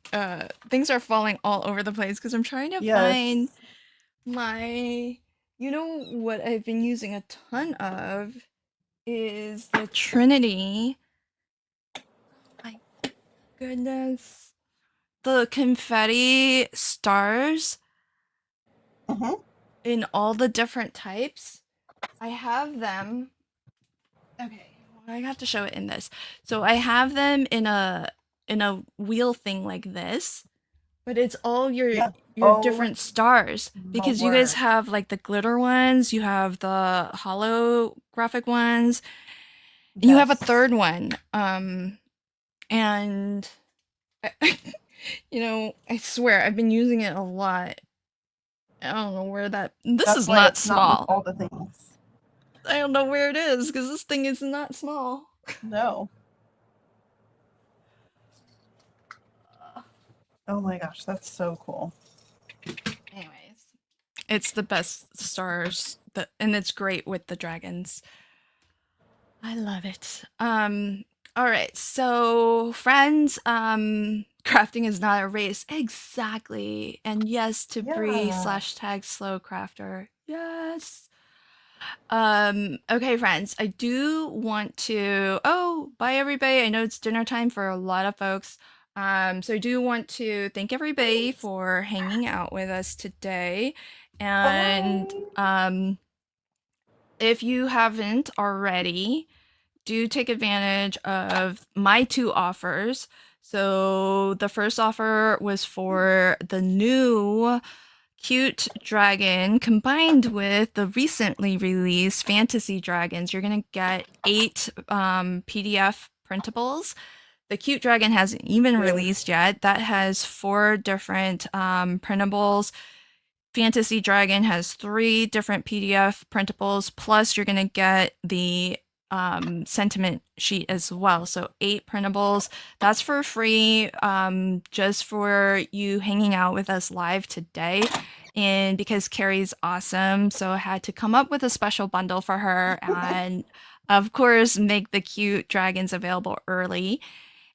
things are falling all over the place because I'm trying to Yes. find my, you know what I've been using a ton of is the Trinity. Oh my goodness. The confetti stars Mhm. in all the different types. I have them. Okay, well, I have to show it in this. So I have them in a wheel thing like this, but it's all your Yeah. different stars because you guys word. have like the glitter ones, you have the holographic ones, and you have a Yes. third one. And you know, I swear I've been using it a lot. I don't know where that. This That's is why not it's not with small. all the things. I don't know where it is because this thing is not small. No. Oh my gosh, that's so cool. Anyways, it's the best stars, and it's great with the dragons. I love it. All right, so friends, crafting is not a race, exactly. And yes to Bree Yeah. /tag slow crafter. Yes. Okay, friends, I do want to. Oh, bye everybody. I know it's dinner time for a lot of folks. So I do want to thank everybody for hanging out with us today. And if you haven't already, do take advantage of my 2 offers. So the first offer was for the new cute dragon combined with the recently released fantasy dragons. You're gonna get 8 PDF printables. The cute dragon hasn't even released yet. That has 4 different printables. Fantasy dragon has 3 different PDF printables, plus you're gonna get the sentiment sheet as well. So 8 printables. That's for free, just for you hanging out with us live today. And because Carrie's awesome, so I had to come up with a special bundle for her and of course make the cute dragons available early.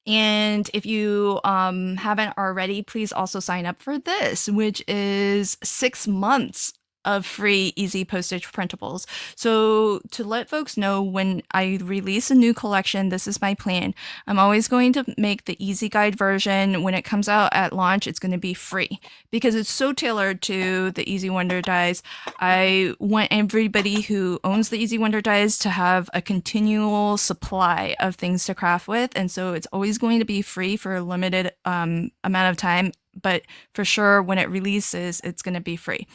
And if you haven't already, please also sign up for this, which is 6 months of free easy postage printables. So to let folks know, when I release a new collection, this is my plan. I'm always going to make the easy guide version. When it comes out at launch, it's going to be free because it's so tailored to the Easy Wonder dies. I want everybody who owns the Easy Wonder dies to have a continual supply of things to craft with, and so it's always going to be free for a limited amount of time, but for sure when it releases, it's going to be free.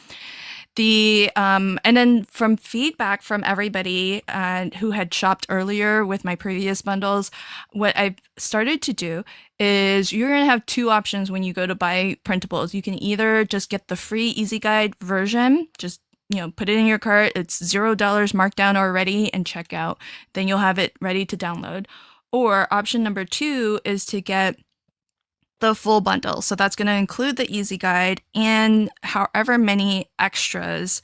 And then from feedback from everybody who had shopped earlier with my previous bundles, what I've started to do is you're going to have 2 options when you go to buy printables. You can either just get the free easy guide version, just put it in your cart. It's $0 marked down already and check out. Then you'll have it ready to download. Or option number 2 is to get the full bundle. So that's going to include the easy guide and however many extras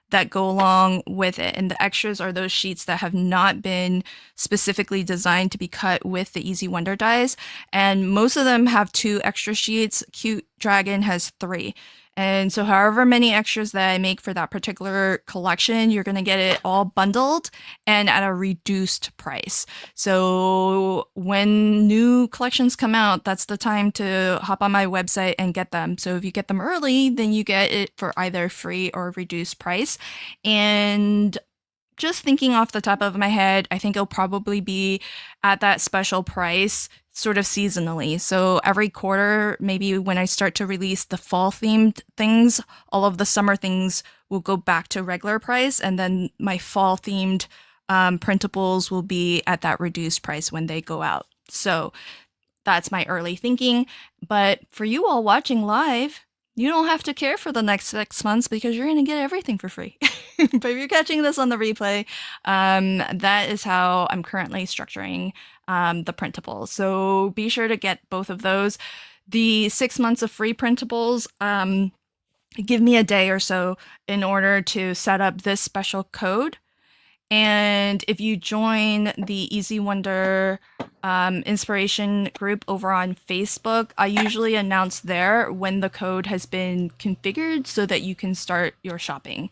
that go along with it. And the extras are those sheets that have not been specifically designed to be cut with the Easy Wonder dies. And most of them have 2 extra sheets. Cute Dragon has 3. And so however many extras that I make for that particular collection, you're going to get it all bundled and at a reduced price. So when new collections come out, that's the time to hop on my website and get them. So if you get them early, then you get it for either free or reduced price. And just thinking off the top of my head, I think it'll probably be at that special price sort of seasonally. So every quarter, maybe when I start to release the fall themed things, all of the summer things will go back to regular price. And then my fall themed printables will be at that reduced price when they go out. So that's my early thinking. But for you all watching live, you don't have to care for the next 6 months because you're going to get everything for free. But if you're catching this on the replay, that is how I'm currently structuring the printables. So be sure to get both of those. The 6 months of free printables, give me a day or so in order to set up this special code. And if you join the Easy Wonder inspiration group over on Facebook, I usually announce there when the code has been configured so that you can start your shopping.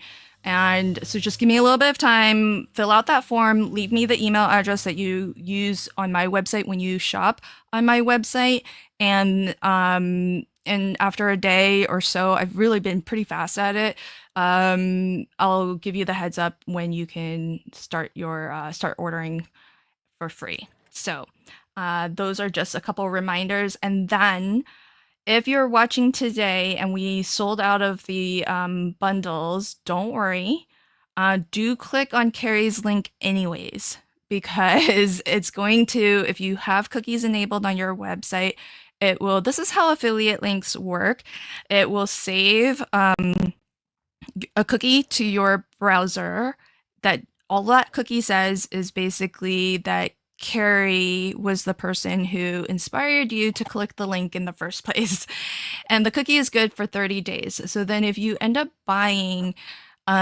And so just give me a little bit of time, fill out that form, leave me the email address that you use on my website when you shop on my website. And after a day or so, I've really been pretty fast at it. I'll give you the heads up when you can start your start ordering for free. So those are just a couple reminders. And then if you're watching today and we sold out of the bundles, don't worry. Do click on Carrie's link anyways, because it's going to, if you have cookies enabled on your website, it will, this is how affiliate links work. It will save a cookie to your browser that all that cookie says is basically that Carrie was the person who inspired you to click the link in the first place. And the cookie is good for 30 days. So then if you end up buying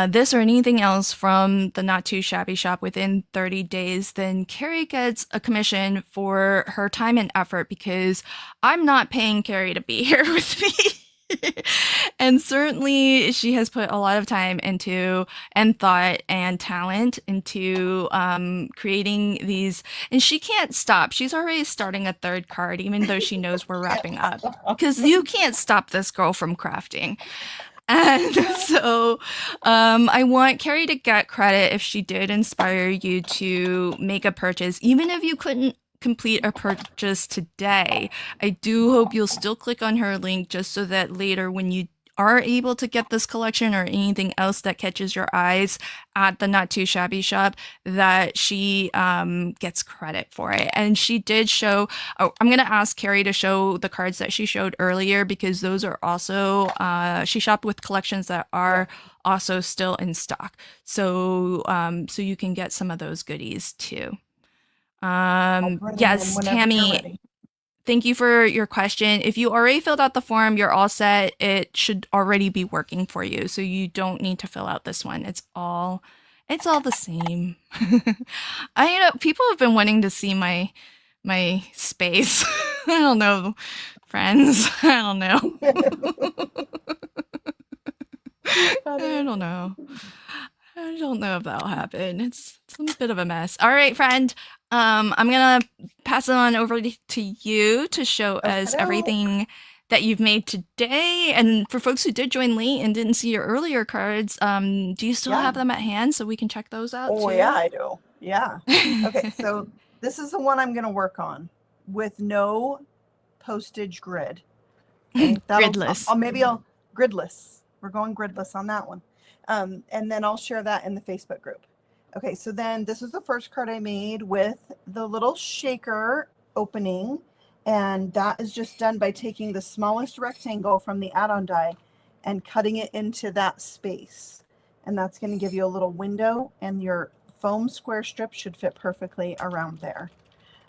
this or anything else from the Not Too Shabby shop within 30 days, then Carrie gets a commission for her time and effort because I'm not paying Carrie to be here with me. And certainly she has put a lot of time into and thought and talent into creating these, and she can't stop. She's already starting a third card even though she knows we're wrapping up, because you can't stop this girl from crafting. And so I want Carrie to get credit if she did inspire you to make a purchase, even if you couldn't complete a purchase today. I do hope you'll still click on her link just so that later when you are able to get this collection or anything else that catches your eyes at the Not Too Shabby shop, that she gets credit for it. And she did show, I'm going to ask Carrie to show the cards that she showed earlier, because those are also, she shopped with collections that are also still in stock. So, so you can get some of those goodies too. Yes, Tammy, thank you for your question. If you already filled out the form, you're all set. It should already be working for you, so you don't need to fill out this one. It's all the same. People have been wanting to see my space. I don't know, friends. I don't know. I don't know. I don't know if that'll happen. It's a bit of a mess. All right, friend. I'm gonna pass it on over to you to show us everything that you've made today. And for folks who did join late and didn't see your earlier cards, do you still have them at hand so we can check those out too? Yeah, I do. Yeah. Okay, so this is the one I'm gonna work on with no postage grid. Okay, Gridless. I'll gridless. We're going gridless on that one. And then I'll share that in the Facebook group. Okay, so then this is the first card I made with the little shaker opening, and that is just done by taking the smallest rectangle from the add-on die and cutting it into that space. And that's going to give you a little window, and your foam square strip should fit perfectly around there.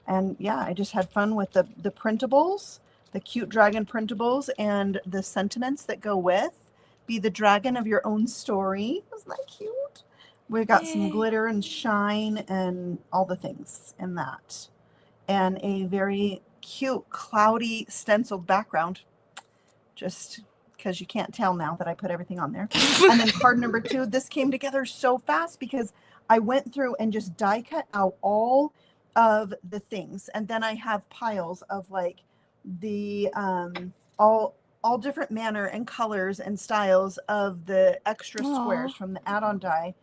And yeah, I just had fun with the printables, the cute dragon printables, and the sentiments that go with. Be the dragon of your own story. Isn't that cute? We got some glitter and shine and all the things in that. And a very cute, cloudy stenciled background. Just because you can't tell now that I put everything on there. And then card number 2, this came together so fast because I went through and just die cut out all of the things. And then I have piles of like the all different manner and colors and styles of the extra squares from the add-on die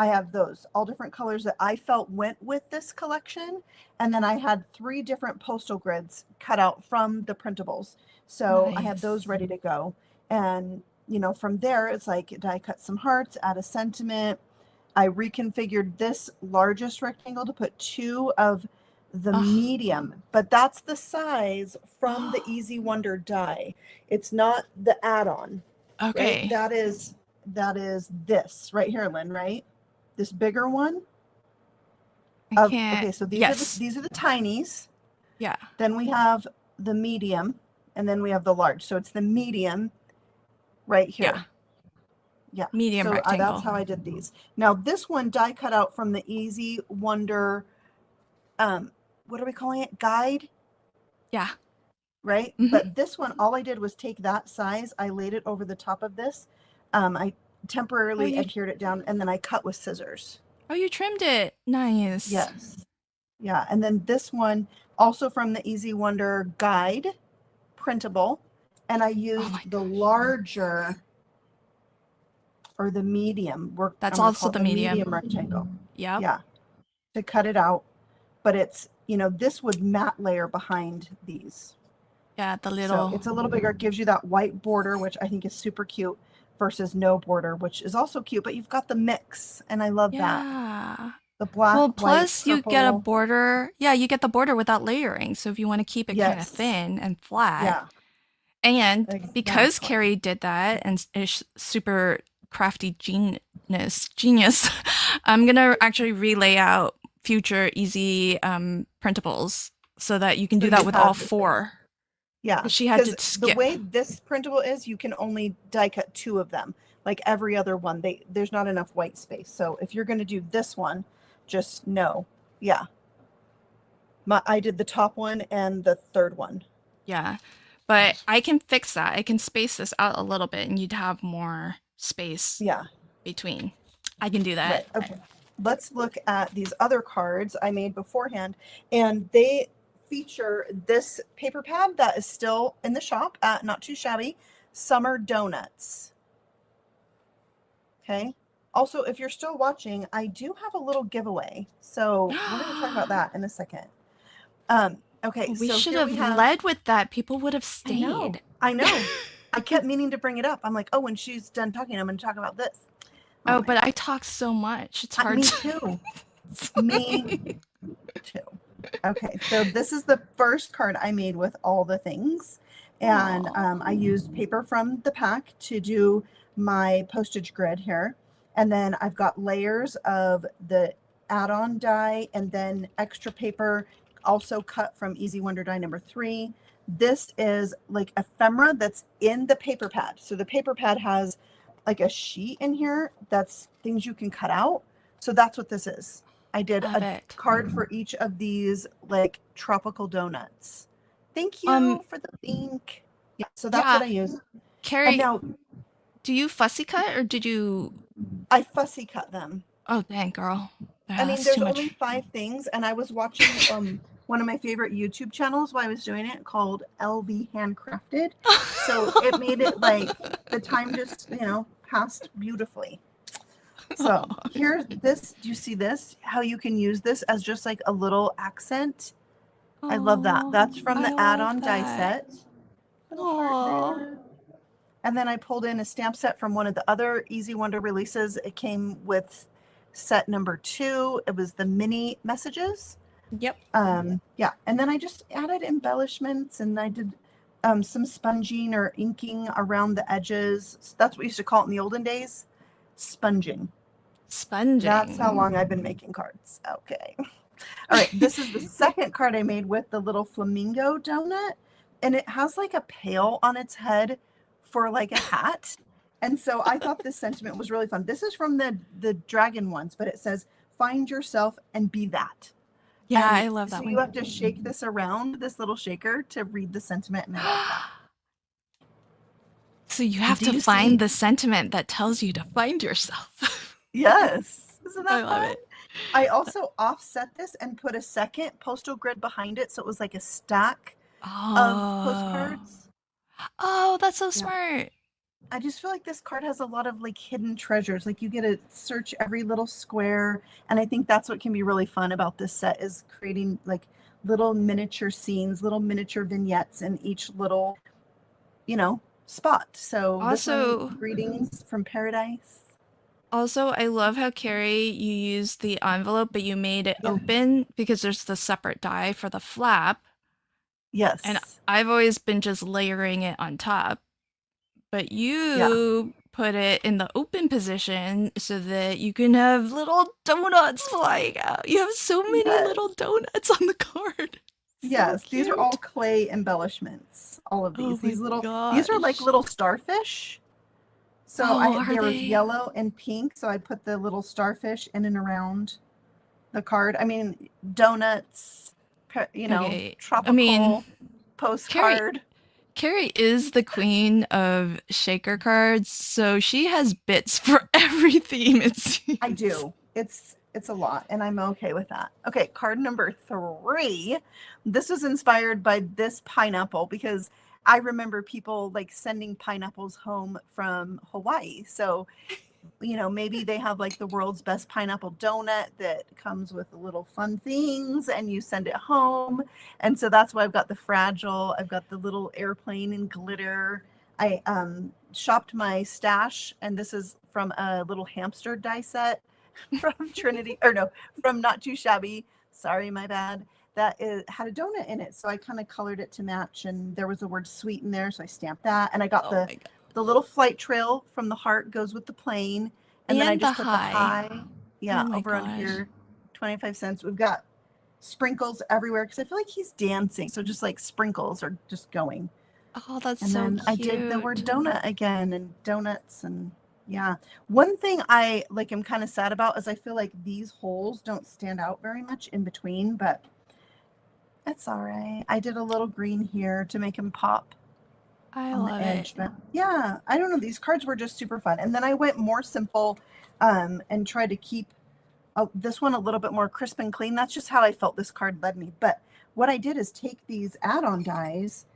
I have those all different colors that I felt went with this collection. And then I had 3 different postal grids cut out from the printables. So I had those Nice. ready to go. And, from there, it's like, did I cut some hearts, add a sentiment? I reconfigured this largest rectangle to put 2 of the Oh. medium, but that's the size from the Easy Wonder die. It's not the add-on, right? Okay. That is this right here, Lynn, right? This bigger one. I can't. Okay, so Yes. these are the tinies. Yeah. Then we have the medium, and then we have the large. So it's the medium right here. Yeah. Yeah. Medium So rectangle. that's how I did these. Now this one die cut out from the Easy Wonder, what are we calling it? Guide, Yeah. right? Mhm. But this one, all I did was take that size. I laid it over the top of this. I temporarily you- adhered it down, and then I cut with scissors. Oh, you trimmed it. Nice. Yes. Yeah. And then this one, also from the Easy Wonder Guide, printable. And I used my the gosh. larger or the medium. That's I'm gonna also call it the medium. rectangle. Yep. Yeah. To cut it out. But it's, this would matte layer behind these. Yeah, the So little. it's a little bigger. It gives you that white border, which I think is super cute, versus no border, which is also cute. But you've got the mix, and I love that. Yeah. The black, Well, white, plus you get a purple. border. Yeah, you get the border without layering. So if you want to keep it kind of Yes. thin and flat. Yeah. And because Exactly. Carrie did that and is super crafty genius, I'm gonna actually relay out future easy printables so that you can do So that you with have all this 4. Yeah. She had to Because the skip. way this printable is, you can only die cut 2 of them. Like every other one, there's not enough white space. So if you're going to do this one, just know. Yeah. I did the top one and the third one. Yeah. But I can fix that. I can space this out a little bit and you'd have more space Yeah. between. I can do that. Right. Okay. Let's look at these other cards I made beforehand, and they feature this paper pad that is still in the shop at Not Too Shabby, Summer Donuts. Okay. Also, if you're still watching, I do have a little giveaway. So we're going to talk about that in a second. Okay. We so should here have led with that. People would have stayed. I know. I kept meaning to bring it up. I'm like, oh, when she's done talking, I'm going to talk about this. Oh, but I talk so much. It's hard Me to. too. Me too. Okay, so this is the first card I made with all the things. And I used paper from the pack to do my postage grid here. And then I've got layers of the add-on die and then extra paper also cut from Easy Wonder die number 3. This is like ephemera that's in the paper pad. So the paper pad has like a sheet in here that's things you can cut out. So that's what this is. I did a card for each of these like tropical donuts. Thank you for the link. Yeah, so that's what I use. Carrie, and now, do you fussy cut or did you? I fussy cut them. Oh, dang, girl. I mean, there's only 5 things, and I was watching one of my favorite YouTube channels while I was doing it called LV Handcrafted. So it made it like the time just, passed beautifully. So here's this. Do you see this? How you can use this as just like a little accent. I love that. That's from the add-on die set. And then I pulled in a stamp set from one of the other Easy Wonder releases. It came with set number 2. It was the mini messages. Yep. Yeah. And then I just added embellishments, and I did some sponging or inking around the edges. So that's what we used to call it in the olden days. Sponging. That's how long I've been making cards. Okay. All right. This is the second card I made with the little flamingo donut, and it has like a pail on its head for like a hat. And so I thought this sentiment was really fun. This is from the dragon ones, but it says, "Find yourself and be that." Yeah, I love that so one. You have to shake this around, this little shaker, to read the sentiment, and I love that. So you have to find the sentiment that tells you to find yourself. Yes. Isn't that I love it. I also offset this and put a second postal grid behind it, so it was like a stack of postcards. Oh, that's so smart. I just feel like this card has a lot of like hidden treasures. Like you get to search every little square, and I think that's what can be really fun about this set is creating like little miniature scenes, little miniature vignettes in each little, spot. So this one, Also, greetings from paradise. I love how Carrie, you used the envelope, but you made it Yeah. open because there's the separate die for the flap. And Yes. I've always been just layering it on top. But Yeah. you put it in the open position so that you can have little donuts flying out. You have so many Yes. little donuts on the card. So Yes. These are all cute. clay embellishments. All of Oh these. my These are like gosh. little starfish. So Oh, are there was they? yellow and pink, so I put the little starfish in and around the card. I mean, donuts, Okay. I mean, tropical Carrie postcard. Carrie is the queen of shaker cards, so she has bits for every theme, it I seems. do. It's a lot, and I'm okay with that. Okay, card number 3. This was inspired by this pineapple because I remember people like sending pineapples home from Hawaii. So maybe they have like the world's best pineapple donut that comes with little fun things and you send it home. And so that's why I've got the fragile, I've got the little airplane and glitter. I shopped my stash, and this is from a little hamster die set from Trinity, or no, from Not Too Shabby. Sorry, my bad. Had a donut in it. So I kind of colored it to match, and there was the word sweet in there. So I stamped that. And I got Oh my god. the little flight trail from the heart goes with the plane. And then I And the just put the high. high, Oh yeah, my over on gosh. here, 25 cents. We've got sprinkles everywhere because I feel like he's dancing. So just like sprinkles are just going. Oh, that's And so then I did the word cute. donut again, and donuts, and yeah. One thing I like am kind of sad about is I feel like these holes don't stand out very much in between, but it's all right. I did a little green here to make him pop I on the love it. edge, but yeah, I don't know. These cards were just super fun. And then I went more simple and tried to keep this one a little bit more crisp and clean. That's just how I felt this card led me. But what I did is take these add-on dies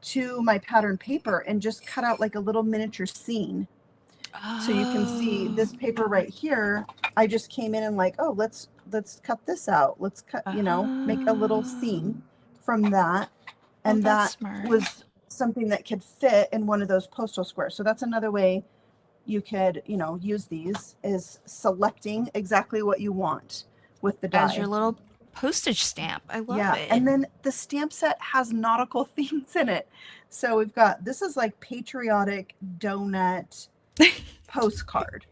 to my pattern paper and just cut out like a little miniature scene. So you can see Oh. this paper right here. I just came in and like, oh, let's cut this out. Let's cut, make a little Oh. scene from that. Oh, And that's that smart. was something that could fit in one of those postal squares. So that's another way you could, use these, is selecting exactly what you want with the As your die. little postage stamp. I love Yeah. it. And then the stamp set has nautical themes in it. So we've got, this is like patriotic donut postcard,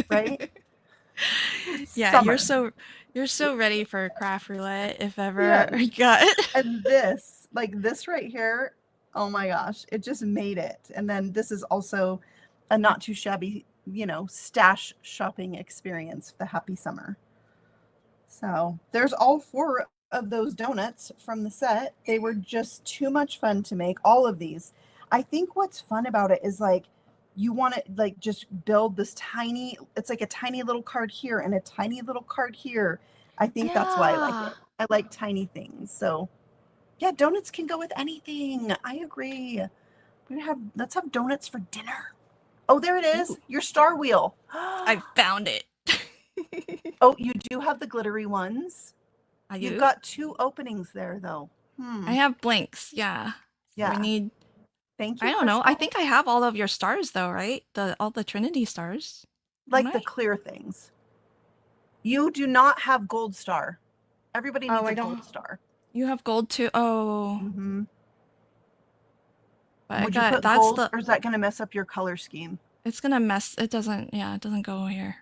right? Yeah, Summer. you're so ready for craft roulette if ever Yes. you got it. And this, like this right here, oh my gosh, it just made it. And then this is also a not too shabby, stash shopping experience, the happy summer. So there's all 4 of those donuts from the set. They were just too much fun to make, all of these. I think what's fun about it is like you want to like just build this tiny, it's like a tiny little card here and a tiny little card here. I think that's why I like Yeah. it. I like tiny things. So yeah, donuts can go with anything. I agree. Let's have donuts for dinner. Oh, there it is. Ooh, Your star wheel. I found it. Oh, you do have the glittery ones. I You've do? got 2 openings there though. I have blanks, yeah. So we Yeah. need Thank I you, don't know. I Crystal. think I have all of your stars though, right? All the Trinity stars. Don't Like the I? clear things. You do not have gold star. Everybody Oh, needs I a gold don't. star. You have gold too. Oh, Hmm. but I Would you got put that's gold, the or is that going to mess up your color scheme? it's gonna mess it doesn't yeah, it doesn't go here.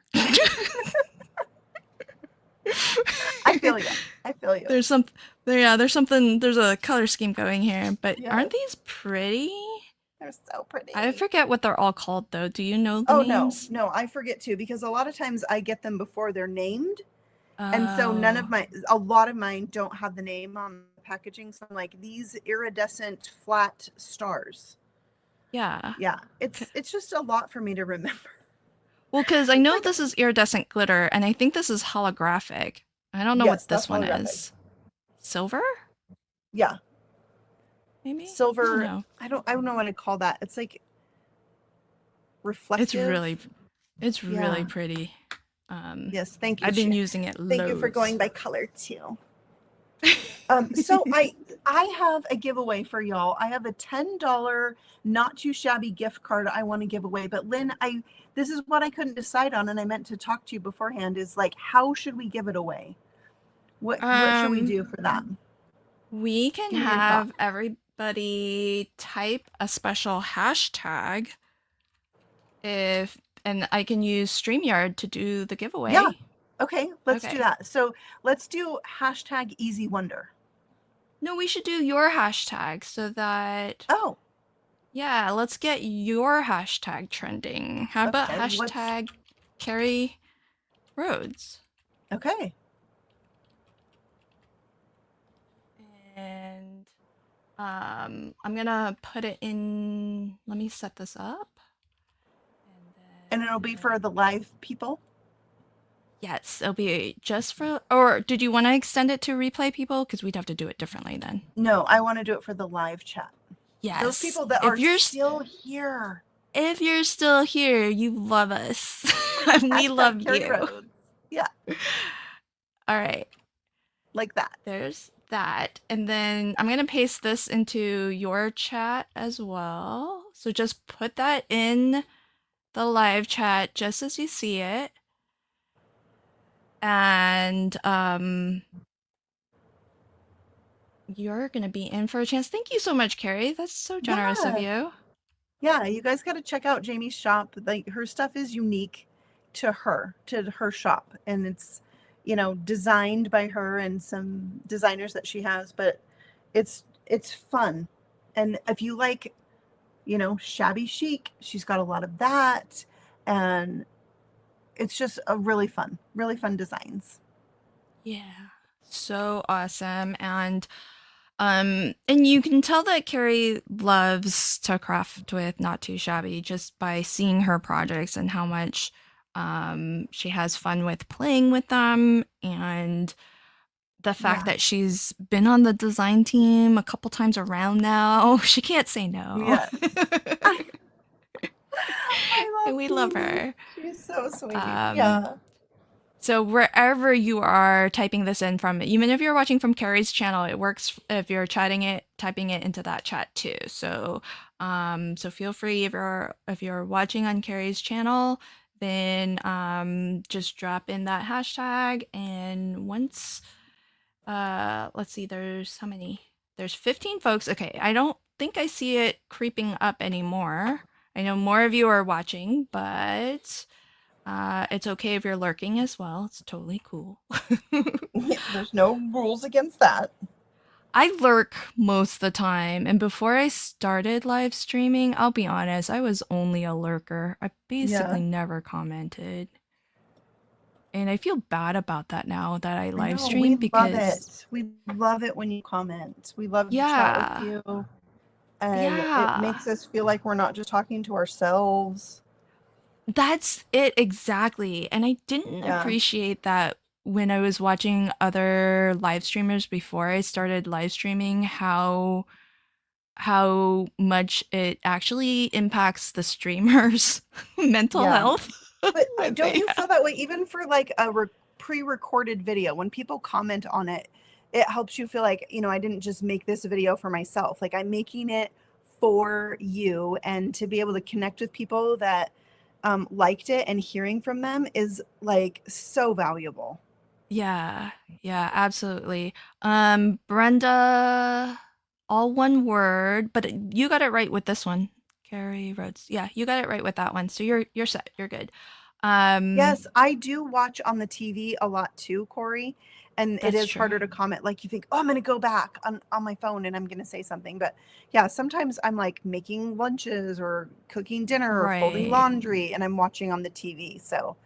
I feel you. I feel you. There's some there's something there's a color scheme going here, but Yes. aren't these pretty? They're so pretty. I forget what they're all called though. Do you know the Oh, names? no, I forget too, because a lot of times I get them before they're named. And so Oh, a lot of mine don't have the name on the packaging. So I'm like, these iridescent flat stars. yeah. Yeah, K- it's just a lot for me to remember. Well, because I know this is iridescent glitter, and I think this is holographic. I don't know Yes, what that's this one holographic. is. Silver? Yeah, Maybe? I don't silver. know. I don't know what to call that. It's like It's reflective. really Yeah. pretty. Yes. Thank you. I've been using it Thank you for loads. going by color too. So I have a giveaway for y'all. I have a $10 not too shabby gift card I want to give away. But Lynn, this is what I couldn't decide on, and I meant to talk to you beforehand. Is like, how should we give it away? What should we do for that? We can Give me your thoughts. have everybody type a special hashtag and I can use StreamYard to do the giveaway. Yeah. Okay, let's do Okay. that. So let's do hashtag Easy Wonder. No, we should do your hashtag so that. Oh, Yeah, let's get your hashtag trending. How about okay. hashtag Carrie Rhodes? Okay. And I'm gonna put it in. Let me set this up. And it'll be for the live people? Yes, it'll be just for. Or did you want to extend it to replay people? Because we'd have to do it differently then. No, I want to do it for the live chat. Yes. Those people that are still here. If you're still here, you love us. And we love Carrie you. Rhodes. Yeah. All right. Like that. There's that. And then I'm going to paste this into your chat as well. So just put that in the live chat just as you see it. And you're going to be in for a chance. Thank you so much, Carrie. That's so generous of you. Yeah, you guys got to check out Jamie's shop. Like, her stuff is unique to her shop, and it's, you know, designed by her and some designers that she has, but it's fun. And if you like, you know, shabby chic, she's got a lot of that, and it's just a really fun designs. Yeah. So awesome. And you can tell that Carrie loves to craft with Not Too Shabby just by seeing her projects and how much she has fun with playing with them, and the fact that she's been on the design team a couple times around now. She can't say no. Yeah. And we love her. She's so sweet. Yeah. So wherever you are typing this in from, even if you're watching from Carrie's channel, it works if you're typing it into that chat too. So so feel free if you're watching on Carrie's channel, then just drop in that hashtag, and once let's see, there's how many? There's 15 folks. Okay, I don't think I see it creeping up anymore. I know more of you are watching, but it's okay if you're lurking as well. It's totally cool. Yeah, there's no rules against that. I lurk most of the time, and before I started live streaming, I'll be honest, I was only a lurker. I basically never commented. And I feel bad about that now that I live stream because we love it when you comment. We love to chat with you. And it makes us feel like we're not just talking to ourselves. That's it exactly. And I didn't appreciate that when I was watching other live streamers before I started live streaming, how much it actually impacts the streamers' mental health. But don't you feel that way even for like a pre-recorded video? When people comment on it, it helps you feel like, you know, I didn't just make this video for myself. Like, I'm making it for you, and to be able to connect with people that liked it and hearing from them is like so valuable. Yeah, absolutely. Brenda, all one word, but you got it right with this one. Carrie Rhodes. Yeah, you got it right with that one. So you're set. You're good. Yes, I do watch on the TV a lot too, Corey. And it is harder to comment. Like, you think, oh, I'm going to go back on my phone and I'm going to say something. But yeah, sometimes I'm like making lunches or cooking dinner or folding laundry, and I'm watching on the TV. So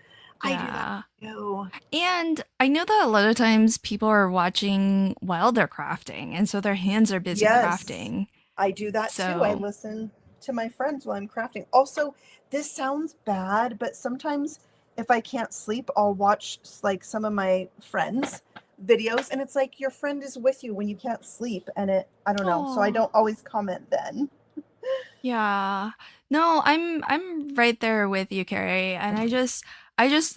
I do that too. And I know that a lot of times people are watching while they're crafting, and so their hands are busy crafting. I do that too. I listen to my friends while I'm crafting. Also, this sounds bad, but sometimes if I can't sleep, I'll watch like some of my friends' videos, and it's like your friend is with you when you can't sleep, and I don't know. So I don't always comment then. Yeah. No, I'm right there with you, Carrie. And I just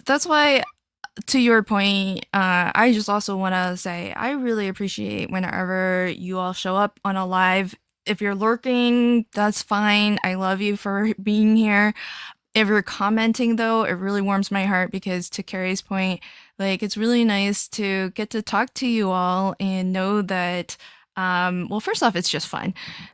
that's why, to your point, I just also want to say I really appreciate whenever you all show up on a live. If you're lurking, that's fine. I love you for being here. If you're commenting though, it really warms my heart because, to Carrie's point, like, it's really nice to get to talk to you all and know that, well, first off, it's just fun.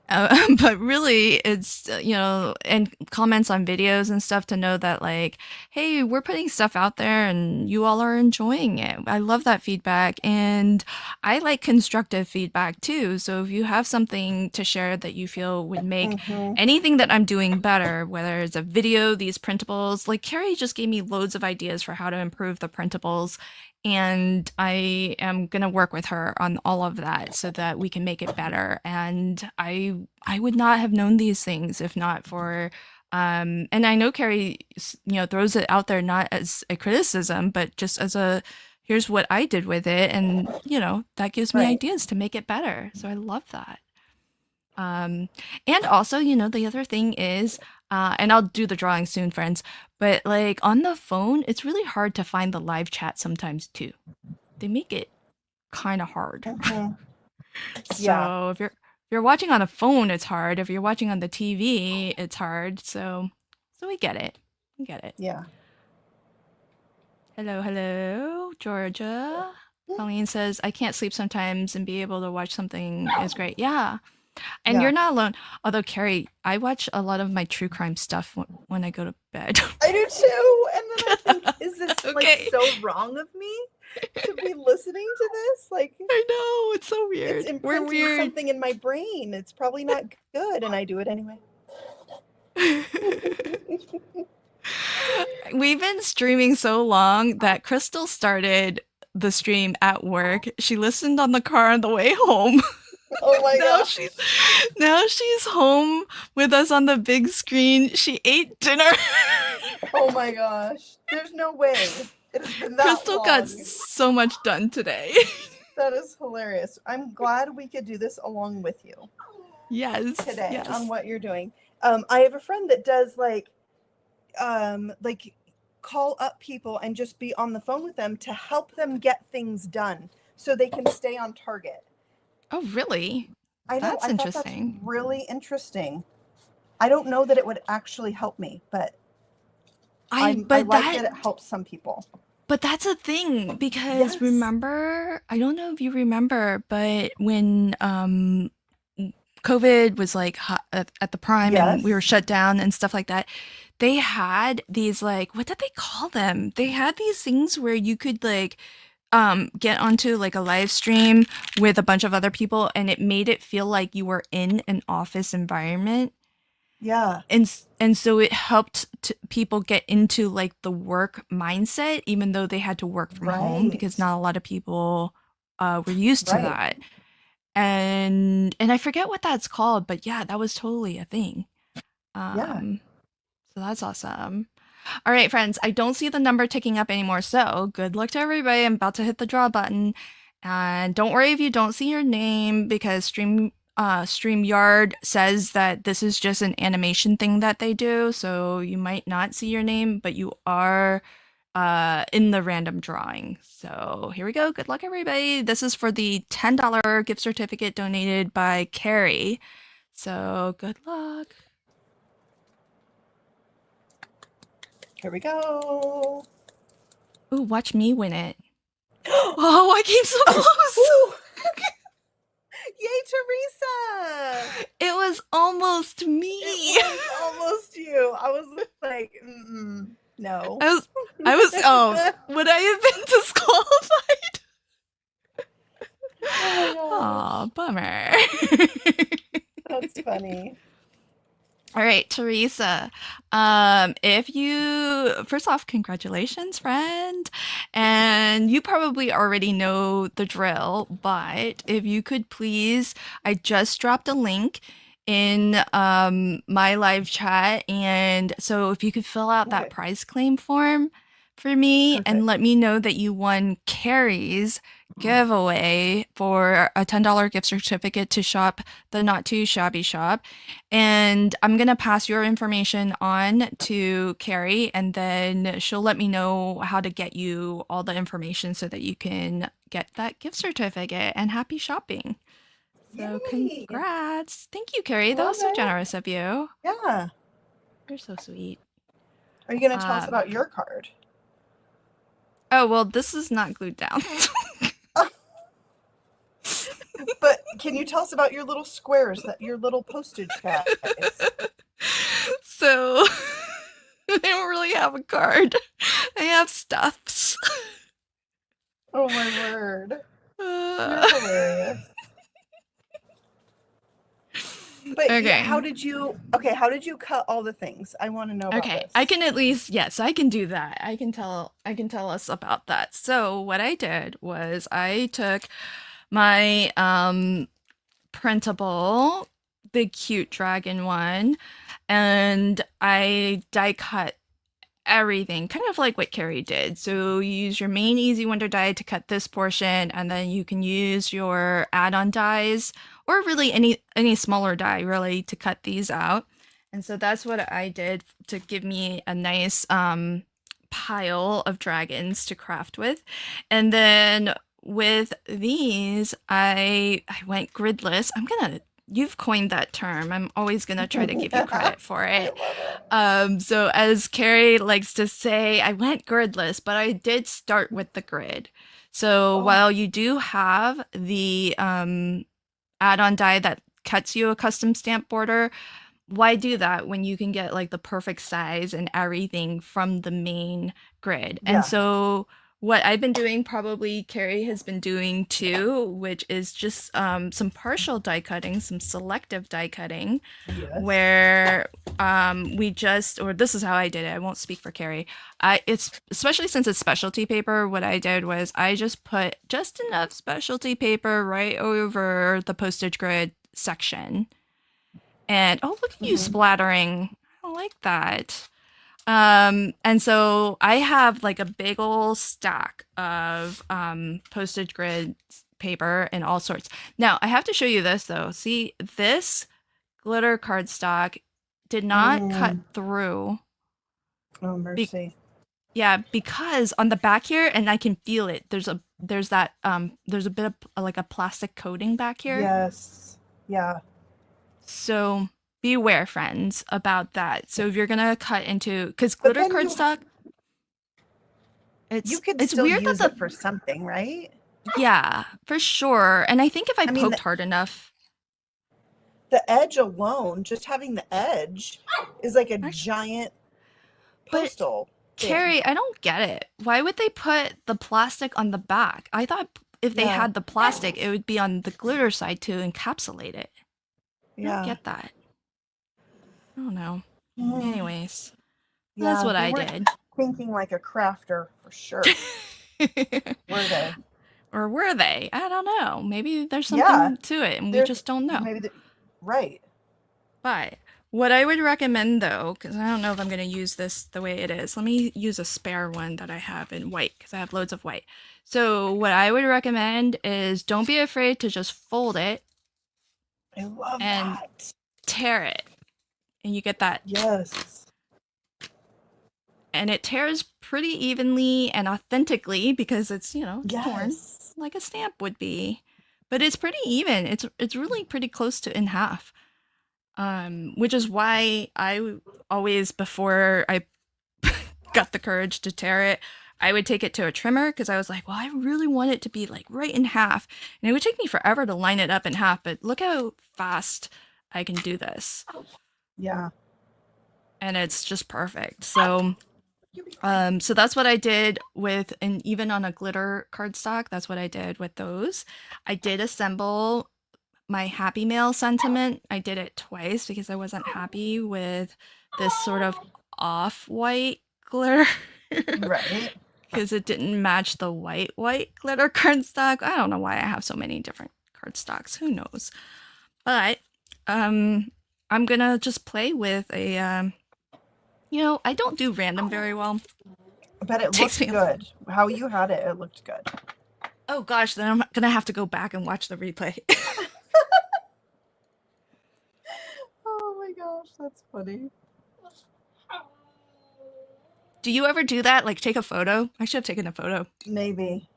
But really it's, and comments on videos and stuff, to know that, like, hey, we're putting stuff out there and you all are enjoying it. I love that feedback, and I like constructive feedback too. So if you have something to share that you feel would make Hmm. anything that I'm doing better, whether it's a video, these printables, like Carrie just gave me loads of ideas for how to improve the printables. And I am going to work with her on all of that so that we can make it better. And I would not have known these things if not for, and I know Carrie, throws it out there not as a criticism, but just as a, here's what I did with it. And, that gives me Right. ideas to make it better. So I love that. Um, and also, the other thing is, and I'll do the drawing soon, friends, but like on the phone, it's really hard to find the live chat sometimes too. They make it kind of hard. Hmm. Yeah. So if you're watching on a phone, it's hard. If you're watching on the TV, it's hard. So we get it. We get it. Yeah. Hello, hello, Georgia. Colleen says, I can't sleep sometimes, and be able to watch something is great. Yeah. And you're Yeah. not alone. Although, Carrie, I watch a lot of my true crime stuff when I go to bed. I do too. And then I think, is this Okay. like so wrong of me to be listening to this? Like, I know, it's so it's weird. We're imprinting weird. something in my brain. It's probably not good, and I do it anyway. We've been streaming so long that Crystal started the stream at work. She listened on the car on the way home. Oh my now gosh. she's home with us on the big screen. She ate dinner. Oh my gosh. There's no way. It has been that Crystal long. got so much done today. That is hilarious. I'm glad we could do this along with you Yes. today Yes. on what you're doing. I have a friend that does like call up people and just be on the phone with them to help them get things done so they can stay on target. Oh, really? I know. That's I thought interesting. that's really interesting. I don't know that it would actually help me, but I like that it helps some people. But that's a thing, because Yes. remember, I don't know if you remember, but when COVID was like hot at the prime, and we were Yes. shut down and stuff like that, they had these, like, what did they call them? They had these things where you could, like, get onto like a live stream with a bunch of other people, and it made it feel like you were in an office environment. Yeah. And so it helped people get into like the work mindset, even though they had to work from home, because Right. not a lot of people were used to Right. that. And I forget what that's called, but yeah, that was totally a thing. Yeah. So that's awesome. All right, friends, I don't see the number ticking up anymore, so good luck to everybody. I'm about to hit the draw button. And don't worry if you don't see your name, because StreamYard says that this is just an animation thing that they do, so you might not see your name, but you are in the random drawing. So here we go. Good luck, everybody. This is for the $10 gift certificate donated by Carrie. So good luck. Here we go. Ooh, watch me win it. Oh, I came so close. Ooh. Yay, Teresa! It was almost me. It was almost you. I was like, no. I was, oh, would I have been disqualified? Oh, Aw, bummer. that's funny. All right, Teresa. If you, first off, congratulations, friend. And you probably already know the drill, but if you could please, I just dropped a link in my live chat, and so if you could fill out that Okay. prize claim form, for me and Perfect. let me know that you won Carrie's giveaway for a $10 gift certificate to shop the Not Too Shabby Shop. And I'm going to pass your information on to Carrie, and then she'll let me know how to get you all the information so that you can get that gift certificate. And happy shopping. So Yay! congrats. Thank you, Carrie. That Love was so it. generous of you. Yeah. You're so sweet. Are you going to tell us Um, about your card? oh, well, this is not glued down. But can you tell us about your little squares, that your little postage guys? So I don't really have a card. I have stuffs. Oh my word. You're Uh, hilarious. But yeah, okay. how did you cut all the things? I want to know about Okay, this. I can at least, yes, I can do that. I can tell us about that. So what I did was I took my printable, the cute dragon one, and I die cut everything, kind of like what Carrie did. So you use your main Easy Wonder die to cut this portion, and then you can use your add-on dies, or really any smaller die really, to cut these out. And so that's what I did to give me a nice pile of dragons to craft with. And then with these, I went gridless. You've coined that term. I'm always gonna try to give you credit for I it. love it. So as Carrie likes to say, I went gridless, but I did start with the grid. So Oh, while you do have the add-on die that cuts you a custom stamp border, why do that when you can get like the perfect size and everything from the main grid? And yeah. so what I've been doing, probably Carrie has been doing too, which is just some partial die cutting, some selective die cutting, Yes. where or this is how I did it. I won't speak for Carrie. It's especially since it's specialty paper. What I did was I just put just enough specialty paper right over the postage grid section. And oh, look at you Mhm. splattering. I like that. And so I have like a big old stack of postage grid paper and all sorts. Now I have to show you this though. See, this glitter cardstock did not cut through. Oh, Be- mercy. yeah, because on the back here, and I can feel it. There's a bit of like a plastic coating back here. Yes. Yeah. So beware, friends, about that. So if you're gonna cut into, because But glitter then cardstock, you could it's still weird that use it for something, right? yeah, for sure. And I think if I I mean, poked hard enough, the edge alone, just having the edge, is like a actually, giant but postal thing. Carrie, I don't get it. Why would they put the plastic on the back? I thought if they Yeah. had the plastic, it would be on the glitter side to encapsulate it. I don't Yeah. get that. I don't know. Mm. Anyways, that's Yeah. what They I weren't did. thinking like a crafter for sure. Were they? Or were they? I don't know. Maybe there's Yeah. something to it and we They're just don't know. maybe right. But what I would recommend though, because I don't know if I'm going to use this the way it is, let me use a spare one that I have in white because I have loads of white. So what I would recommend is don't be afraid to just fold it I love and that. tear it. And you get that. Yes. And it tears pretty evenly and authentically because it's, torn Yes. like a stamp would be. But it's pretty even. It's really pretty close to in half. Which is why I always, before I got the courage to tear it, I would take it to a trimmer because I was like, well, I really want it to be like right in half. And it would take me forever to line it up in half, but look how fast I can do this. Yeah. And it's just perfect. So so that's what I did with, and even on a glitter cardstock, that's what I did with those. I did assemble my Happy Mail sentiment. I did it twice because I wasn't happy with this sort of off-white glitter. Right. Because it didn't match the white glitter cardstock. I don't know why I have so many different cardstocks. Who knows? But I'm gonna just play with a I don't do random very well. But it Takes looked me- good. How you had it, it looked good. Oh gosh, then I'm gonna have to go back and watch the replay. Oh my gosh, that's funny. Do you ever do that? Like take a photo? I should have taken a photo. Maybe.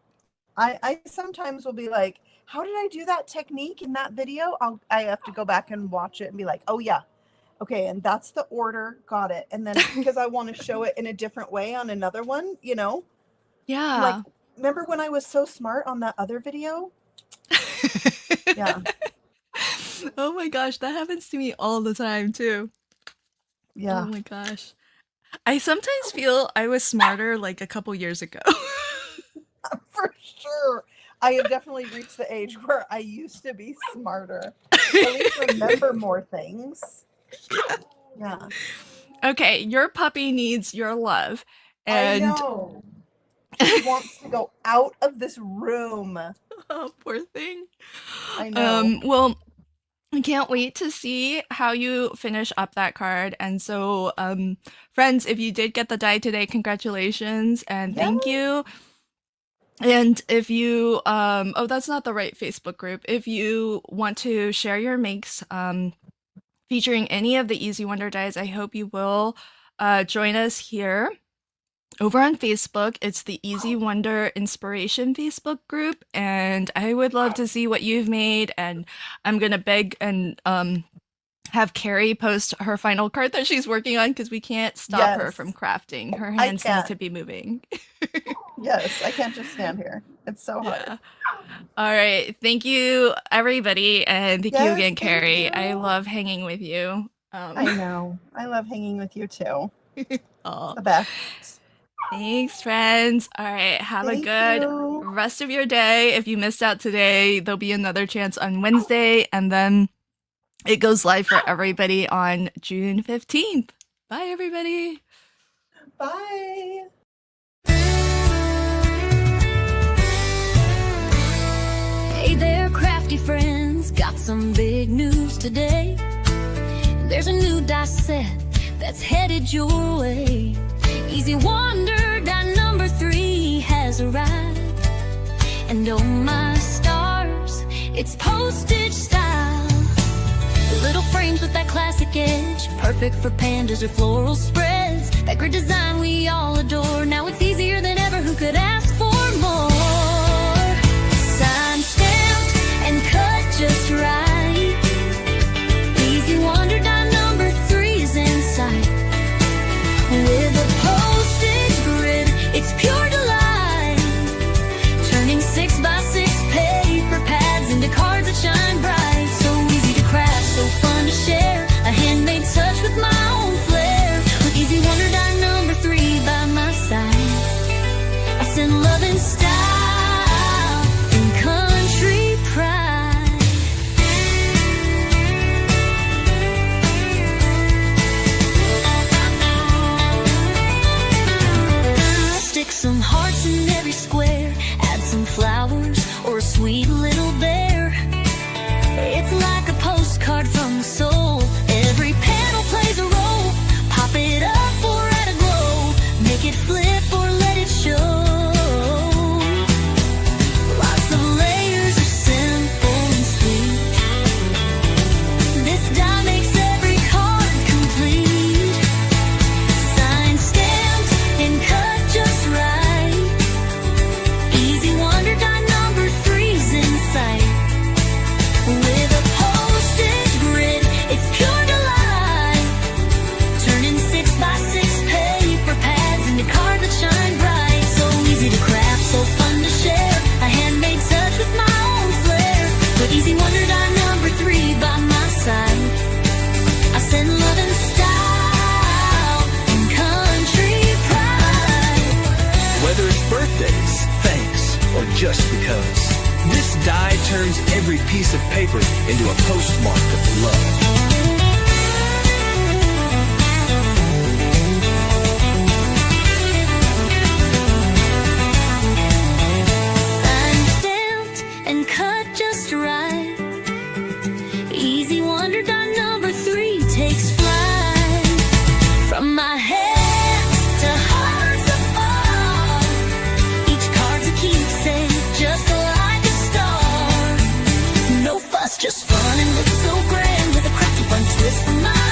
I sometimes will be like, how did I do that technique in that video? I have to go back and watch it and be like, oh yeah, okay, and that's the order, got it. And then because I want to show it in a different way on another one, you know? Yeah. Like, remember when I was so smart on that other video? Yeah. Oh my gosh, that happens to me all the time too. Yeah. Oh my gosh. I sometimes feel I was smarter like a couple years ago. For sure. I have definitely reached the age where I used to be smarter. At least remember more things. Yeah. Okay, your puppy needs your love. And I know. He wants to go out of this room. oh, poor thing. I know. Well, I can't wait to see how you finish up that card. And so, friends, if you did get the die today, congratulations and thank you. And if you, oh, that's not the right Facebook group. If you want to share your makes, featuring any of the Easy Wonder dies, I hope you will join us here over on Facebook. It's the Easy Wonder Inspiration Facebook group, and I would love to see what you've made. And I'm gonna beg and have Carrie post her final card that she's working on because we can't stop her Yes. from crafting. Her hands need can't. to be moving. Yes, I can't just stand here. It's so hard. Yeah. All right. Thank you, everybody. And thank you Yes, again, thank Carrie. I you. love hanging with you. I know. I love hanging with you too. Oh, The best. thanks, friends. All right. Have a Thank good you. rest of your day. If you missed out today, there'll be another chance on Wednesday. And then it goes live for everybody on June 15th. Bye, everybody. Bye. Hey there, crafty friends, got some big news today. There's a new die set that's headed your way. Easy Wonder die number 3 has arrived. And oh my stars, it's postage style. Little frames with that classic edge, perfect for pandas or floral spreads. That grid design we all adore, now it's easier than ever, who could ask for more? Signed, stamped, and cut just right. Easy Wonder die number 3's in sight. With a postage grid, it's pure delight. Turning 6x6 paper pads into cards that shine bright. So easy to craft, so fun to share. A handmade touch with my own flair. With Easy Wonder die number 3 by my side, I send love and style and country pride. Stick some hearts in every square, add some flowers or a sweet little bear. It's like a postcard from the soul. Every panel plays a role. Pop it up or add a glow. Make it flip or let it show. Lots of layers are simple and sweet. This die makes every card complete. Signed, stamped, and cut just right. Easy Wonder die number 3's in sight. With a postage grid, it's pure delight. Turning 6x6 paper pads into cards that shine bright. So easy to craft, so fun to share. A handmade touch with my own flair. With Easy Wonder die number 3 by my side, I send love and style and country pride. Whether it's birthdays, thanks, or just because, this die turns every piece of paper into a postmark of love. Signed, stamped, and cut just right. Easy Wonder die number 3 takes flight. From my head to hearts afar, Just fun and looks so grand with a crafty fun twist from my